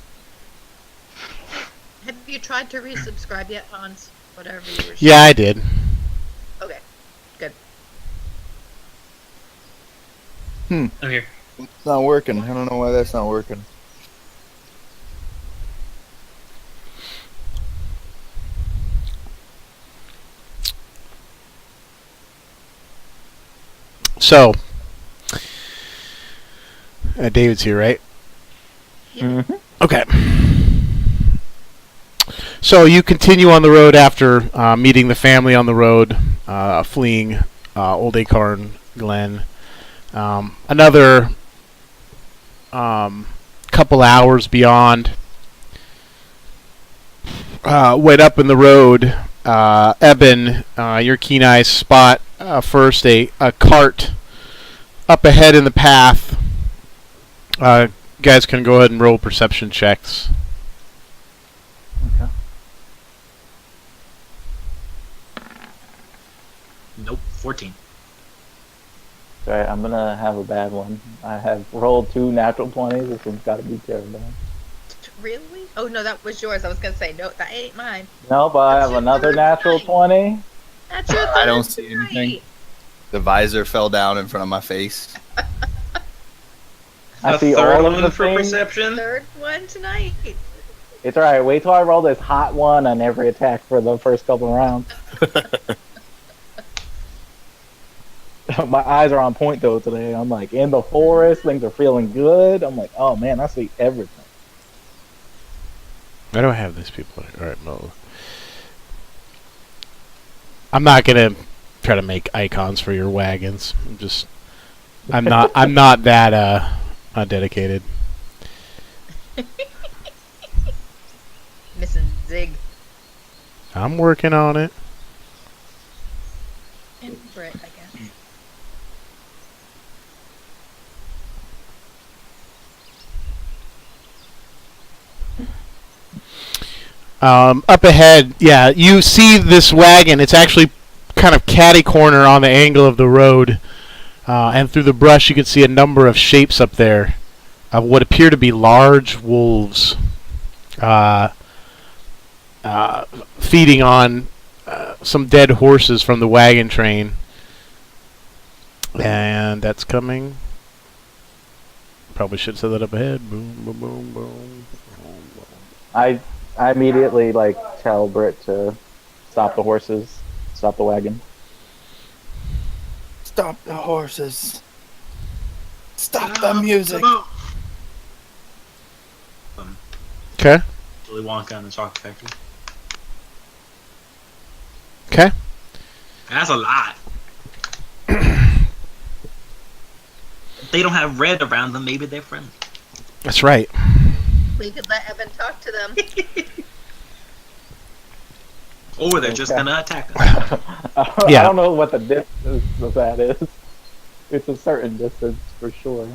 Have you tried to resubscribe yet, Hans? Whatever you were Yeah, I did. Okay. Good. I'm here. It's not working. I don't know why that's not working. So, David's here, right? Mm-hmm. Okay. So you continue on the road after meeting the family on the road, fleeing Old Acorn Glen. Another couple hours beyond, went up in the road. Eben, your keen eyes spot first a cart up ahead in the path. Guys can go ahead and roll perception checks. Okay. Nope, 14. Alright, I'm gonna have a bad one. I have rolled 2 natural 20s. This one's gotta be terrible. Really? Oh no, that was yours. I was gonna say no, that ain't mine. No, but I That's have your another third natural tonight. 20. That's your I don't third see tonight. anything. The visor fell down in front of my face. I A see third all of one the for things. perception. Third one tonight. It's alright. Wait till I roll this hot 1 on every attack for the first couple rounds. My eyes are on point though today. I'm like in the forest. Things are feeling good. I'm like, oh man, I see everything. I don't have these people. All right, no. I'm not gonna try to make icons for your wagons. I'm not that dedicated. Missing Zig I'm working on it. and Brett, I guess. Up ahead, yeah, you see this wagon. It's actually kind of catty corner on the angle of the road, and through the brush you can see a number of shapes up there of what appear to be large wolves feeding on some dead horses from the wagon train. And that's coming. Probably should have said that up ahead. Boom, boom, boom, boom. I immediately like tell Britt to stop the horses, stop the wagon. Stop the horses. Stop the music. Okay. Willy Wonka and the Chocolate Factory. Okay. That's a lot. If they don't have red around them, maybe they're friendly. That's right. We could let Evan talk to them. Or they're just Okay. gonna attack us. Yeah. I don't know what the distance of that is. It's a certain distance for sure.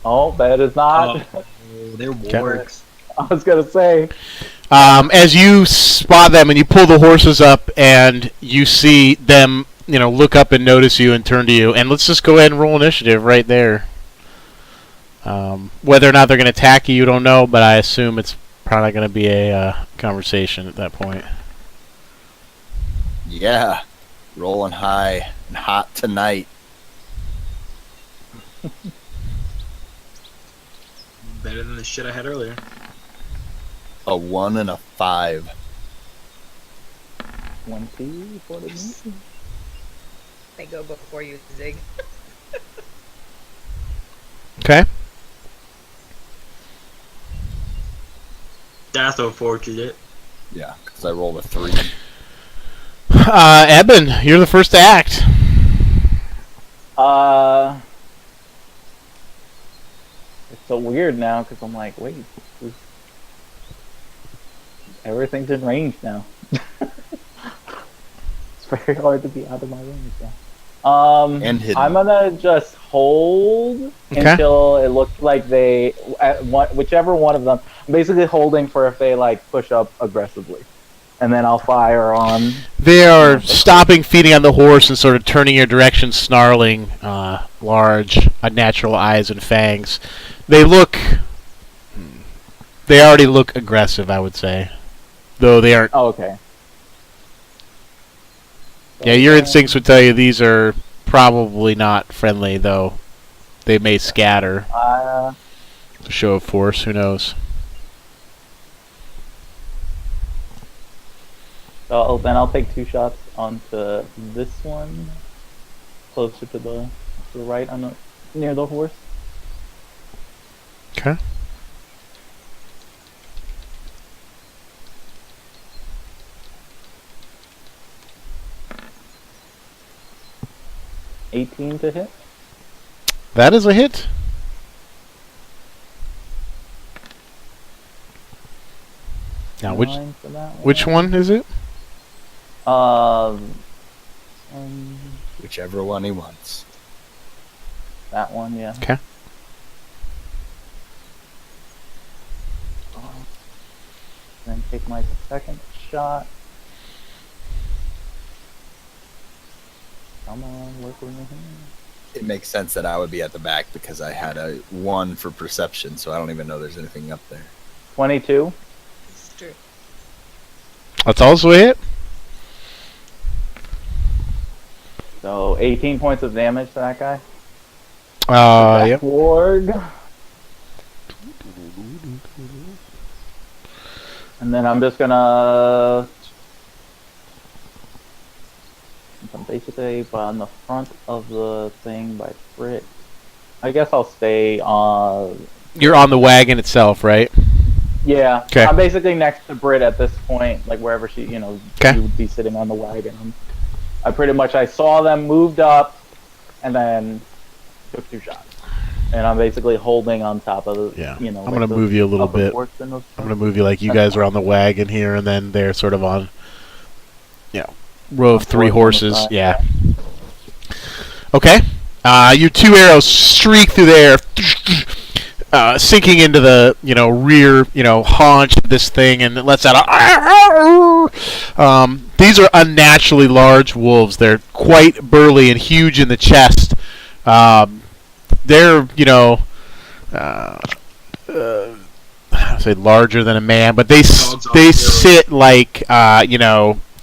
Oh, that is not. Oh, they're wargs. I was gonna say. As you spot them and you pull the horses up and you see them, look up and notice you and turn to you. And let's just go ahead and roll initiative right there. Whether or not they're going to attack you, you don't know, but I assume it's probably going to be a conversation at that point. Yeah. Rolling high and hot tonight. Better than the shit I had earlier. A 1 and a 5. 20 for the meeting. They go before you, Zig. Okay. That's unfortunate. Yeah, because I rolled a 3. Eben, you're the first to act. It's so weird now because I'm like, wait, everything's in range now. It's very hard to be out of my range now. And hidden. I'm gonna just hold Okay. until it looks like whichever one of them. I'm basically holding for if they like push up aggressively, and then I'll fire on. They are stopping, feeding on the horse, and sort of turning your direction, snarling, large, unnatural eyes and fangs. They already look aggressive, I would say. Though they aren't. Oh, okay. Yeah, your instincts would tell you these are probably not friendly, though. They may scatter. A show of force, who knows? So then I'll take 2 shots onto this one, closer to the right, near the horse. Okay. $18 to hit. That is a hit. Now, which 9 for that which one is it? Um, Whichever one he wants. that one, yeah. Okay. Then take my second shot. Come on, work with me. It makes sense that I would be at the back because I had a 1 for perception, so I don't even know there's anything up there. 22. It's true. That's also a hit. So 18 points of damage to that guy. Yep. Warg. And then I'm just gonna. I'm basically on the front of the thing by Brit. I guess I'll stay on. You're on the wagon itself, right? Yeah. 'Kay. I'm basically next to Brit at this point, like wherever she, 'Kay. she would be sitting on the wagon. I saw them moved up, and then took 2 shots. And I'm basically holding on top of the, Yeah. I'm I'm gonna move you a little bit. I'm gonna move you like you guys are on the wagon here, and then they're sort of on, row of 3 horses. side, Yeah. Okay. Your 2 arrows streak through there, sinking into the rear haunch of this thing, and it lets out a. These are unnaturally large wolves. They're quite burly and huge in the chest. They're I say larger than a man, but they sit like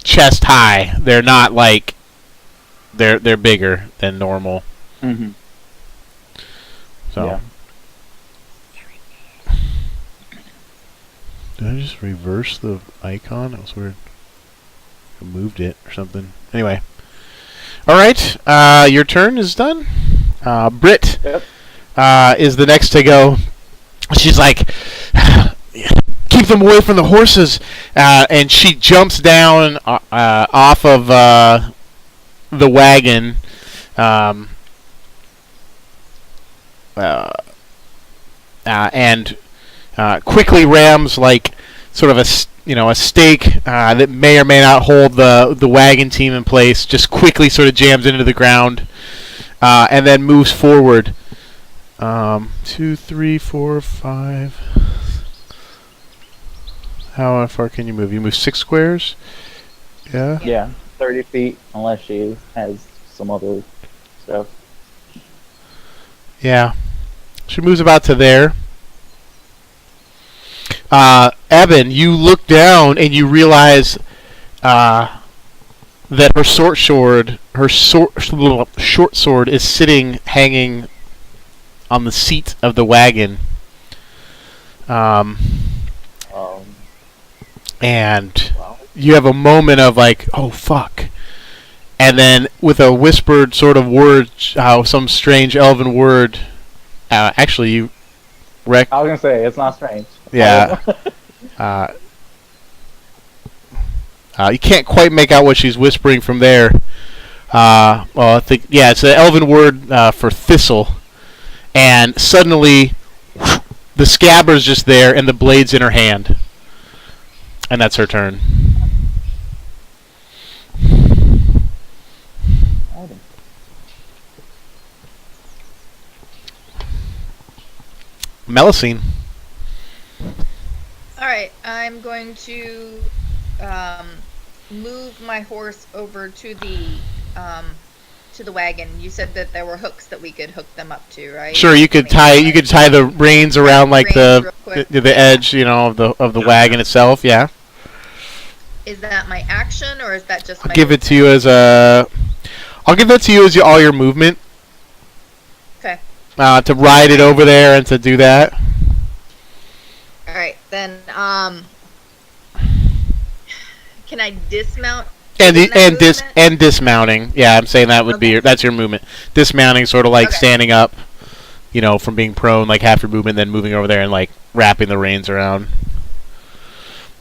chest high. They're not like they're bigger than normal. Mm-hmm. So Yeah. Did I just reverse the icon? That was weird. I moved it or something. Anyway. Alright, your turn is done. Britt is the next to go. She's like, keep them away from the horses. And she jumps down off of the wagon. And quickly rams like sort of a stake that may or may not hold the wagon team in place. Just quickly sort of jams into the ground and then moves forward. 2, 3, 4, 5. How far can you move? You move 6 squares. Yeah. Yeah, 30 feet unless she has some other stuff. Yeah. She moves about to there. Evan, you look down and you realize that her short sword is sitting, hanging on the seat of the wagon. And Wow. you have a moment of like, oh fuck. And then with a whispered sort of word, some strange elven word, actually you I was gonna say it's not strange. Yeah. You can't quite make out what she's whispering from there. Well, I think it's an elven word for thistle, and suddenly the scabbard's just there and the blade's in her hand, and that's her turn. Melessine. Alright, I'm going to move my horse over to the wagon. You said that there were hooks that we could hook them up to, right? Sure, you could tie the reins around like Reins real quick. the edge, of the wagon itself. Yeah. Is that my action or is that just my I'll give that to you as all your movement. Okay. To ride it over there and to do that. Alright, then can I dismount? And dismounting. Yeah, I'm saying that would be that's your movement. Dismounting, sort of like standing up, from being prone, like half your movement, then moving over there and like wrapping the reins around.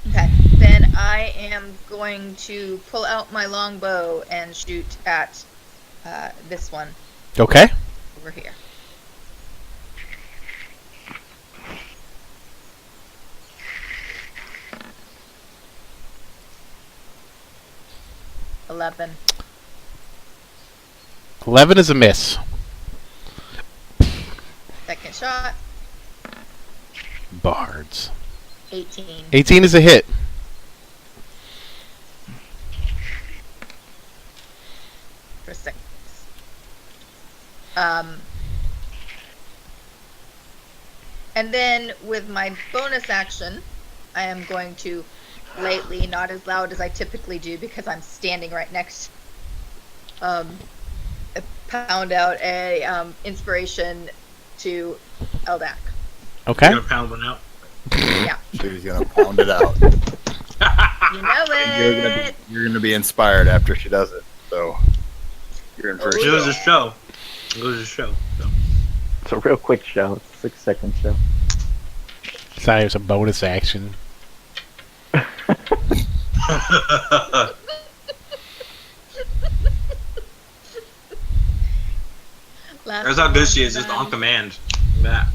Okay, then I am going to pull out my longbow and shoot at this one Okay. over here. $11. 11 is a miss. Second shot, Bards. 18. 18 is a hit. For 6. And then with my bonus action, I am going to lightly, not as loud as I typically do because I'm standing right next, pound out a inspiration to Eldak. Okay. You're gonna pound one out. Yeah. She's gonna pound it out. You know it. You're gonna be inspired after she does it. So you're in for a It was show. a show. It was a show. So. It's a real quick show. It's a 6-second show. Sorry, it was a bonus action. That's how good she is, just on command. Yeah.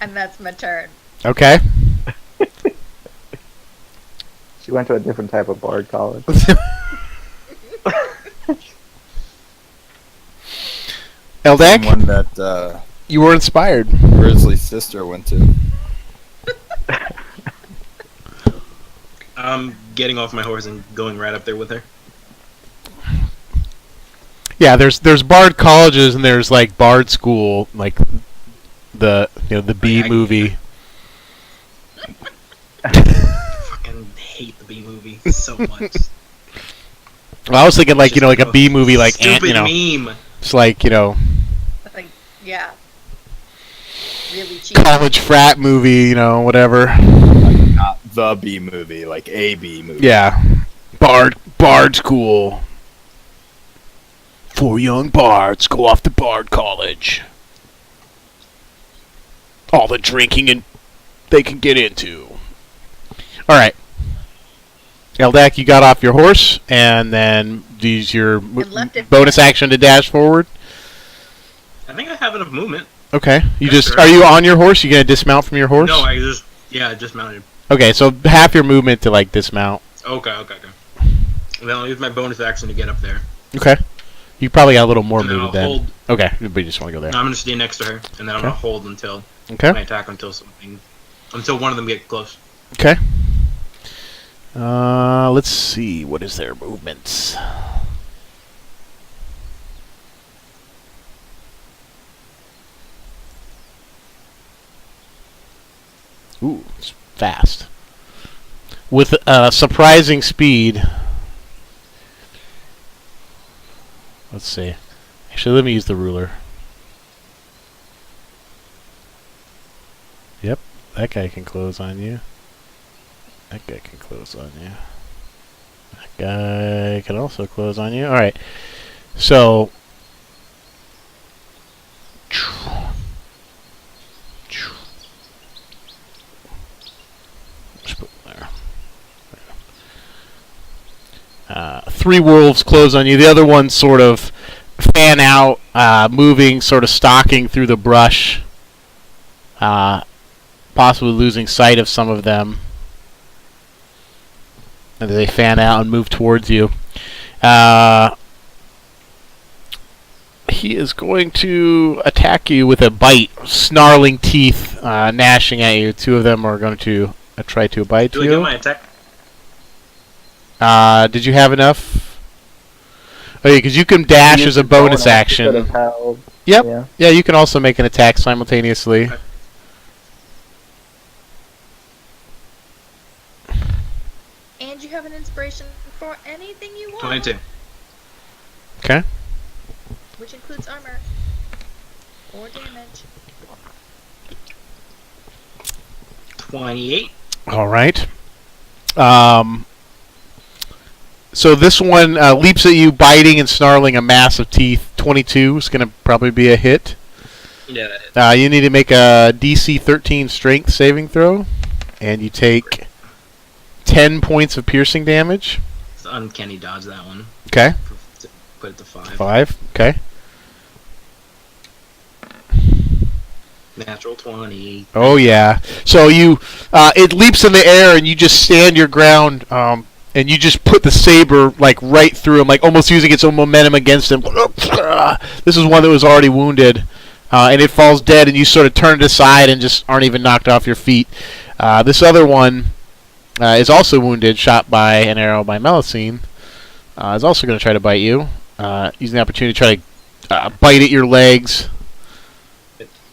And that's my turn. Okay. She went to a different type of bard college. Eldak, One that you were inspired. Grizzly's sister went to. I'm getting off my horse and going right up there with her. Yeah, there's bard colleges and there's like bard school, like the the B movie. Fucking hate the B movie so much. Well, I was thinking like like a B movie, like Stupid meme. it's like Like, yeah. really cheap. college frat movie, whatever. Not the B movie, like a B movie. Yeah. Bard school. 4 young bards go off to Bard College. All the drinking and they can get into. All right. Eldak, you got off your horse, and then use your left it bonus there. action to dash forward. I think I have enough movement. Okay. Sure. Are you on your horse? You gonna dismount from your horse? No, I just mounted. Okay, so half your movement to dismount. Okay. Then I'll use my bonus action to get up there. Okay. You probably got a little more And then movement I'll then. hold. Okay, but you just want to go there. I'm gonna stay next to her, and then I'm Okay. gonna hold until Okay. my attack until one of them get close. Okay. Let's see. What is their movements? Ooh, it's fast. With surprising speed. Let's see. Actually, let me use the ruler. Yep, that guy can close on you. That guy can close on you. That guy can also close on you. Alright. So. Just put it there. 3 wolves close on you. The other ones sort of fan out, moving, sort of stalking through the brush. Possibly losing sight of some of them. And they fan out and move towards you. He is going to attack you with a bite, snarling teeth, gnashing at you. 2 of them are going to try to bite Do I you. get my attack? Did you have enough? Oh, yeah, because you can dash Use as a the bonus instead action. of held. Yep. Yeah. Yeah, you can also make an attack simultaneously. Okay. And you have an inspiration for anything you want. 22. Okay. Which includes armor. Or damage. 28. All right. So this one leaps at you, biting and snarling a mass of teeth. 22 is going to probably be a hit. Yeah, that hit. You need to make a DC 13 strength saving throw, and you take 10 points of piercing damage. It's uncanny dodge, that one. Okay. Put it to 5. 5. Okay. Natural 20. Oh yeah. So you, it leaps in the air, and you just stand your ground, and you just put the saber right through him, almost using its own momentum against him. This is one that was already wounded, and it falls dead, and you sort of turn it aside and just aren't even knocked off your feet. This other one is also wounded, shot by an arrow by Melessine. Is also going to try to bite you, using the opportunity to try to bite at your legs.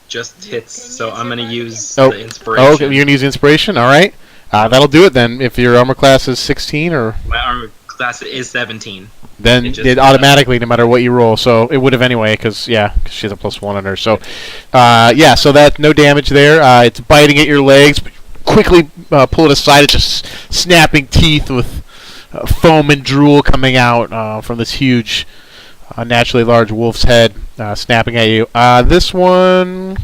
Just hits, so use I'm your going to body use Oh. the inspiration. Oh, okay, you're going to use inspiration? Alright. That'll do it then. If your armor class is 16, or My armor class is 17. then It just- it automatically, no matter what you roll. So it would have anyway, because she has a +1 on her. So, so that no damage there. It's biting at your legs. But quickly pull it aside. It's just snapping teeth with foam and drool coming out from this huge, naturally large wolf's head, snapping at you. This one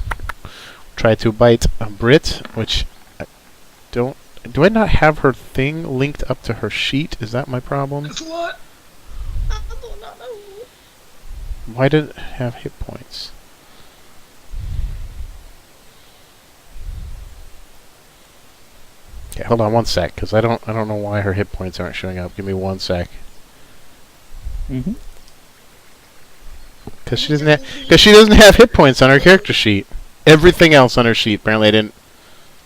try to bite Brit, which I don't. Do I not have her thing linked up to her sheet? Is that my problem? That's what? I do not know. Why did it have hit points? Okay, hold on one sec, because I don't know why her hit points aren't showing up. Give me 1 sec. Mm-hmm. Because she doesn't have hit points on her character sheet. Everything else on her sheet, apparently I didn't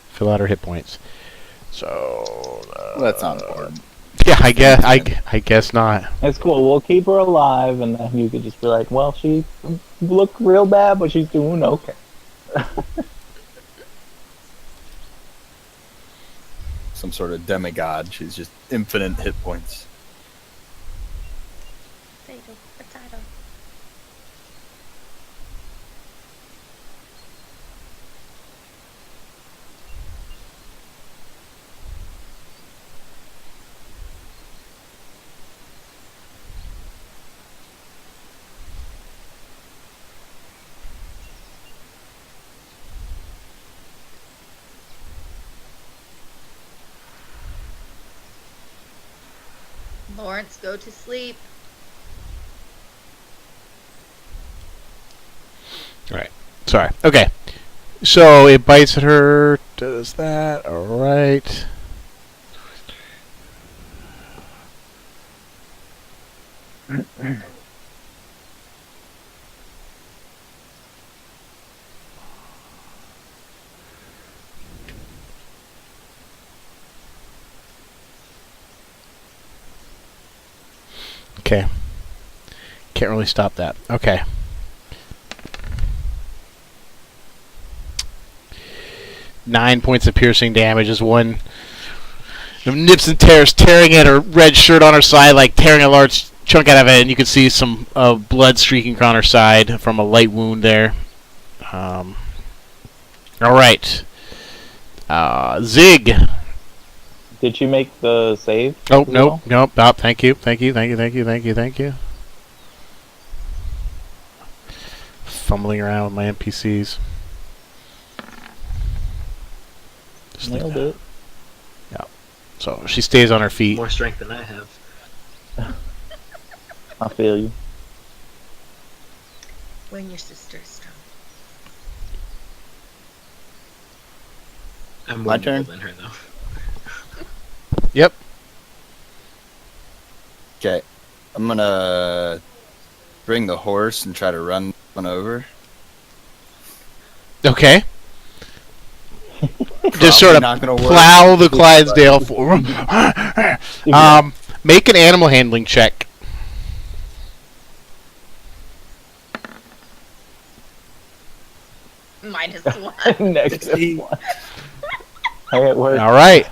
fill out her hit points. So Well, that's not important. yeah, I guess not. It's cool. We'll keep her alive, and then you could just be like, well, she looked real bad, but she's doing okay. Some sort of demigod. She's just infinite hit points. Lawrence, go to sleep. Right. Sorry. Okay. So it bites at her. Does that. Alright. Okay. Can't really stop that. Okay. Nine points of piercing damage as one nips and tears, tearing at her red shirt on her side, like tearing a large chunk out of it, and you can see some blood streaking on her side from a light wound there. All right. Zig. Did you make the save? Oh, as well? nope. Oh, thank you. Fumbling around with my NPCs. Just like Nailed that. it. So she stays on her feet. More strength than I have. I feel you. When your sister is strong. I'm My more turn? than her though. Yep. Okay. I'm gonna bring the horse and try to run one over. Okay. Just sort of not gonna work. plow the Clydesdale forward. Make an animal handling check. -1. Negative 1. Hey, it worked. All right.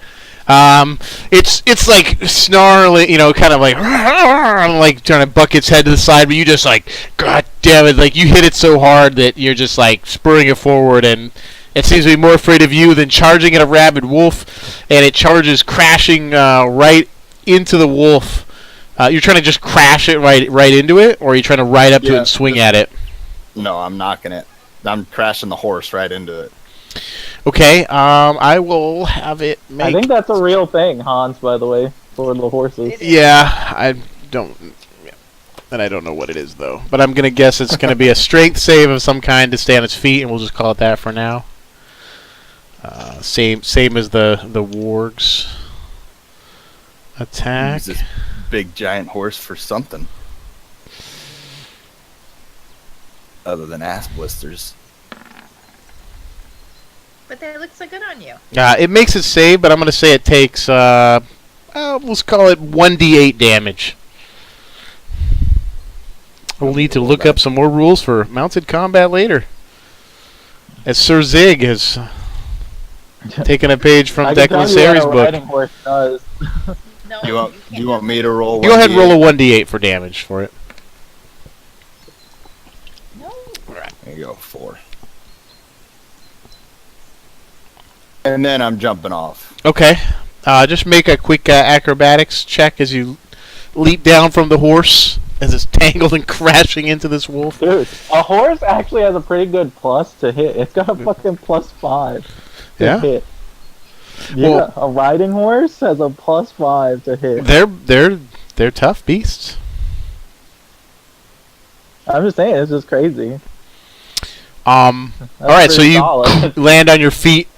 It's like snarling, kind of like trying to buck its head to the side, but you just like, God damn it! Like you hit it so hard that you're just like spurring it forward, and it seems to be more afraid of you than charging at a rabid wolf, and it charges crashing right into the wolf. You're trying to just crash it right into it, or are you trying to ride up to it and swing at it? No, I'm knocking it. I'm crashing the horse right into it. Okay, I will have it make... I think that's a real thing, Hans, by the way, for the horses. Yeah, I don't... And I don't know what it is, though. But I'm going to guess it's going to be a strength save of some kind to stay on its feet, and we'll just call it that for now. Same as the warg's attack. Use this big giant horse for something. Other than ass blisters. But they look so good on you. It makes it save, but I'm going to say it takes, let's call it 1d8 damage. We'll need to look up some more rules for mounted combat later. As Sir Zig has taken a page from I can tell Declan you what Sari's a book. riding horse does. No, Do you want me to roll? Go ahead and 1d8? roll a 1d8 for damage for it. No. There you go, 4. And then I'm jumping off. Okay. Just make a quick acrobatics check as you leap down from the horse as it's tangled and crashing into this wolf. Dude, a horse actually has a pretty good plus to hit. It's got a fucking +5 to Yeah? hit. Yeah, Well- a riding horse has a +5 to hit. They're tough beasts. I'm just saying, it's just crazy. All That's right, so pretty you solid. land on your feet,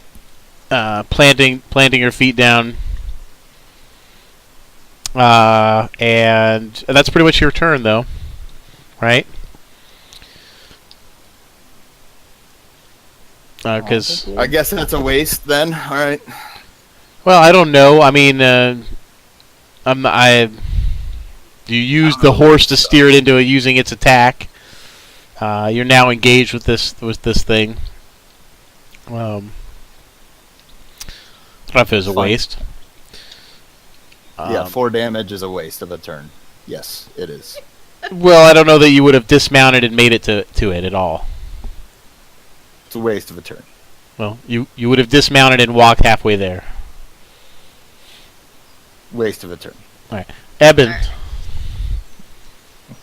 planting your feet down, and that's pretty much your turn, though, right? Because I guess that's a waste then. All right. well, I don't know. I mean, you used the horse to steer it into using its attack. You're now engaged with this thing. I don't know if it was a Fine. waste. Yeah, 4 damage is a waste of a turn. Yes, it is. Well, I don't know that you would have dismounted and made it to it at all. It's a waste of a turn. Well, you would have dismounted and walked halfway there. Waste of a turn. Eben.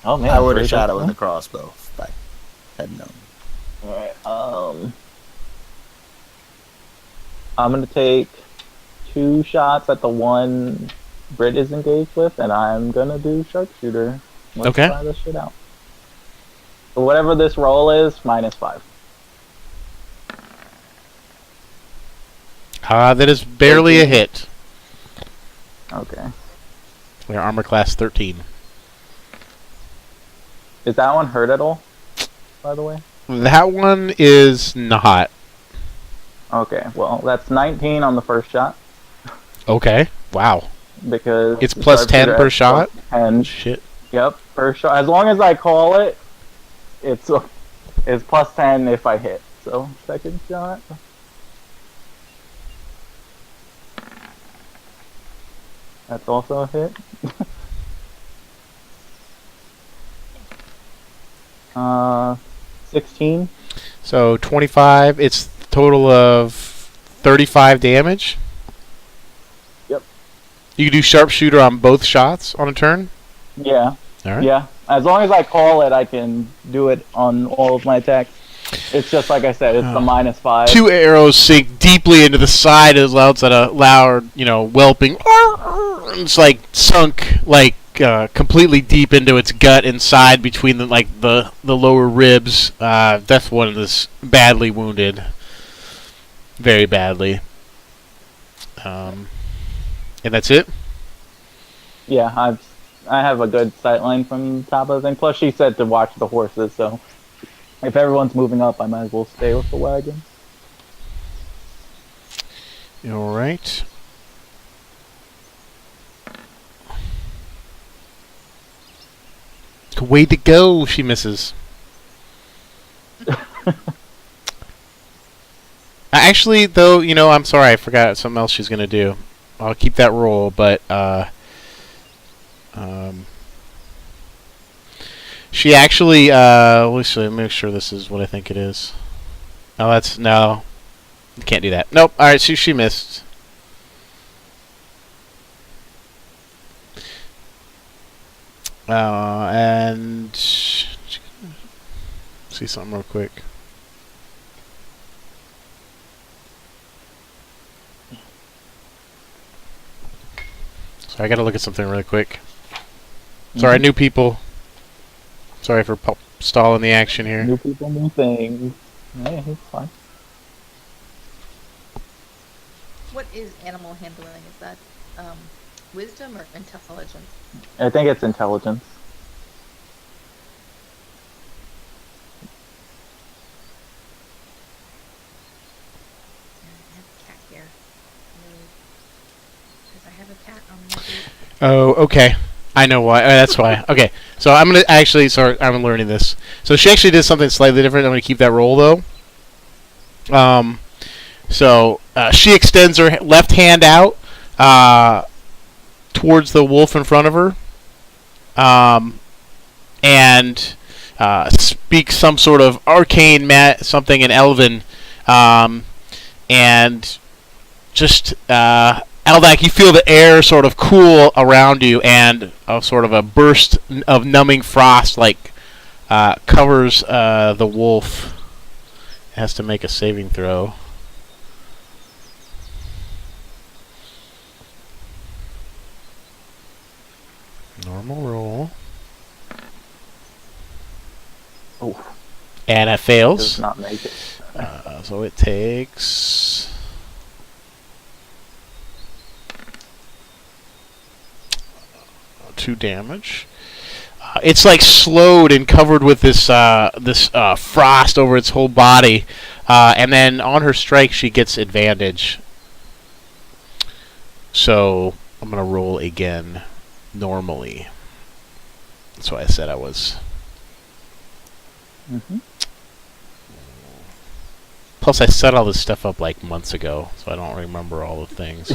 Oh man, I would have pretty shot it tough, with a crossbow if I had known. Alright, I'm gonna take 2 shots at the one Brit is engaged with, and I'm gonna do sharpshooter. Let's Okay. try this shit out. So whatever this roll is, -5. That is barely a 13. hit. Okay. We're armor class 13. Is that one hurt at all? By the way. That one is not. Okay. Well, that's 19 on the first shot Okay. Wow. because It's plus 10 sharpshooter per has shot? plus 10. Shit. Yep, per shot. As long as I call it, it's plus 10 if I hit. So second shot. That's also a hit. 16. So 25. It's total of 35 damage. Yep. You can do sharpshooter on both shots on a turn. Yeah. All right. Yeah. As long as I call it, I can do it on all of my attacks. It's just like I said, it's the -5. 2 arrows sink deeply into the side as loud at a loud, whelping. It's like sunk completely deep into its gut inside between the lower ribs. Death one is badly wounded, very badly. And that's it. Yeah, I have a good sight line from the top of the thing. Plus, she said to watch the horses, so if everyone's moving up, I might as well stay with the wagon. All right. Way to go! She misses. Actually, though, I'm sorry, I forgot something else she's gonna do. I'll keep that roll, but she actually let's make sure this is what I think it is. Oh, that's no, can't do that. Nope. All right, she missed. And see something real quick. Sorry, I gotta look at something really quick. Sorry, new people. Sorry for stalling the action here. New people, new things. Hey, it's fine. What is animal handling? Is that wisdom or intelligence? I think it's intelligence. I have a cat here. Because I have a cat on my boot. Oh, okay. I know why. That's why. Okay, so I'm gonna actually. Sorry, I'm learning this. So she actually did something slightly different. I'm gonna keep that roll though. So she extends her left hand out towards the wolf in front of her, and speaks some sort of arcane something in Elven, and just Eldak, you feel the air sort of cool around you, and a sort of a burst of numbing frost covers the wolf. It has to make a saving throw. Normal roll. Oh, And it does fails. not make it. So it takes 2 damage. It's like slowed and covered with this frost over its whole body, and then on her strike she gets advantage. So I'm gonna roll again normally. That's why I said I was. Mm-hmm. Plus, I set all this stuff up like months ago, so I don't remember all the things.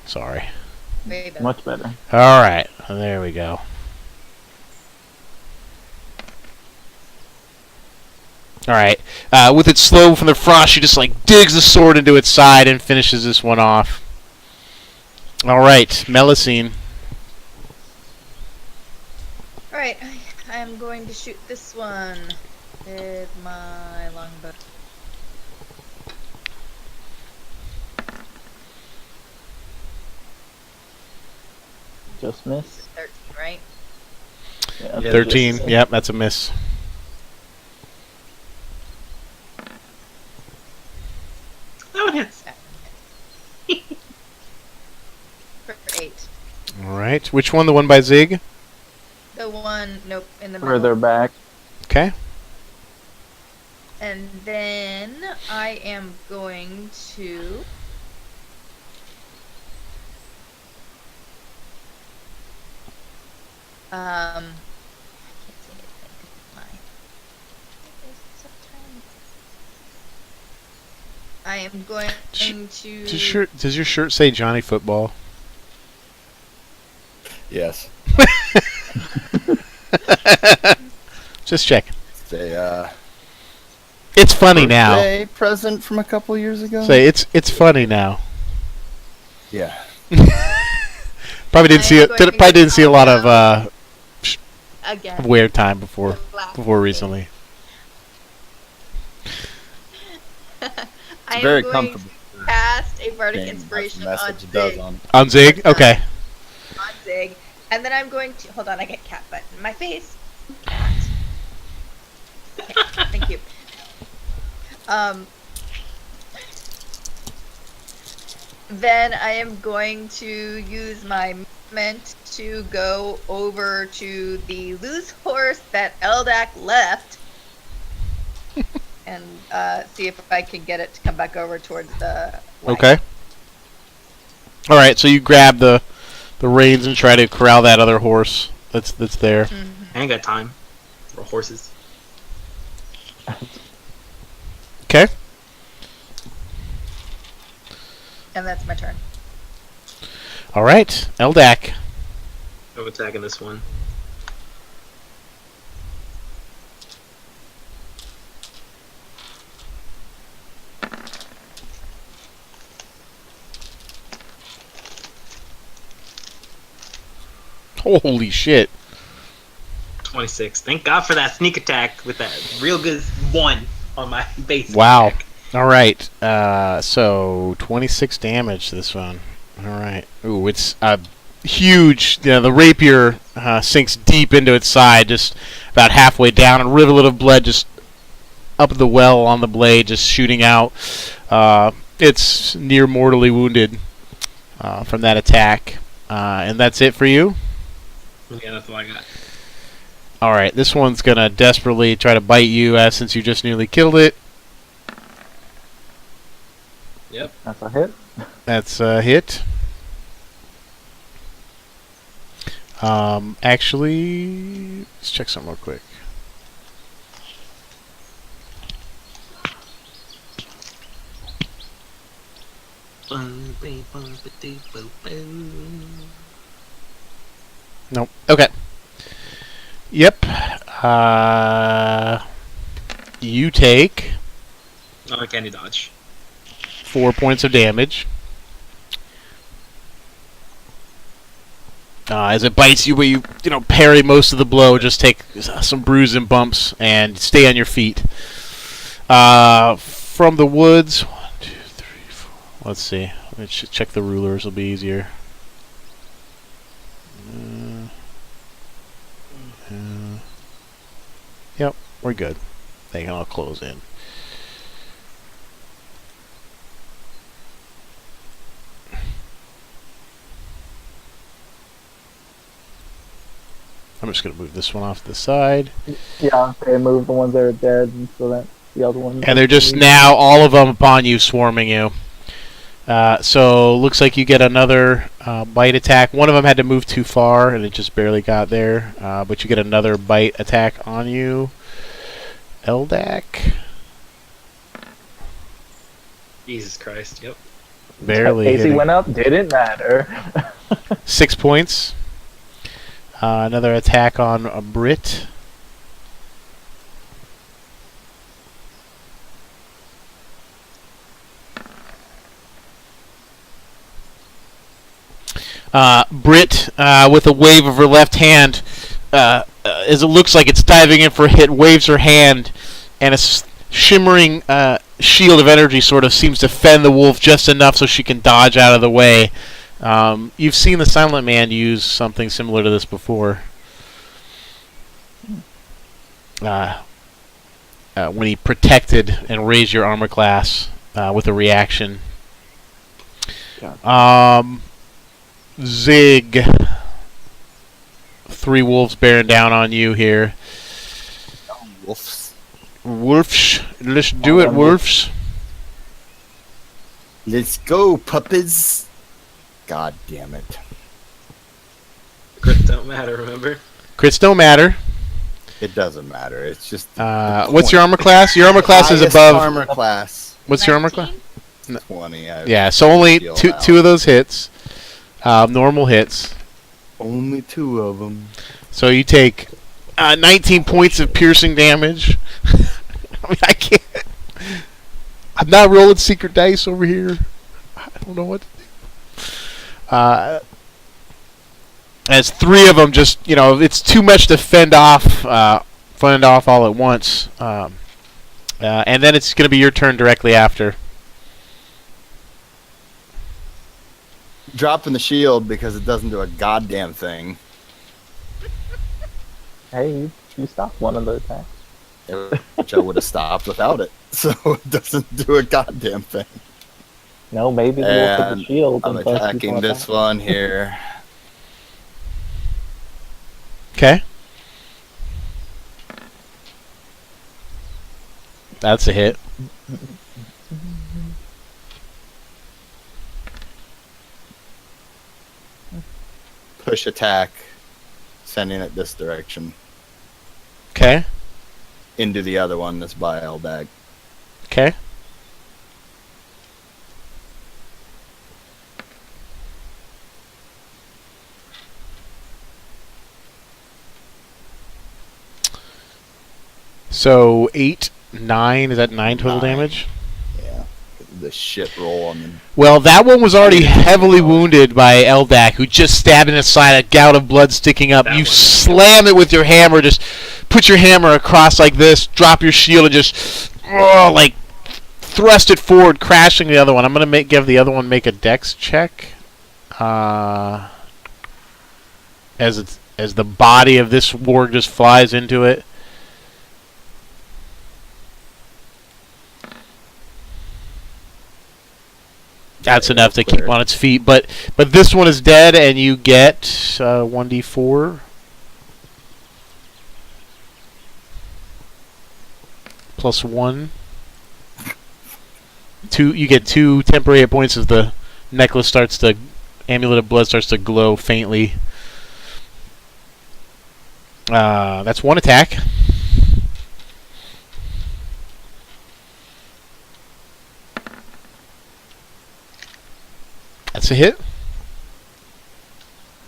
Sorry. Way better. Much better. All right, there we go. All right, with it slow from the frost, she just digs the sword into its side and finishes this one off. All right, Melessine. Alright, I am going to shoot this one with my longbow. Just miss. 13, right? Yeah, Yeah, 13. Yep, that's a miss. That one hits. For 8. All right. Which one? The one by Zig? The one, nope, in the middle. Further back. Okay. And then I am going to. I can't see anything because my. It's so tiny. I am going to. Does your shirt say Johnny Football? Yes. Just checking. Say, It's funny now. birthday present from a couple years ago. Say it's funny now. Yeah. Probably didn't I see am it. going to Probably didn't see a lot count of Again. wear time before the black recently. I am very going comfortable. to cast a bardic Thing, inspiration that's the on message it does Zig. On Zig. Okay. On Zig. And then I'm going to hold on. I get cat butt in my face. Cat. Okay, thank you. Then I am going to use my movement to go over to the loose horse that Eldak left, and see if I can get it to come back over towards the. wagon. Okay. All right. So you grab the reins and try to corral that other horse that's there. Mhm. I ain't got time for horses. Okay. And that's my turn. All right. Eldak. I'm attacking this one. Holy shit. 26. Thank God for that sneak attack with that real good 1 on my base. Wow. attack. All right. So 26 damage to this one. All right. Ooh, it's huge. You know, the rapier sinks deep into its side, just about halfway down. A rivulet of blood just up the well on the blade, just shooting out. It's near mortally wounded from that attack. And that's it for you? Yeah, that's all I got. All right. This one's going to desperately try to bite you since you just nearly killed it. Yep. That's a hit. That's a hit. Actually, let's check something real quick. Nope. Okay. Yep. You take Oh, candy dodge. 4 points of damage. As it bites you, but you parry most of the blow. Just take some bruises and bumps and stay on your feet. From the woods, 1, 2, 3, 4. Let's see. Let's check the rulers. It'll be easier. Yep, we're good. They can all close in. I'm just going to move this one off to the side. Yeah, okay, move the ones that are dead so that the other ones. And they're just now, all of them upon you, swarming you. So, looks like you get another bite attack. One of them had to move too far, and it just barely got there. But you get another bite attack on you. Eldak. Jesus Christ. Yep. Barely AC hitting. went up, didn't matter. 6 points. Another attack on a Brit. Brit, with a wave of her left hand, as it looks like it's diving in for a hit, waves her hand, and a shimmering shield of energy sort of seems to fend the wolf just enough so she can dodge out of the way. You've seen the Silent Man use something similar to this before. When he protected and raised your armor class with a reaction. Zig. 3 wolves bearing down on you here. Wolves. Wolves. Let's do it, wolves. Let's go, puppies. God damn it. Crits don't matter, remember? Crits don't matter. It doesn't matter. It's just. What's your armor class? Your armor class is Highest above. armor class. What's your armor class? 20. Yeah, so only two of those hits. Normal hits. Only 2 of them. So you take 19 points of piercing damage. I mean, I can't. I'm not rolling secret dice over here. I don't know what to do. As 3 of them just, it's too much to fend off all at once. And then it's going to be your turn directly after. Dropping the shield because it doesn't do a goddamn thing. Hey, you stopped one of the attacks. Which I would have stopped without it. So it doesn't do a goddamn thing. No, maybe the wolf with the shield. I'm attacking this one here. Okay. That's a hit. Push attack, sending it this direction. Okay. Into the other one that's by Eldak. Okay. So 8, 9. Is that 9 total 9. damage? Yeah. The shit roll on them. Well, that one was already heavily wounded by Eldak, who just stabbed in his side, a gout of blood sticking up. You slam it with your hammer, just put your hammer across like this, drop your shield, and just thrust it forward, crashing the other one. I'm gonna give the other one make a dex check. As the body of this warg just flies into it. That's enough to keep on its feet, but this one is dead, and you get 1d4 plus 1. You get 2 temporary hit points as the necklace amulet of blood starts to glow faintly. That's 1 attack. That's a hit.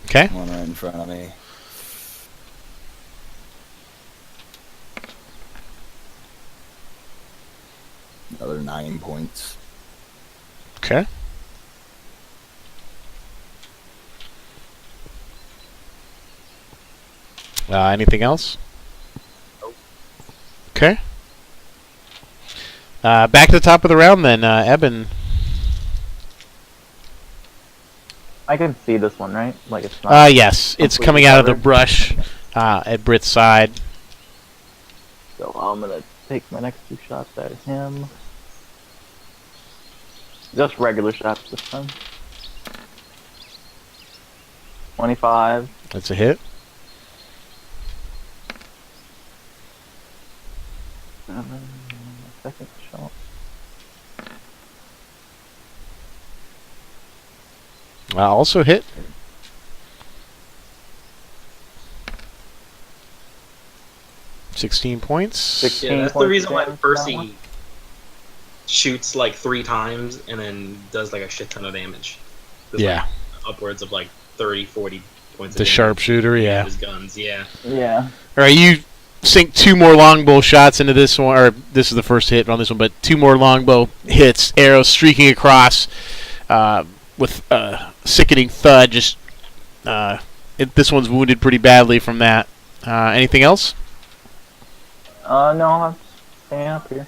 Okay. One right in front of me. Another 9 points. Okay. Anything else? Nope. Okay. Back to the top of the round then, Eben. I can see this one, right? Like it's not. Yes, it's coming out of the brush at Britt's side. So I'm gonna take my next 2 shots at him. Just regular shots this time. 25. That's a hit. 7. Second shot. Also hit. $16 points. 16 Yeah, that's the points reason of why damage for that Percy one. shoots like 3 times and then does like a shit ton of damage. There's Yeah. like upwards of like 30, 40 points The of damage sharpshooter, with yeah. his guns, yeah. Yeah. Alright, you sink 2 more longbow shots into this one, or this is the first hit on this one, but 2 more longbow hits, arrows streaking across with a sickening thud. Just this one's wounded pretty badly from that. Anything else? No, I'm staying up here.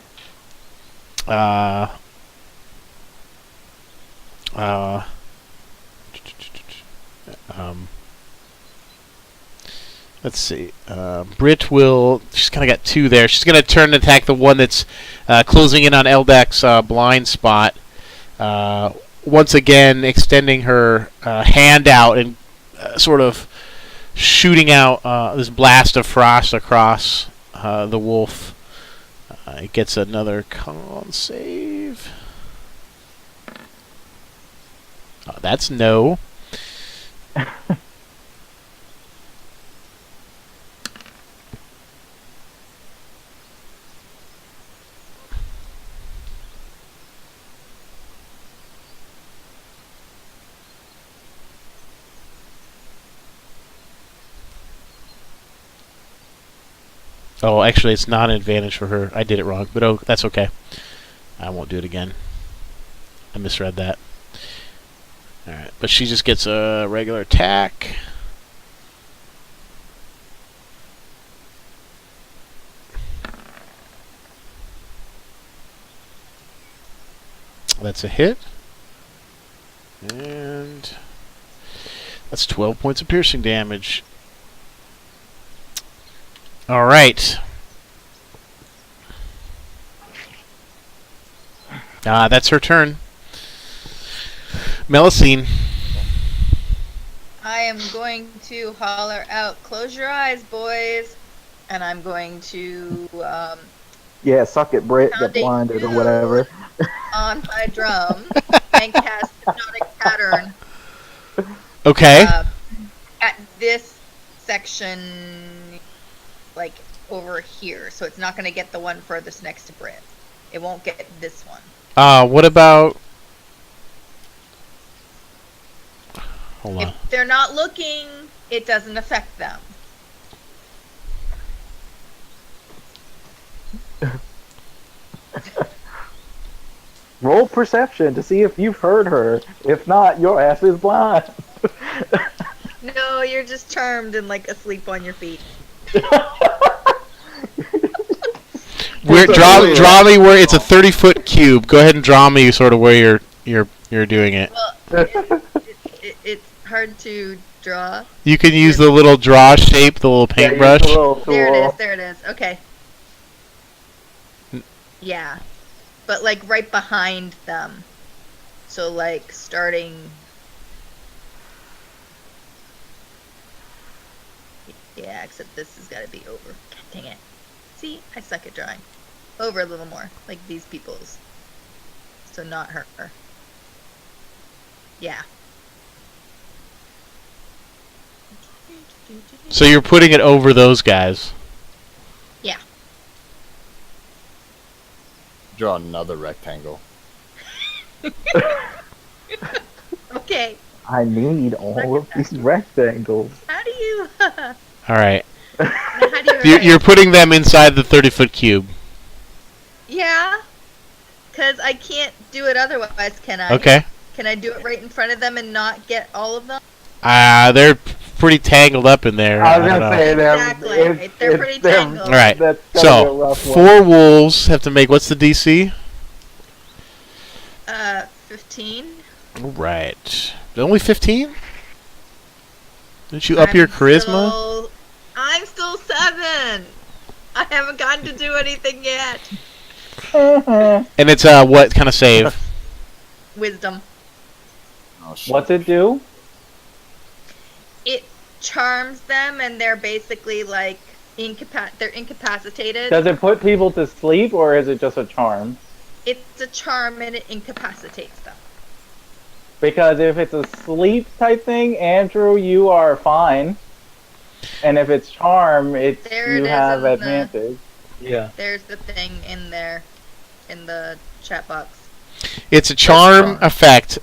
Let's see. Brit will. She's kind of got 2 there. She's going to turn and attack the one that's closing in on Eldak's blind spot. Once again, extending her hand out and sort of shooting out this blast of frost across the wolf. It gets another con save. That's no. Oh, actually, it's not an advantage for her. I did it wrong, but that's okay. I won't do it again. I misread that. Alright, but she just gets a regular attack. That's a hit. And that's 12 points of piercing damage. All right. That's her turn. Melessine. I am going to holler out, "Close your eyes, boys," and I'm going to Yeah, suck it, Brit. Get Pounding blinded or two. whatever. on my drum and cast Hypnotic Pattern Okay. at this section, like over here. So it's not going to get the one furthest next to Brit. It won't get this one. What about... Hold on. If they're not looking, it doesn't affect them. Roll perception to see if you've heard her. If not, your ass is blind. No, you're just charmed and like asleep on your feet. Draw me where it's a 30-foot cube. Go ahead and draw me sort of where you're doing it. Well, it's hard to draw. You can use the little draw shape, the little paintbrush. Yeah, use the little There it tool. is. There it is. Okay. Yeah, but like right behind them. So like starting. Yeah, except this has got to be over. God dang it. See, I suck at drawing. Over a little more, like these people's. So not her. Yeah. So you're putting it over those guys. Yeah. Draw another rectangle. Okay. I need all of these rectangles. How do you? All right. How do you? You're putting them inside the 30-foot cube. Yeah. Because I can't do it otherwise, can I? Okay. Can I do it right in front of them and not get all of them? They're pretty tangled up in there. I was don't gonna know. say them. Exactly. They're pretty tangled. All right. That's gotta be a So rough one. 4 wolves have to make. What's the DC? 15. All right. Only 15? Didn't you up your charisma? I'm still 7. I haven't gotten to do anything yet. And it's what kind of save? Wisdom. Oh, shit. What's it do? It charms them, and they're basically like they're incapacitated. Does it put people to sleep, or is it just a charm? It's a charm, and it incapacitates them. Because if it's a sleep type thing, Andrew, you are fine. And if it's charm, it's There it you is have in the- advantage. Yeah. There's the thing in there, in the chat box. It's a charm effect.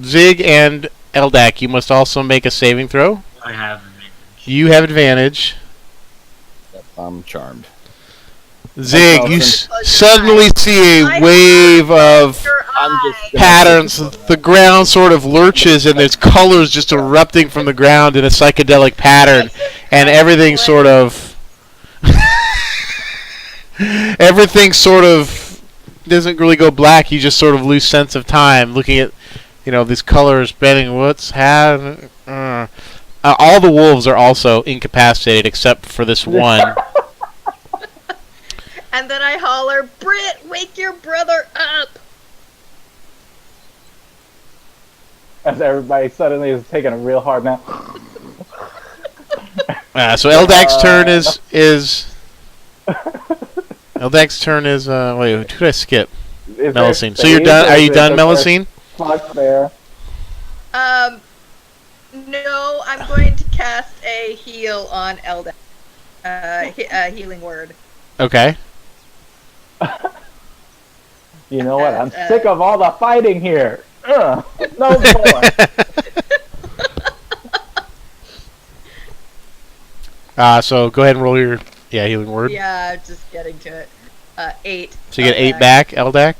Zig and Eldak, you must also make a saving throw. I have advantage. You have advantage. Yep, I'm charmed. Zig, you awesome. suddenly see a wave of Your I'm eye. just gonna- patterns. The ground sort of lurches, and there's colors just erupting from the ground in a psychedelic pattern, and everything sort of doesn't really go black. You just sort of lose sense of time, looking at these colors, betting what's happening. all the wolves are also incapacitated except for this one. And then I holler, Britt, wake your brother up! As everybody suddenly is taking a real hard nap. So Eldak's turn is Eldak's turn is wait, who did I skip? Is Melessine. there So you're done. space, or Are is you it done, just Melessine? Fuck there. No, I'm going to cast a heal on Eldak. Healing word. Okay. You know what? I'm sick of all the fighting here. No more. So go ahead and roll your healing word. Yeah, just getting to it. 8. So you get 8 back, Eldak.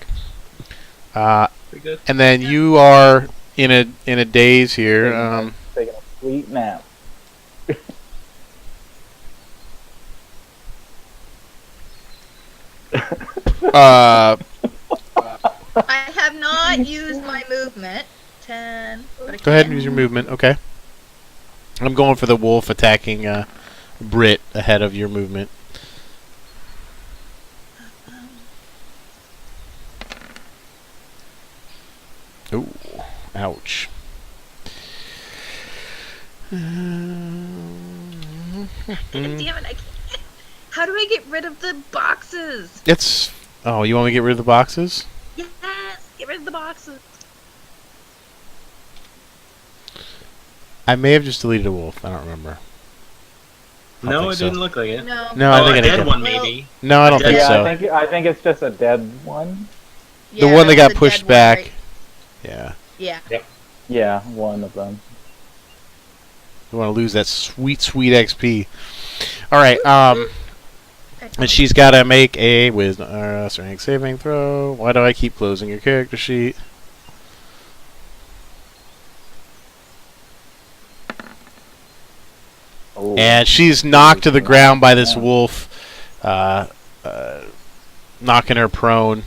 Pretty good. And then you are in a daze here. Taking a sweet nap. I have not used my movement. 10. But I Go ahead and can. use your movement. Okay. I'm going for the wolf attacking Brit ahead of your movement. Ooh, ouch. Damn it, I can't. How do I get rid of the boxes? It's. Oh, you want me to get rid of the boxes? Yes, get rid of the boxes. I may have just deleted a wolf. I don't remember. I don't No, think it so. didn't look like it. No. No, I Oh, think a I dead did. one maybe. No, I don't think Yeah, so. I think it's just a dead one. The one that was got the pushed dead one, back. right? Yeah. Yeah. Yeah, one of them. You want to lose that sweet, sweet XP. All right. And she's got to make a wisdom strength saving throw. Why do I keep closing your character sheet? Oh. And she's knocked to the ground by this wolf, knocking her prone.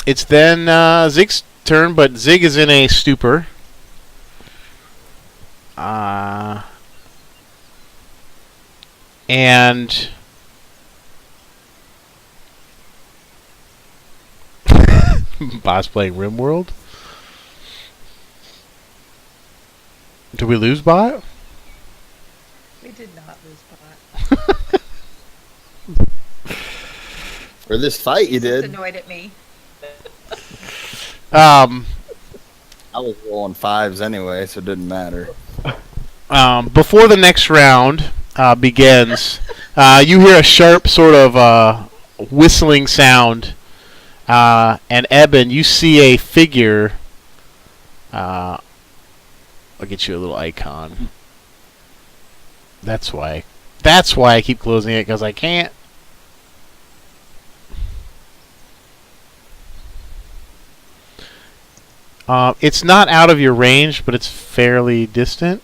It's then Zig's turn, but Zig is in a stupor. And Boss playing RimWorld. Did we lose Bot? We did not lose Bot. For this fight, you He's just did. annoyed at me. I was rolling 5s anyway, so it didn't matter. Before the next round begins, you hear a sharp sort of whistling sound, and Eben, you see a figure. I'll get you a little icon. That's why I keep closing it, because I can't. It's not out of your range, but it's fairly distant.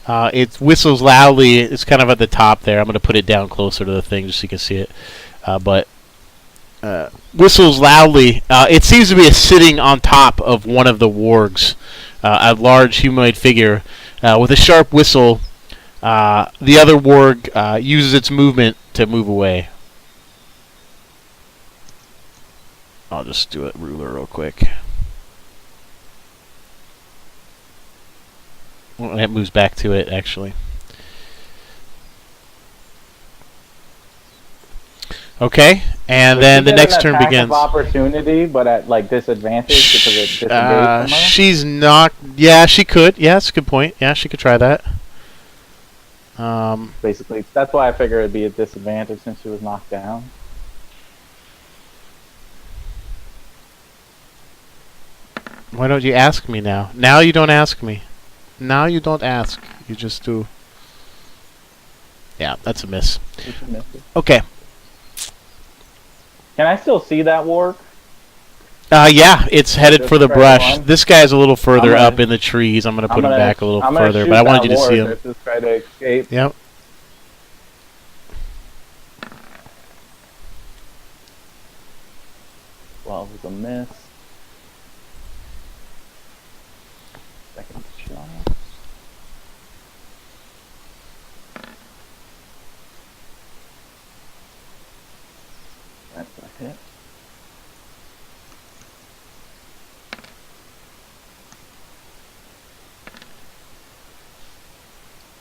It whistles loudly. It's kind of at the top there. I'm going to put it down closer to the thing just so you can see it. But whistles loudly. It seems to be sitting on top of one of the wargs, a large humanoid figure with a sharp whistle. The other warg uses its movement to move away. I'll just do it ruler real quick. Well, it moves back to it, actually. Okay, and then the next turn begins. Of opportunity, but at like disadvantage because it disengaged from her. She's not. Yeah, she could. Yeah, that's a good point. Yeah, she could try that. Basically, that's why I figure it'd be a disadvantage since she was knocked down. Why don't you ask me now? Now you don't ask me. Now you don't ask. You just do. Yeah, that's a miss. Okay. Can I still see that warg? Yeah, it's headed Just for the straight brush. on? This guy's a little further gonna- up in the trees. I'm going to put him back a little I'm gonna further, shoot but I wanted that you to see warg him. if this try to escape. Yep. 12 is a miss. Second shot. That's a hit.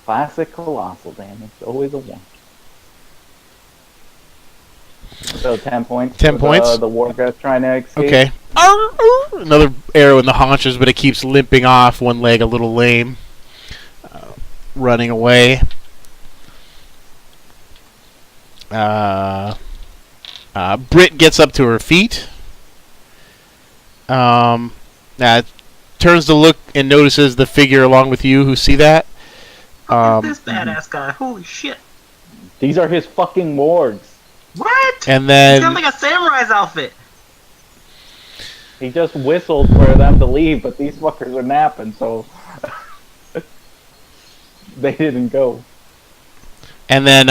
Classic colossal damage, always a 1. So 10 points. 10 for points? The wargreff trying to escape. Okay. Another arrow in the haunches, but it keeps limping off, one leg a little lame. Running away. Britt gets up to her feet. Turns to look and notices the figure along with you who see that. This badass guy. Holy shit. These are his fucking wargs. What? And He's then got like a samurai's outfit. He just whistled for them to leave, but these fuckers are napping, so they didn't go. And then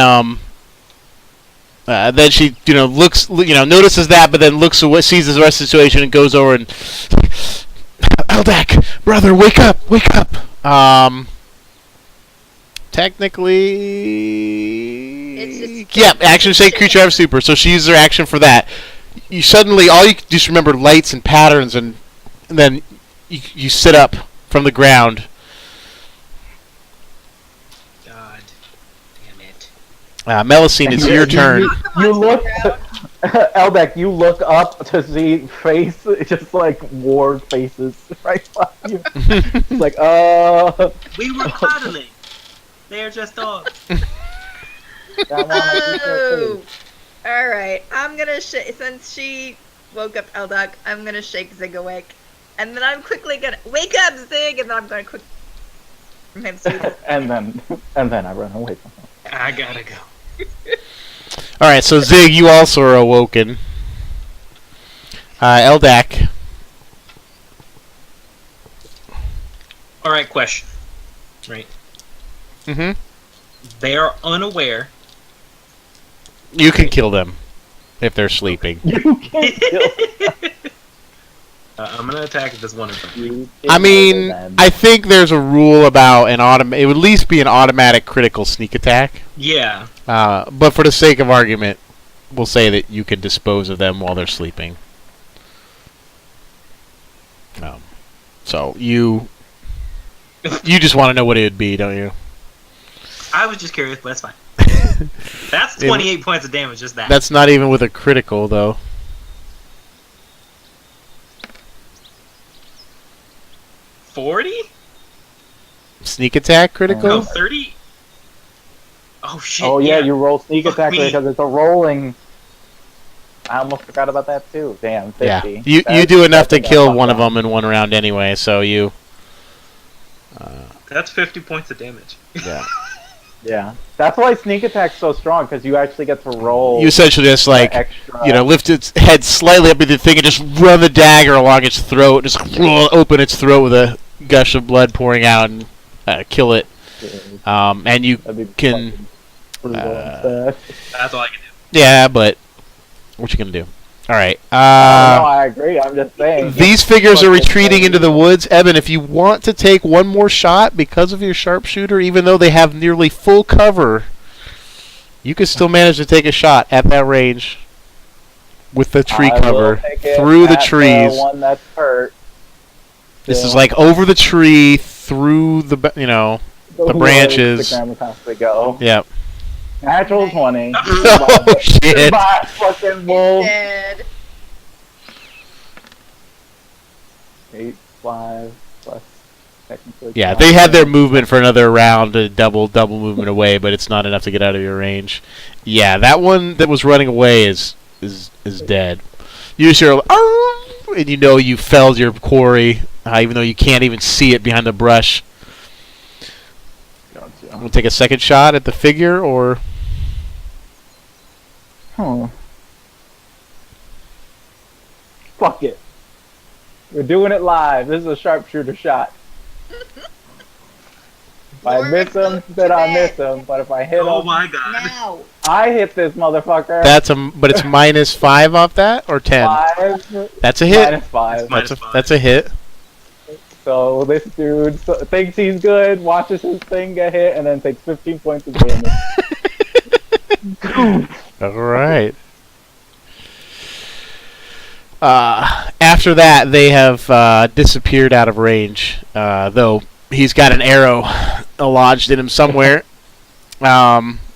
she, looks, notices that, but then looks away, sees the rest of the situation, and goes over and, Eldak, brother, wake up. Technically, yeah, action say creature have super, so she uses her action for that. You suddenly, all you just remember lights and patterns, and then you sit up from the ground. God damn it. Melessine, it's your turn. You look, Eldak, you look up to see face, just like warg faces right behind you. It's like, We were cuddling. They're just dogs. Oh! Alright, I'm gonna since she woke up Eldak, I'm gonna shake Zig awake. And then I'm quickly gonna wake up Zig, and then I'm gonna quick from him sleeping. and then I run away from him. I gotta go. Alright, so Zig, you also are awoken. Eldak. Alright, question. Right. Mm-hmm. They are unaware. You can kill them if they're sleeping. You can't kill I'm gonna attack this one of them. you. I mean, I think there's a rule about it would at least be an automatic critical sneak attack. Yeah. But for the sake of argument, we'll say that you can dispose of them while they're sleeping. So you just want to know what it would be, don't you? I was just curious, but that's fine. That's 28 points of damage, just that. That's not even with a critical, though. $40? Sneak attack critical? No, 30? Oh shit. Oh yeah, you roll sneak Fuck attack me. because it's a rolling. I almost forgot about that too. Damn, 50. Yeah. You do enough to kill one of them in one round anyway, so you... That's 50 points of damage. Yeah. Yeah, that's why sneak attack's so strong because you actually get to roll. You essentially just, like, extra. lift its head slightly up with the thing and just run the dagger along its throat, just open its throat with a gush of blood pouring out and kill it. And you can... That's all I can do. Yeah, but what you gonna do? All right. No, I agree. I'm just saying. These figures are retreating into the woods. Evan, if you want to take one more shot because of your sharpshooter, even though they have nearly full cover, you can still manage to take a shot at that range with the tree cover through the trees. One that's hurt. This is like over the tree, through the the branches. The cameras have to go. Yep. Natural 20. Oh shit! Bye, fucking wolf. Dead. 8, 5 plus technically. Yeah, they had their movement for another round, a double movement away, but it's not enough to get out of your range. Yeah, that one that was running away is dead. You just hear, and you know you felled your quarry, even though you can't even see it behind the brush. We'll take a second shot at the figure, or fuck it. We're doing it live. This is a sharpshooter shot. If I miss him, then I miss him. But if I hit Oh him, my god. Now. I hit this motherfucker. But it's -5 off that or 10. 5. That's a hit. -5. That's a hit. So this dude thinks he's good, watches his thing get hit, and then takes 15 points of damage. All right. After that, they have disappeared out of range. Though he's got an arrow lodged in him somewhere.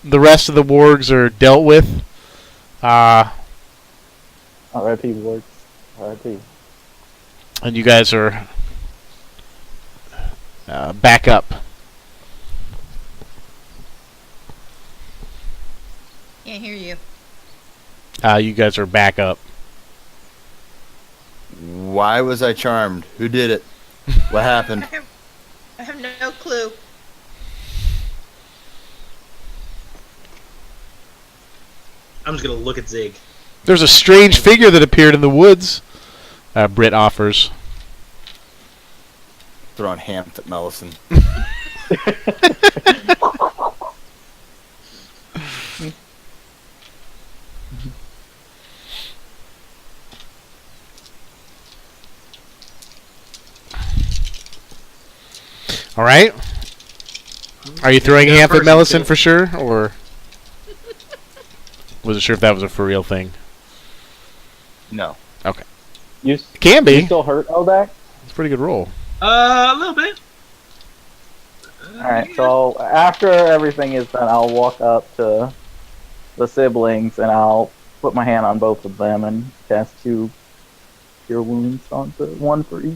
The rest of the wargs are dealt with. R.I.P. Wargs. R.I.P. And you guys are back up. Can't hear you. You guys are back up. Why was I charmed? Who did it? What happened? I have no clue. I'm just gonna look at Zig. There's a strange figure that appeared in the woods. Britt offers. Throwing ham at Melessine. All right. Are you throwing Yeah, Hamp at person Melessine too. for sure, or wasn't sure if that was a for real thing? No. You Can be. still hurt, Eldak? It's a pretty good roll. A little bit. Alright, so after everything is done, I'll walk up to the siblings and I'll put my hand on both of them and cast 2 cure wounds onto one for each.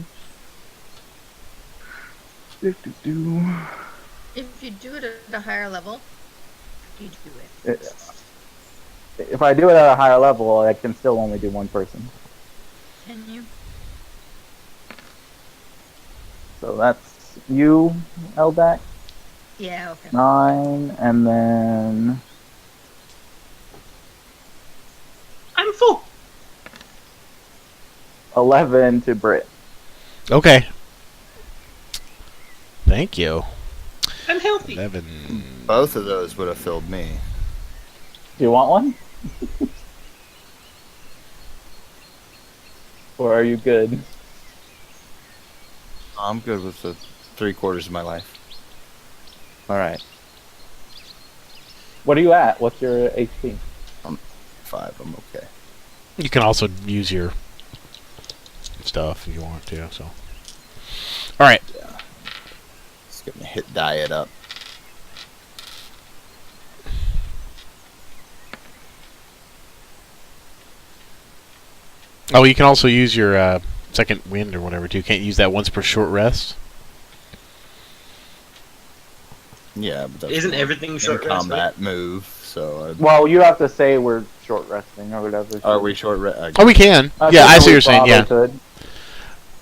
If you do it at a higher level, you do it. If I do it at a higher level, I can still only do one person. Can you? So that's you, Eldak, Yeah, okay. 9, and then I'm full. 11 to Brit. Okay. Thank you. I'm healthy. 11. Both of those would have filled me. Do you want one? Or are you good? I'm good with the 3/4 of my life. Alright. What are you at? What's your HP? 5, I'm okay. You can also use your stuff if you want to. So. All right. Just gonna hit diet up. Oh, you can also use your second wind or whatever too. Can't use that once per short rest. Yeah, but that's Isn't more everything in short rest, combat move, so Well, you have to say we're short resting or whatever. are we short rest? Oh, we can. Yeah, I see what you're saying. Yeah. Could.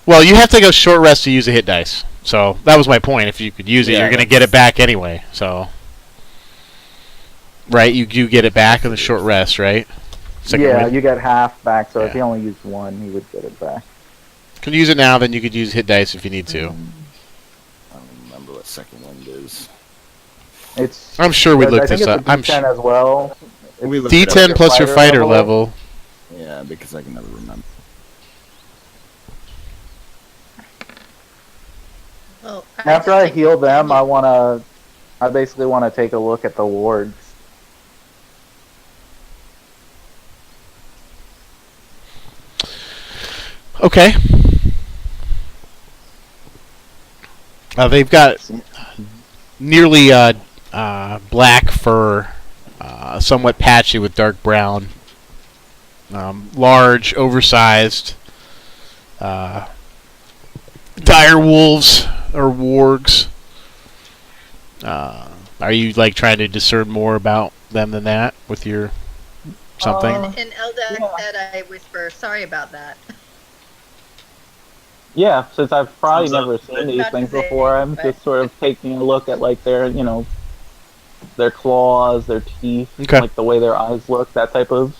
Well, you have to go short rest to use a hit dice. So that was my point. If you could use it, Yeah, you're going to get it back anyway. So, right? You do get it back in the short rest, right? Second Yeah, wind. you get half back, so if Yeah. he only used 1, he would get it back. Can use it now, then you could use hit dice if you need to. I don't remember what second wind is. It's. I'm sure we I looked think this it's up. a I'm D10 as well. We looked it up. D10 plus your fighter level. Yeah, because I can never remember. Well, After I heal them, I basically wanna take a look at the wards. Okay. They've got nearly black fur, somewhat patchy with dark brown, large, oversized, dire wolves or wargs. Are you like trying to discern more about them than that with your something? And Eldak Yeah. said I whisper, sorry about that. Yeah, since I've probably Sounds never up. seen these Not things to say, before, I'm but- just sort of taking a look at like their, their claws, their teeth, Okay. like the way their eyes look, that type of.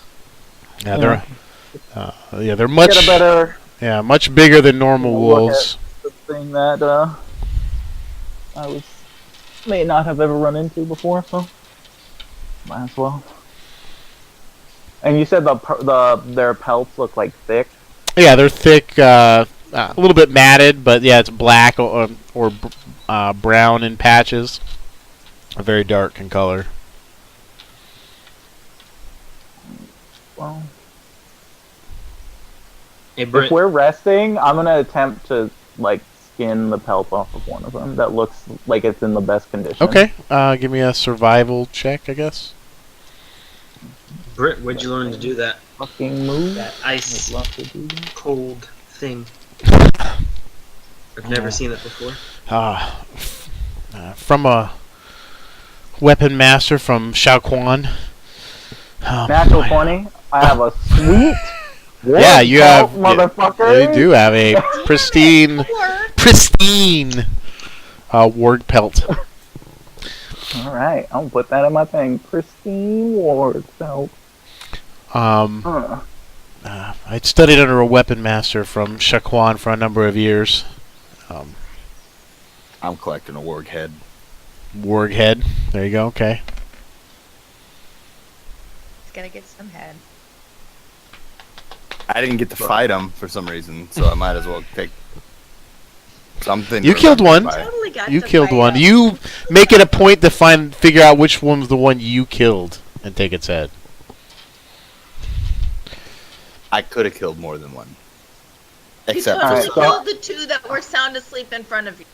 Yeah, they're much Get a better much bigger than normal Look wolves. the thing that I was may not have ever run into before, so might as well. And you said their pelts look like thick. Yeah, they're thick, a little bit matted, but yeah, it's black or brown in patches. Very dark in color. Well, Hey, Britt, if we're resting, I'm gonna attempt to like skin the pelt off of one of them. That looks like it's in the best condition. Okay, give me a survival check, I guess. Britt, where'd you learn to do that? Fucking move. That I'd ice love to do that. cold thing. I've never seen it before. From a weapon master from Shaoquan. Natural 20. I have a sweet. Yeah, you have, motherfucker. you do have a pristine ward pelt. All right, I'll put that in my thing. Pristine ward belt. I'd studied under a weapon master from Shaquan for a number of years. I'm collecting a warg head. Warg head. There you go. Okay. He's gonna get some head. I didn't get to fight him for some reason, so I might as well pick something. You to killed remember one. by. Totally got You to killed fight one. him. You make it a point to figure out which one's the one you killed and take its head. I could have killed more than one. You Except totally for Alright, killed the two that were sound asleep in front of you.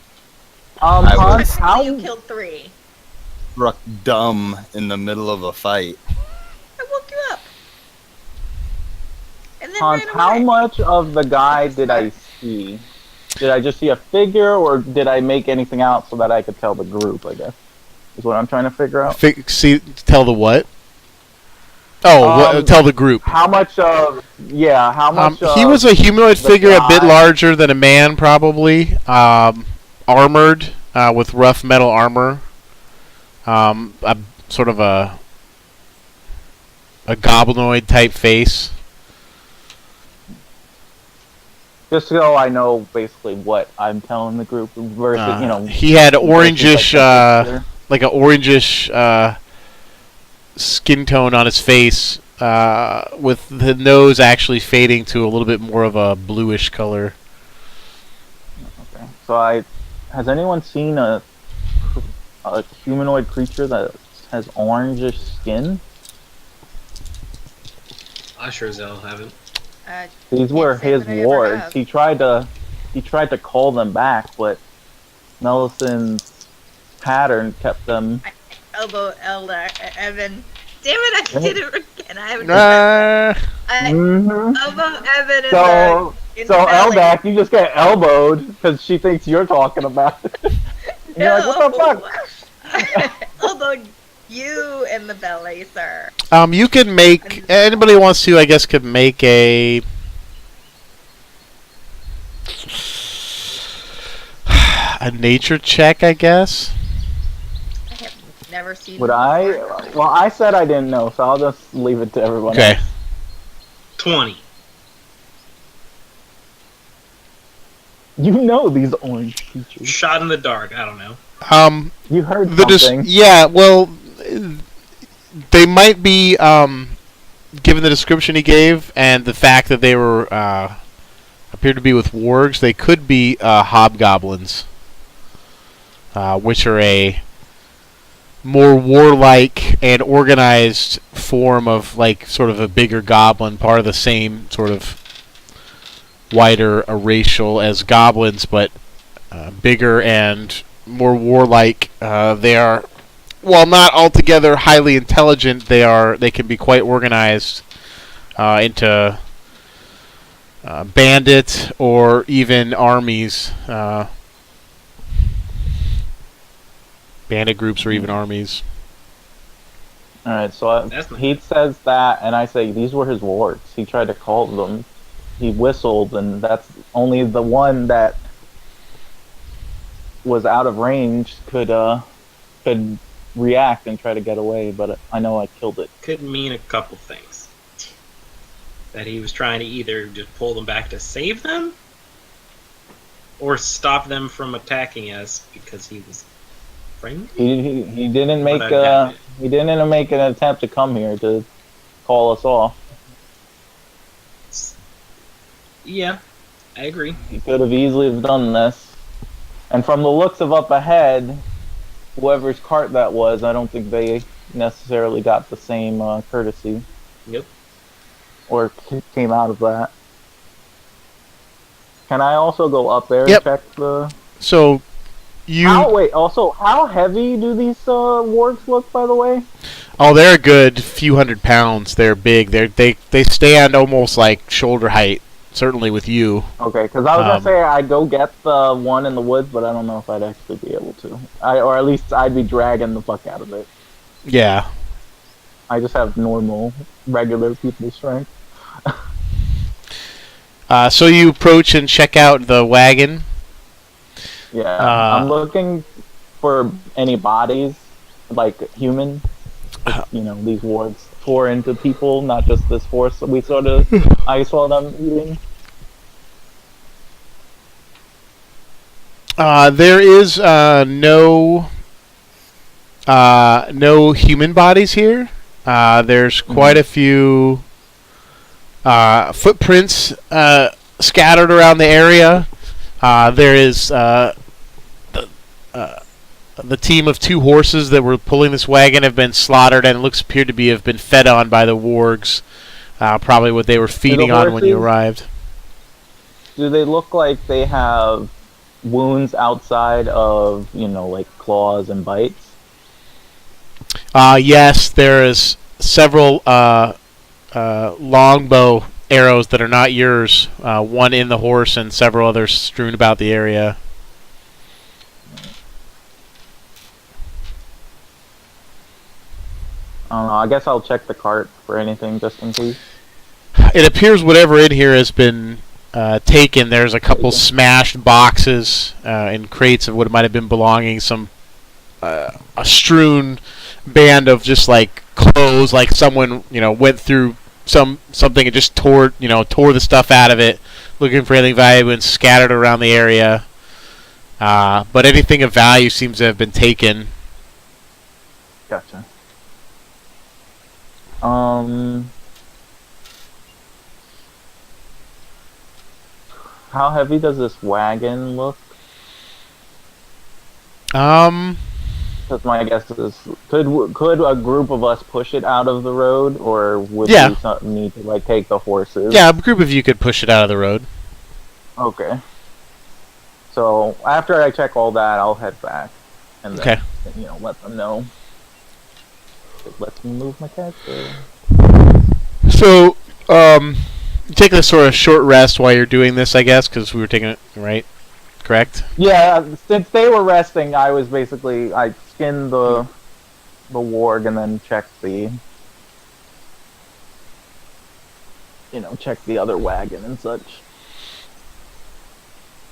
I Hans, was- how You killed three. struck dumb in the middle of a fight. I woke you up. And then Hans, ran how away. much of the guy did I see? Did I just see a figure, or did I make anything out so that I could tell the group? I guess is what I'm trying to figure out. Tell the what? Oh, tell the group. How much of How much? He was a humanoid the figure, a bit guy- larger than a man, probably. Armored with rough metal armor. A sort of a goblinoid type face. Just so I know basically what I'm telling the group versus He had versus, orangish, like, like an orangish skin tone on his face, with the nose actually fading to a little bit more of a bluish color. Okay. So has anyone seen a humanoid creature that has orangish skin? I sure as hell haven't. These were say his that I ever wards. have. He tried to call them back, but Mellison's pattern kept them. Elbow Eldak Evan. Damn it! I did it again. I haven't. Mhm. Elbow Evan in So the belly. Eldak, you just get elbowed because she thinks you're talking about it. And you're like, what the fuck? Elbow you in the belly, sir. You can make, anybody who wants to, I guess, could make a nature check, I guess. I have never seen. Would them I? before. Well, I said I didn't know, so I'll just leave it to everyone. Okay. else. 20. You know these orange creatures. Shot in the dark. I don't know. You heard The something. yeah, well, they might be, given the description he gave and the fact that they were appeared to be with wargs, they could be hobgoblins, which are a more warlike and organized form of, like, sort of a bigger goblin, part of the same sort of wider racial as goblins, but bigger and more warlike. They are, while not altogether highly intelligent, they can be quite organized into bandit or even armies. Bandit groups or even armies. All right, so That's not he says that, and I say these were his wards. He tried to call them. He whistled, and that's only the one that was out of range could react and try to get away. But I know I killed it. Could mean a couple things. That he was trying to either just pull them back to save them, or stop them from attacking us because he was Frank? He didn't make I doubt it. he didn't make an attempt to come here to call us off. Yeah, I agree. He could have easily have done this. And from the looks of up ahead, whoever's cart that was, I don't think they necessarily got the same courtesy. Yep. Or came out of that. Can I also go up there Yep. and check the... So you how heavy do these wargs look, by the way? oh, they're a good few 100 pounds. They're big. They stand almost like shoulder height. Certainly with you. Okay, because I was gonna say I'd go get the one in the woods, but I don't know if I'd actually be able to. Or at least I'd be dragging the fuck out of it. Yeah. I just have normal, regular people strength. So you approach and check out the wagon. Yeah, I'm looking for any bodies, like human. These wargs tore into people, not just this horse that I saw them eating. There is no human bodies here. There's quite a few footprints scattered around the area. There is the team of 2 horses that were pulling this wagon have been slaughtered, and it appeared to have been fed on by the wargs. Probably what they were feeding on when you arrived. Do they look like they have wounds outside of, like claws and bites? Yes, there is several longbow arrows that are not yours. One in the horse and several others strewn about the area. I don't know. I guess I'll check the cart for anything just in case. It appears whatever in here has been taken. There's a couple smashed boxes and crates of what might have been belonging. A strewn band of just like clothes, like someone went through something and just tore the stuff out of it, looking for anything valuable, and scattered around the area. But anything of value seems to have been taken. Gotcha. How heavy does this wagon look? Because my guess is, could a group of us push it out of the road, or would we need to take the horses? Yeah, a group of you could push it out of the road. Okay. So after I check all that, I'll head back and then, let them know. It lets me move my character. So, take a sort of short rest while you're doing this, I guess, because we were taking it, right? Correct? Yeah, since they were resting, I skinned the warg and then checked checked the other wagon and such.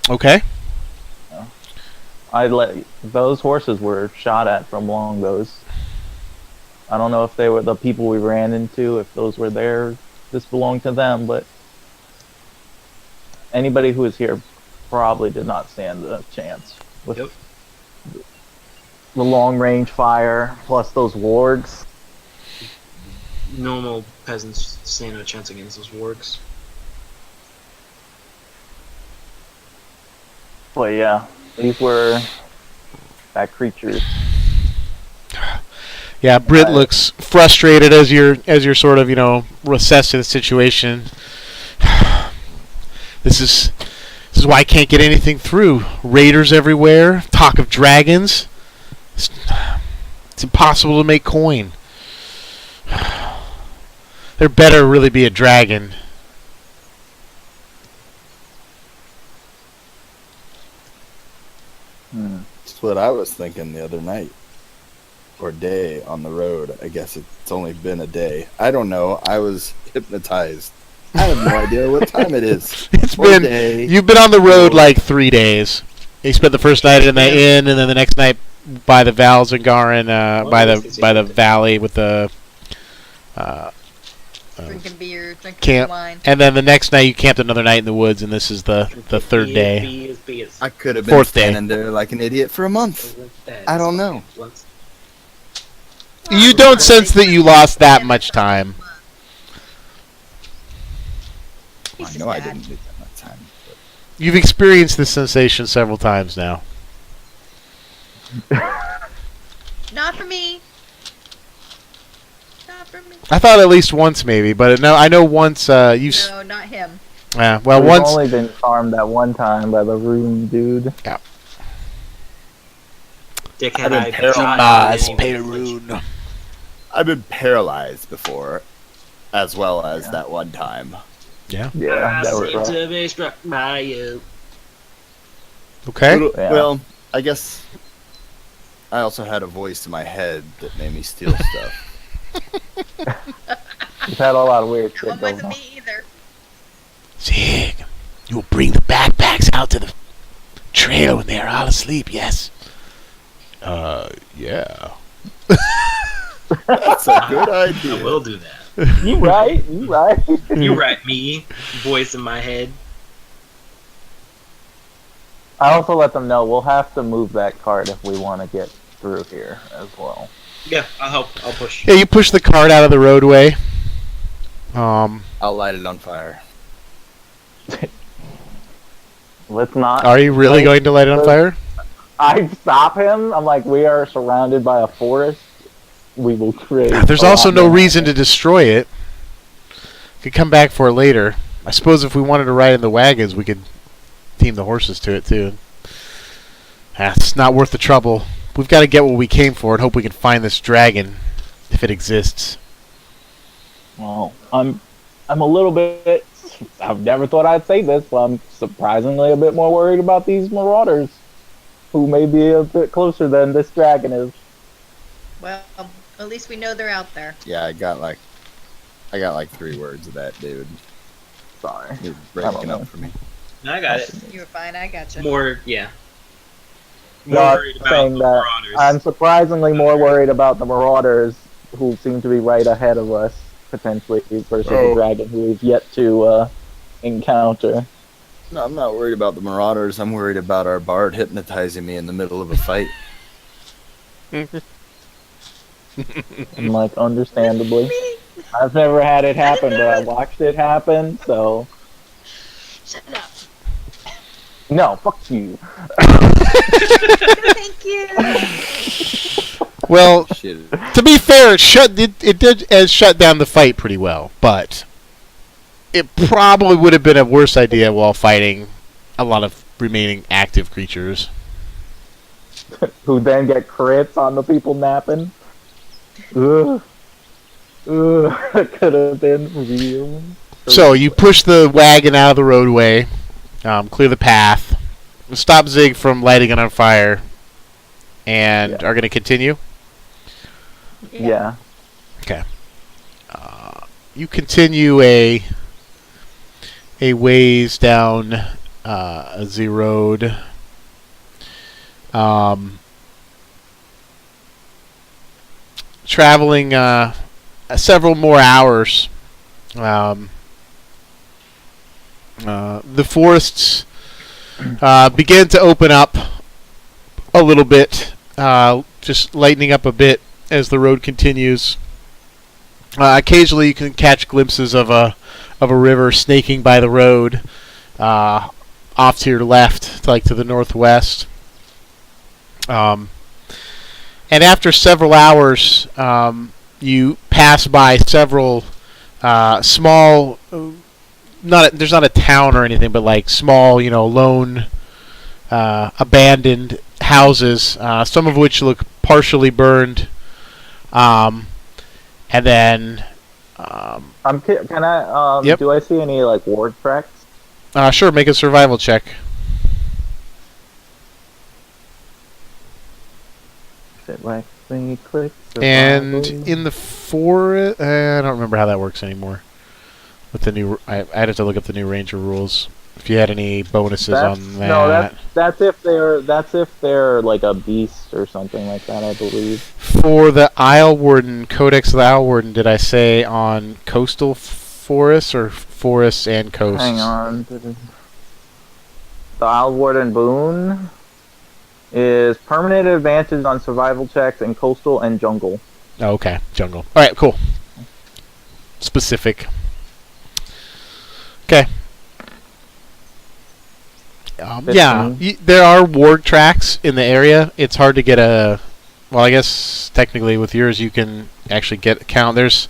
Okay. Those horses were shot at from longbows. I don't know if they were the people we ran into, if those were this belonged to them, but anybody who was here probably did not stand a chance with the long range fire plus those wargs. Normal peasants stand a chance against those wargs. But yeah, these were bad creatures. Yeah, Britt looks frustrated as you're sort of assessing the situation. This is why I can't get anything through. Raiders everywhere. Talk of dragons. It's impossible to make coin. There better really be a dragon. That's what I was thinking the other night. Or day on the road. I guess it's only been a day. I don't know. I was hypnotized. I have no idea what time it is. You've been on the road like 3 days. You spent the first night in the inn, and then the next night by the Valzengaran, by the valley with the drinking beer, drinking camp, wine. and then the next night you camped another night in the woods, and this is the third day. I could have been standing there like an idiot for a month. I don't know. You don't sense that you lost that much time. I He's know just I mad. didn't lose that much time. But You've experienced this sensation several times now. Not for me. Not for me. I thought at least once, maybe, but no, I know once. No, not him. Well, We've once. only been charmed that one time by the rune dude. Dickhead, I've been I paralyzed. shot you and you didn't I've been paralyzed before, as well as that one time. Yeah. Yeah, that was seem rough. to be struck by you. Okay. Yeah. Well, I guess I also had a voice in my head that made me steal stuff. We've had a lot of weird That shit one going wasn't on. me either. Zig, you'll bring the backpacks out to the trail when they're all asleep. Yes. Yeah. That's a good I idea. will do that. You right, you right. You right, me. Voice in my head. I also let them know we'll have to move that cart if we want to get through here as well. Yeah, I'll help. I'll push. Yeah, you push the cart out of the roadway. I'll light it on fire. Let's not. Are you really going to light it on fire? I stop him. I'm like, we are surrounded by a forest. We will create. There's a also lot no more reason to destroy it. Could come back for it later. I suppose if we wanted to ride in the wagons, we could team the horses to it too. It's not worth the trouble. We've got to get what we came for and hope we can find this dragon, if it exists. Well, I'm a little bit. I've never thought I'd say this, but I'm surprisingly a bit more worried about these marauders, who may be a bit closer than this dragon is. Well, at least we know they're out there. Yeah, I got like 3 words of that, David. Sorry. You're I don't breaking know. up for me. I got it. You were fine. I gotcha. More, yeah. No, More I'm worried about saying the that marauders. I'm surprisingly more worried about the marauders, who seem to be right ahead of us, potentially, versus the Oh. dragon, who we've yet to encounter. No, I'm not worried about the marauders. I'm worried about our bard hypnotizing me in the middle of a fight. And, like, understandably. I've never had it happen, but I watched it happen, so... Shut up. No, fuck you. Thank you. Well, Shit. to be fair, it did shut down the fight pretty well, but it probably would have been a worse idea while fighting a lot of remaining active creatures. Who then get crits on the people napping. Ugh. That could have been real. So you push the wagon out of the roadway, clear the path, stop Zig from lighting it on fire, and Yeah. are going to continue. Yeah. You continue a ways down the road. Traveling several more hours. The forests begin to open up a little bit, just lightening up a bit as the road continues. Occasionally, you can catch glimpses of a river snaking by the road, off to your left, like to the northwest. And after several hours, you pass by several small. There's not a town or anything, but like small, lone, abandoned houses. Some of which look partially burned. And then, Can I? Yep. Do I see any like ward tracks? sure, make a survival check. Shit, like thingy click. And survival. in the forest, I don't remember how that works anymore. With the new, I'd have to look up the new ranger rules. If you had any bonuses on that. No, that's if they're like a beast or something like that, I believe. For the Isle Warden, Codex of the Isle Warden, did I say on coastal forests or forests and coasts? Hang on. The Isle Warden Boon. is permanent advantage on survival checks in coastal and jungle. Oh, okay, jungle. All right, cool. Specific. Okay. Yeah, there are warg tracks in the area. It's hard to get a. Well, I guess technically with yours you can actually get a count. There's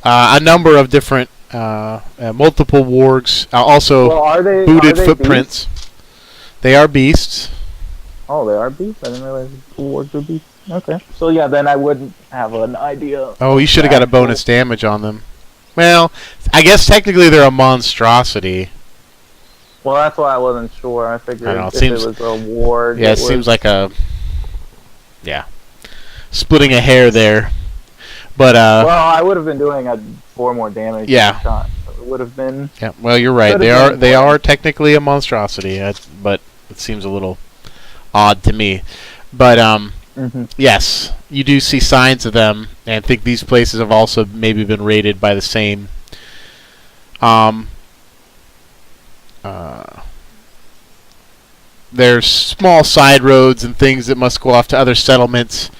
a number of different multiple wargs. Also, are they footprints. Beasts? They are beasts. Oh, they are beasts? I didn't realize wargs were beasts. Okay. So yeah, then I wouldn't have an idea. Oh, you should have got a bonus damage on them. Well, I guess technically they're a monstrosity. Well, that's why I wasn't sure. I figured I know, if it was a warg. Yeah, it seems like a... Yeah. Splitting a hair there. But, well, I would have been doing 4 more damage. Yeah. Shot. So it would have been... Yeah, well, you're right. They are technically a monstrosity, but it seems a little odd to me. But, yes, you do see signs of them, and I think these places have also maybe been raided by the same. There's small side roads and things that must go off to other settlements,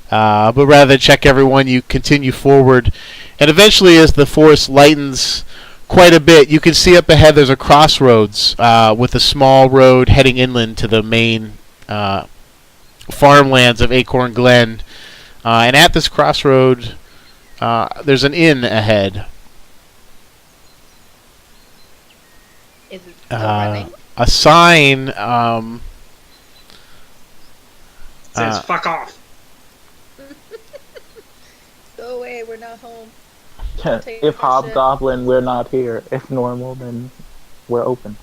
but rather than check everyone, you continue forward, and eventually, as the forest lightens quite a bit, you can see up ahead there's a crossroads with a small road heading inland to the main farmlands of Acorn Glen, and at this crossroad, there's an inn ahead. Is it still running? A sign says "fuck off." Go away, we're not home. If Hobgoblin, we're not here. If normal, then we're open.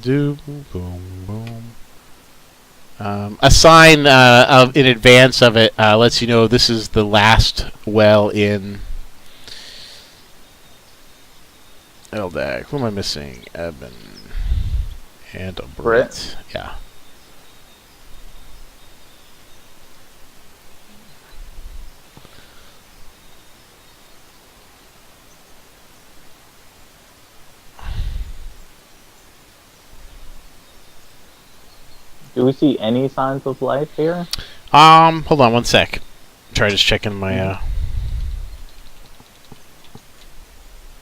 Do boom boom. A sign in advance of it lets you know this is the last well in Eldak. Who am I missing? Evan and a Brett. Yeah. Do we see any signs of life here? Hold on one sec. Try just checking my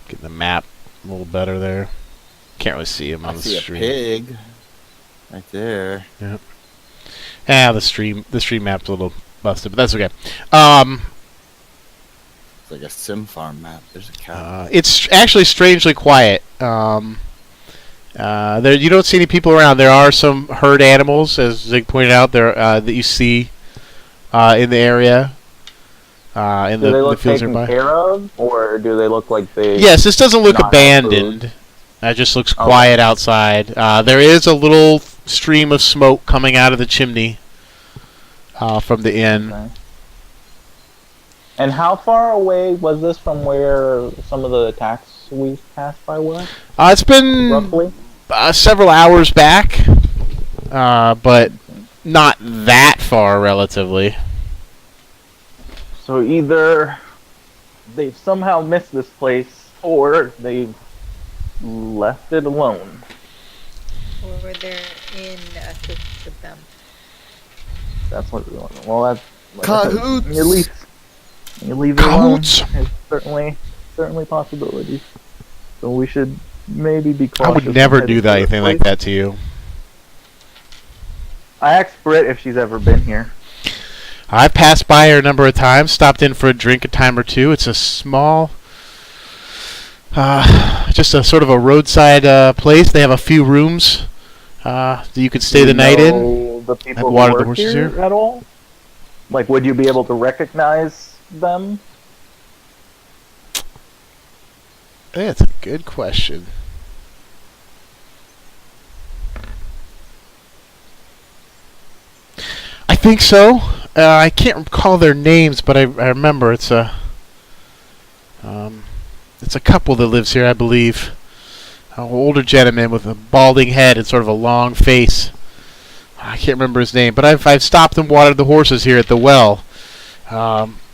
getting the map a little better there. Can't really see him on the stream. I see a pig right there. Yep. Yeah, the stream map's a little busted, but that's okay. It's like a sim farm map. There's a cow. It's actually strangely quiet. There, you don't see any people around. There are some herd animals, as Zig pointed out, there that you see in the area. In do they look the fields taken nearby. care of, or do they look like they? Yes, this doesn't look not abandoned. It just looks quiet outside. There is a little stream of smoke coming out of the chimney from the inn. Okay. And how far away was this from where some of the attacks we passed by were? It's been Roughly? several hours back, but not that far relatively. So either they've somehow missed this place, or they've left it alone. Or they're in cahoots with them. That's what we want. Well, that's Cahoots! at least you leave it alone. Cahoots! There's certainly possibilities. So we should maybe be I cautious. would never heading do to this anything like place. that to you. I asked Britt if she's ever been here. I've passed by her a number of times, stopped in for a drink a time or two. It's a small, just a sort of a roadside place. They have a few rooms that you could stay the night in. The people who watered the work horses here? at all? Like, would you be able to recognize them? That's a good question. I think so. I can't recall their names, but I remember it's a couple that lives here, I believe. An older gentleman with a balding head and sort of a long face. I can't remember his name, but I've stopped and watered the horses here at the well.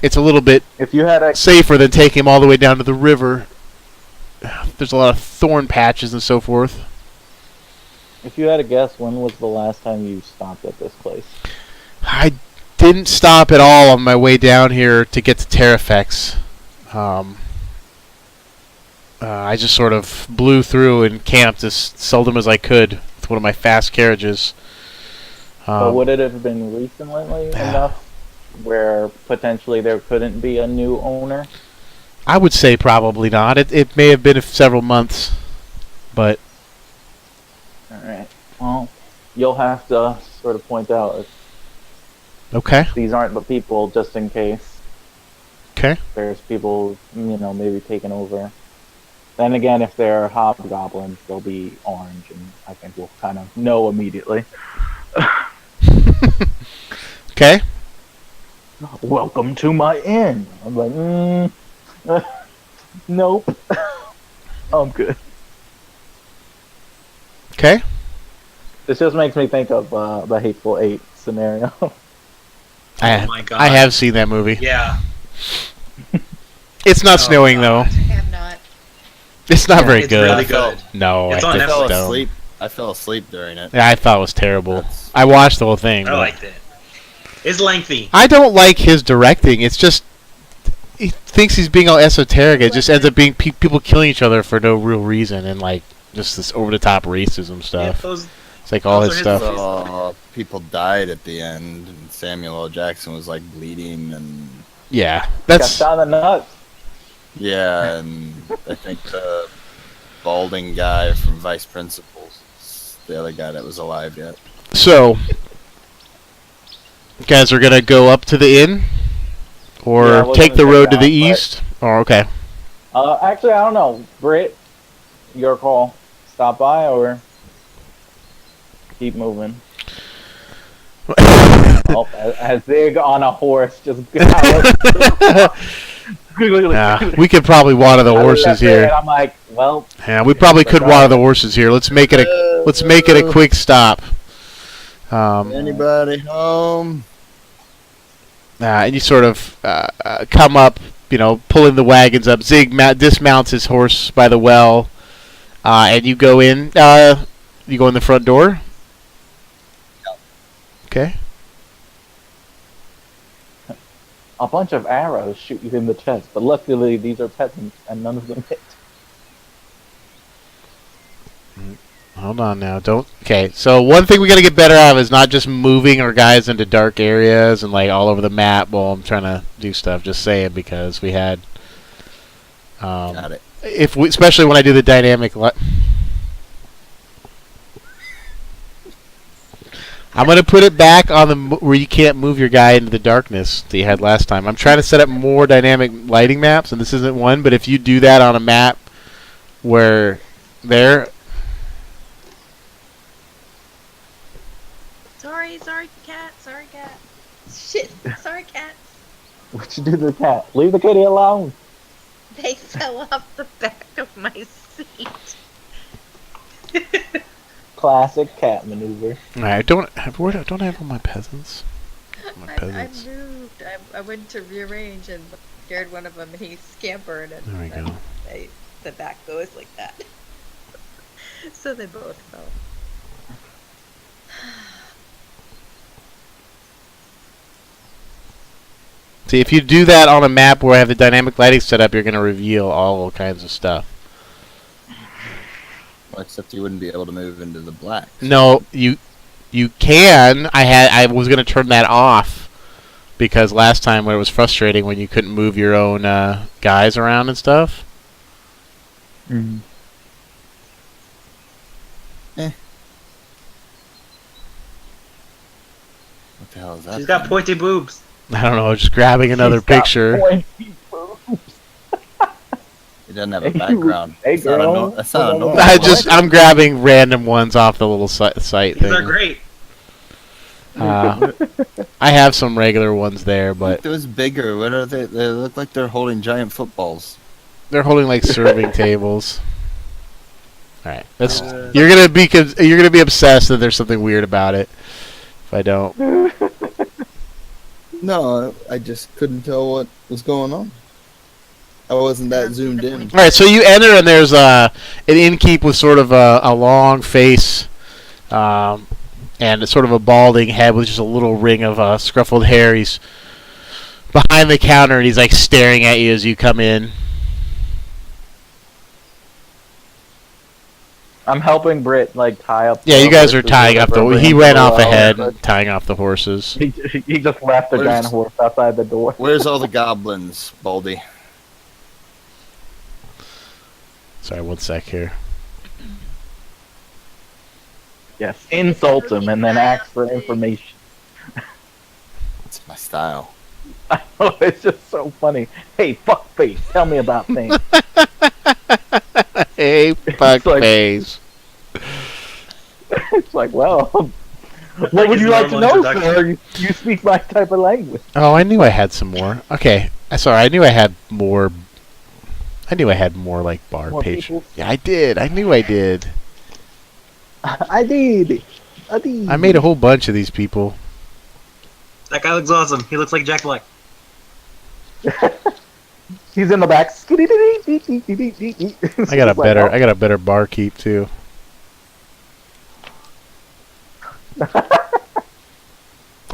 It's a little bit If you had a safer than taking them all the way down to the river. There's a lot of thorn patches and so forth. If you had to guess, when was the last time you stopped at this place? I didn't stop at all on my way down here to get to Terrafex. I just sort of blew through and camped as seldom as I could with one of my fast carriages. But would it have been recently enough where potentially there couldn't be a new owner? I would say probably not. It may have been several months, but... Alright. Well, you'll have to sort of point out Okay. these aren't the people, just in case. Okay. There's people, maybe taking over. Then again, if they're hobgoblins, they'll be orange, and I think we'll kind of know immediately. Okay. Welcome to my inn. I'm like, nope. I'm good. Okay. This just makes me think of the Hateful Eight scenario. Oh my god. I have seen that movie. Yeah. It's not Oh, snowing, God. though. I have not. It's not very It's good. really good. No, It's I on just Netflix. don't. I fell asleep during it. Yeah, I thought it was terrible. That's- I watched the whole thing. I but liked it. It's lengthy. I don't like his directing. It's just he thinks he's being all esoteric. It just ends up being people killing each other for no real reason and like just this over the top racism Yeah, stuff. those, It's like all those his are his stuff. movies. People died at the end, and Samuel L. Jackson was like bleeding, and Yeah, Got that's shot in the nuts. yeah, and I think the balding guy from Vice Principals, is the other guy that was alive yet. so. You guys are gonna go up to the inn, or Yeah, we're take gonna the road check to the out, but- east. Oh, okay. Actually, I don't know. Britt, your call. Stop by or keep moving. Oh, as Zig on a horse just galloped. We could probably water the I looked horses at Britt here. and I'm like, well, Yeah, we probably could water the horses here. Let's make it a quick stop. Anybody home? And you sort of come up, pulling the wagons up. Zig dismounts his horse by the well, and you go in. You go in the front door. Okay. a bunch of arrows shoot you in the chest, but luckily these are peasants and none of them hit. Hold on now. Okay, so one thing we gotta get better at is not just moving our guys into dark areas and like all over the map while I'm trying to do stuff. Just saying, because we had Got it. especially when I do the dynamic I'm gonna put it back on where you can't move your guy into the darkness that you had last time. I'm trying to set up more dynamic lighting maps, and this isn't one. But if you do that on a map where there, Sorry, cat. Sorry, cat. Shit. Sorry, cat. What you do to the cat? Leave the kitty alone. They fell off the back of my seat. Classic cat maneuver. I don't have all my peasants. My I peasants. moved. I went to rearrange and scared one of them, and he scampered. And There we then go. the back goes like that. So they both fell. See, if you do that on a map where I have the dynamic lighting set up, you're going to reveal all kinds of stuff. Well, except you wouldn't be able to move into the black. No, you can. I was going to turn that off because last time it was frustrating when you couldn't move your own guys around and stuff. Mm-hmm. What the hell is that? She's got pointy boobs. I don't know, just grabbing another She's got picture. pointy boobs. It doesn't have a Hey, background. hey, That's not a girl. that's not a normal. I'm grabbing random ones off the little site These thing. are great. I have some regular ones there, but Those bigger. What are they? They look like they're holding giant footballs. they're holding like serving tables. All right, you're gonna be obsessed that there's something weird about it. If I don't, No, I just couldn't tell what was going on. I wasn't that zoomed in. all right. So you enter and there's an innkeep with sort of a long face, and it's sort of a balding head with just a little ring of scruffled hair. He's behind the counter, and he's like staring at you as you come in. I'm helping Britt like tie up. Yeah, the you guys are horses or tying up whatever, the. bring He them went to the off well, ahead, but and tying off the horses. he just left the giant horse outside the door. Where's all the goblins, Baldy? Sorry, 1 sec here. Yes, insult him and then ask for information. It's my style. Oh, it's just so funny. Hey, fuckface, tell me about things. Hey, fuck like- face. It's like, well, what would his you like to normal know, introduction. sir? You speak my type of language. Oh, I knew I had some more. Okay, sorry, I knew I had more. I knew I had more like bar More page. people? Yeah, I did. I knew I did. I did. I made a whole bunch of these people. That guy looks awesome. He looks like Jack Black. He's in the back. I got a better barkeep too.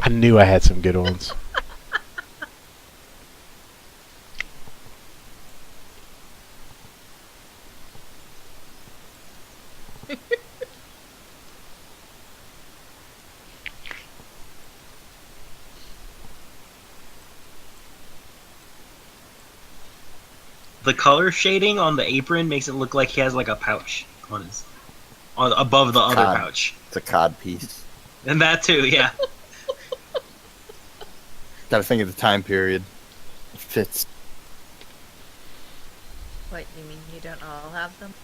I knew I had some good ones. The color shading on the apron makes it look like he has like a pouch on his, above the other Cod. pouch, It's a cod piece. and that too. Yeah. Gotta think of the time period. It fits. What, you mean you don't all have them?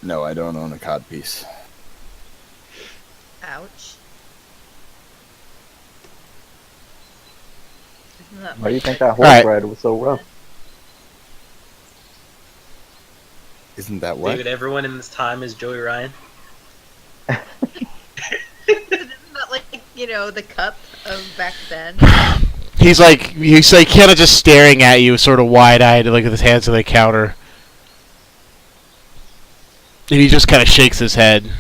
No, I don't own a cod piece. Ouch. Isn't that Why do you like think that horse Alright. ride was so rough? Isn't that what? David, everyone in this time is Joey Ryan. Isn't that like, you know, the cup of back then? He's like kind of just staring at you, sort of wide-eyed, like with his hands on the counter, and he just kind of shakes his head.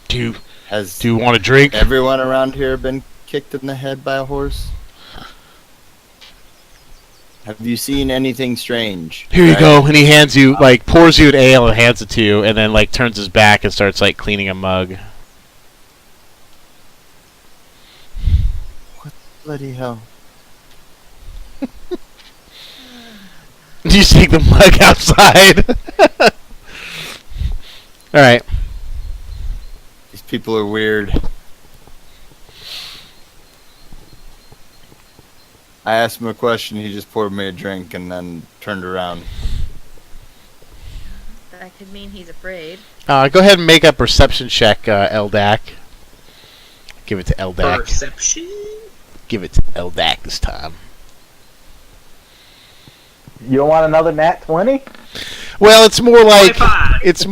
Do Has you want a drink? everyone around here been kicked in the head by a horse? Have you seen anything strange? Here you Right? go, and he hands you, like, pours you an ale and hands it to you, and then, like, turns his back and starts, like, cleaning a mug. Bloody hell. You just take the mug outside. Alright. These people are weird. I asked him a question, he just poured me a drink and then turned around. That could mean he's afraid. Go ahead and make a perception check, Eldak. Give it to Eldak. Perception. Give it to Eldak this time. You don't want another nat 20? Well, it's more like 25. it's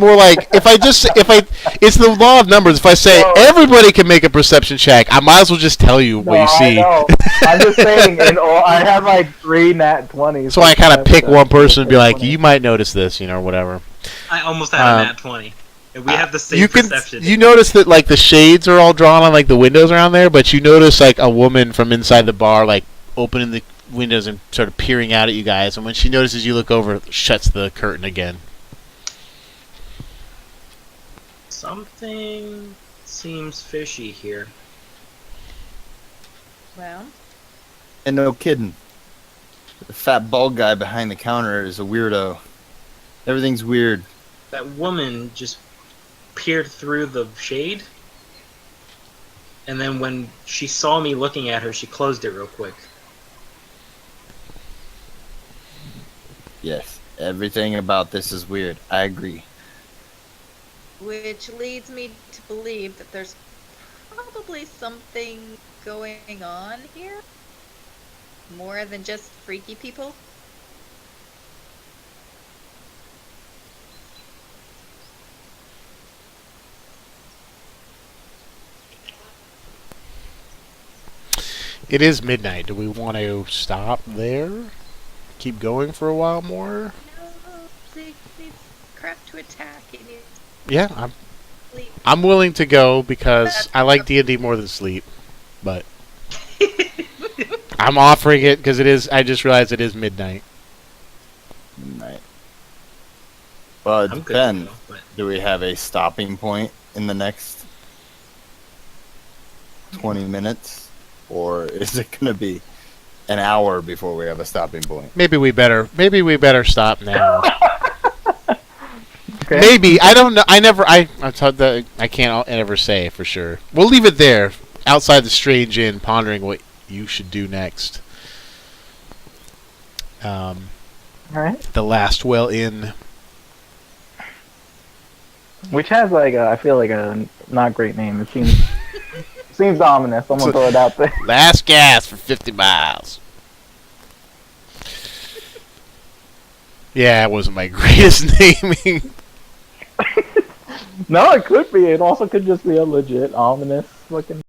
the law of numbers. If I say No. everybody can make a perception check, I might as well just tell you what you see. I know. I'm just saying, I have like 3 nat 20s. So I kind of pick one person and be like, you might notice this, or whatever. I almost had a nat 20. And we have the same You can perception. you notice that like the shades are all drawn on like the windows around there, but you notice like a woman from inside the bar like opening the windows and sort of peering out at you guys, and when she notices you look over, shuts the curtain again. Something seems fishy here. Well, And no kidding. The fat bald guy behind the counter is a weirdo. Everything's weird. That woman just peered through the shade, and then when she saw me looking at her, she closed it real quick. Yes, everything about this is weird. I agree. which leads me to believe that there's probably something going on here. More than just freaky people. It is midnight. Do we want to stop there? Keep going for a while more? No, please, crap to attack. It needs Yeah, sleep. I'm willing to go because I like D&D more than sleep. But I'm offering it because it is. I just realized it is midnight. Midnight. Well, it I'm good to depends. go, but Do we have a stopping point in the next 20 minutes? Or is it going to be an hour before we have a stopping point? Maybe we better stop now. Okay. Maybe I don't know. I thought that I can't ever say for sure. We'll leave it there, outside the strange inn, pondering what you should do next. All right. The Last Well Inn. Which has like I feel like a not great name. It seems ominous. I'm gonna throw it out there. Last gas for 50 miles. Yeah, it wasn't my greatest naming. No, it could be. It also could just be a legit ominous looking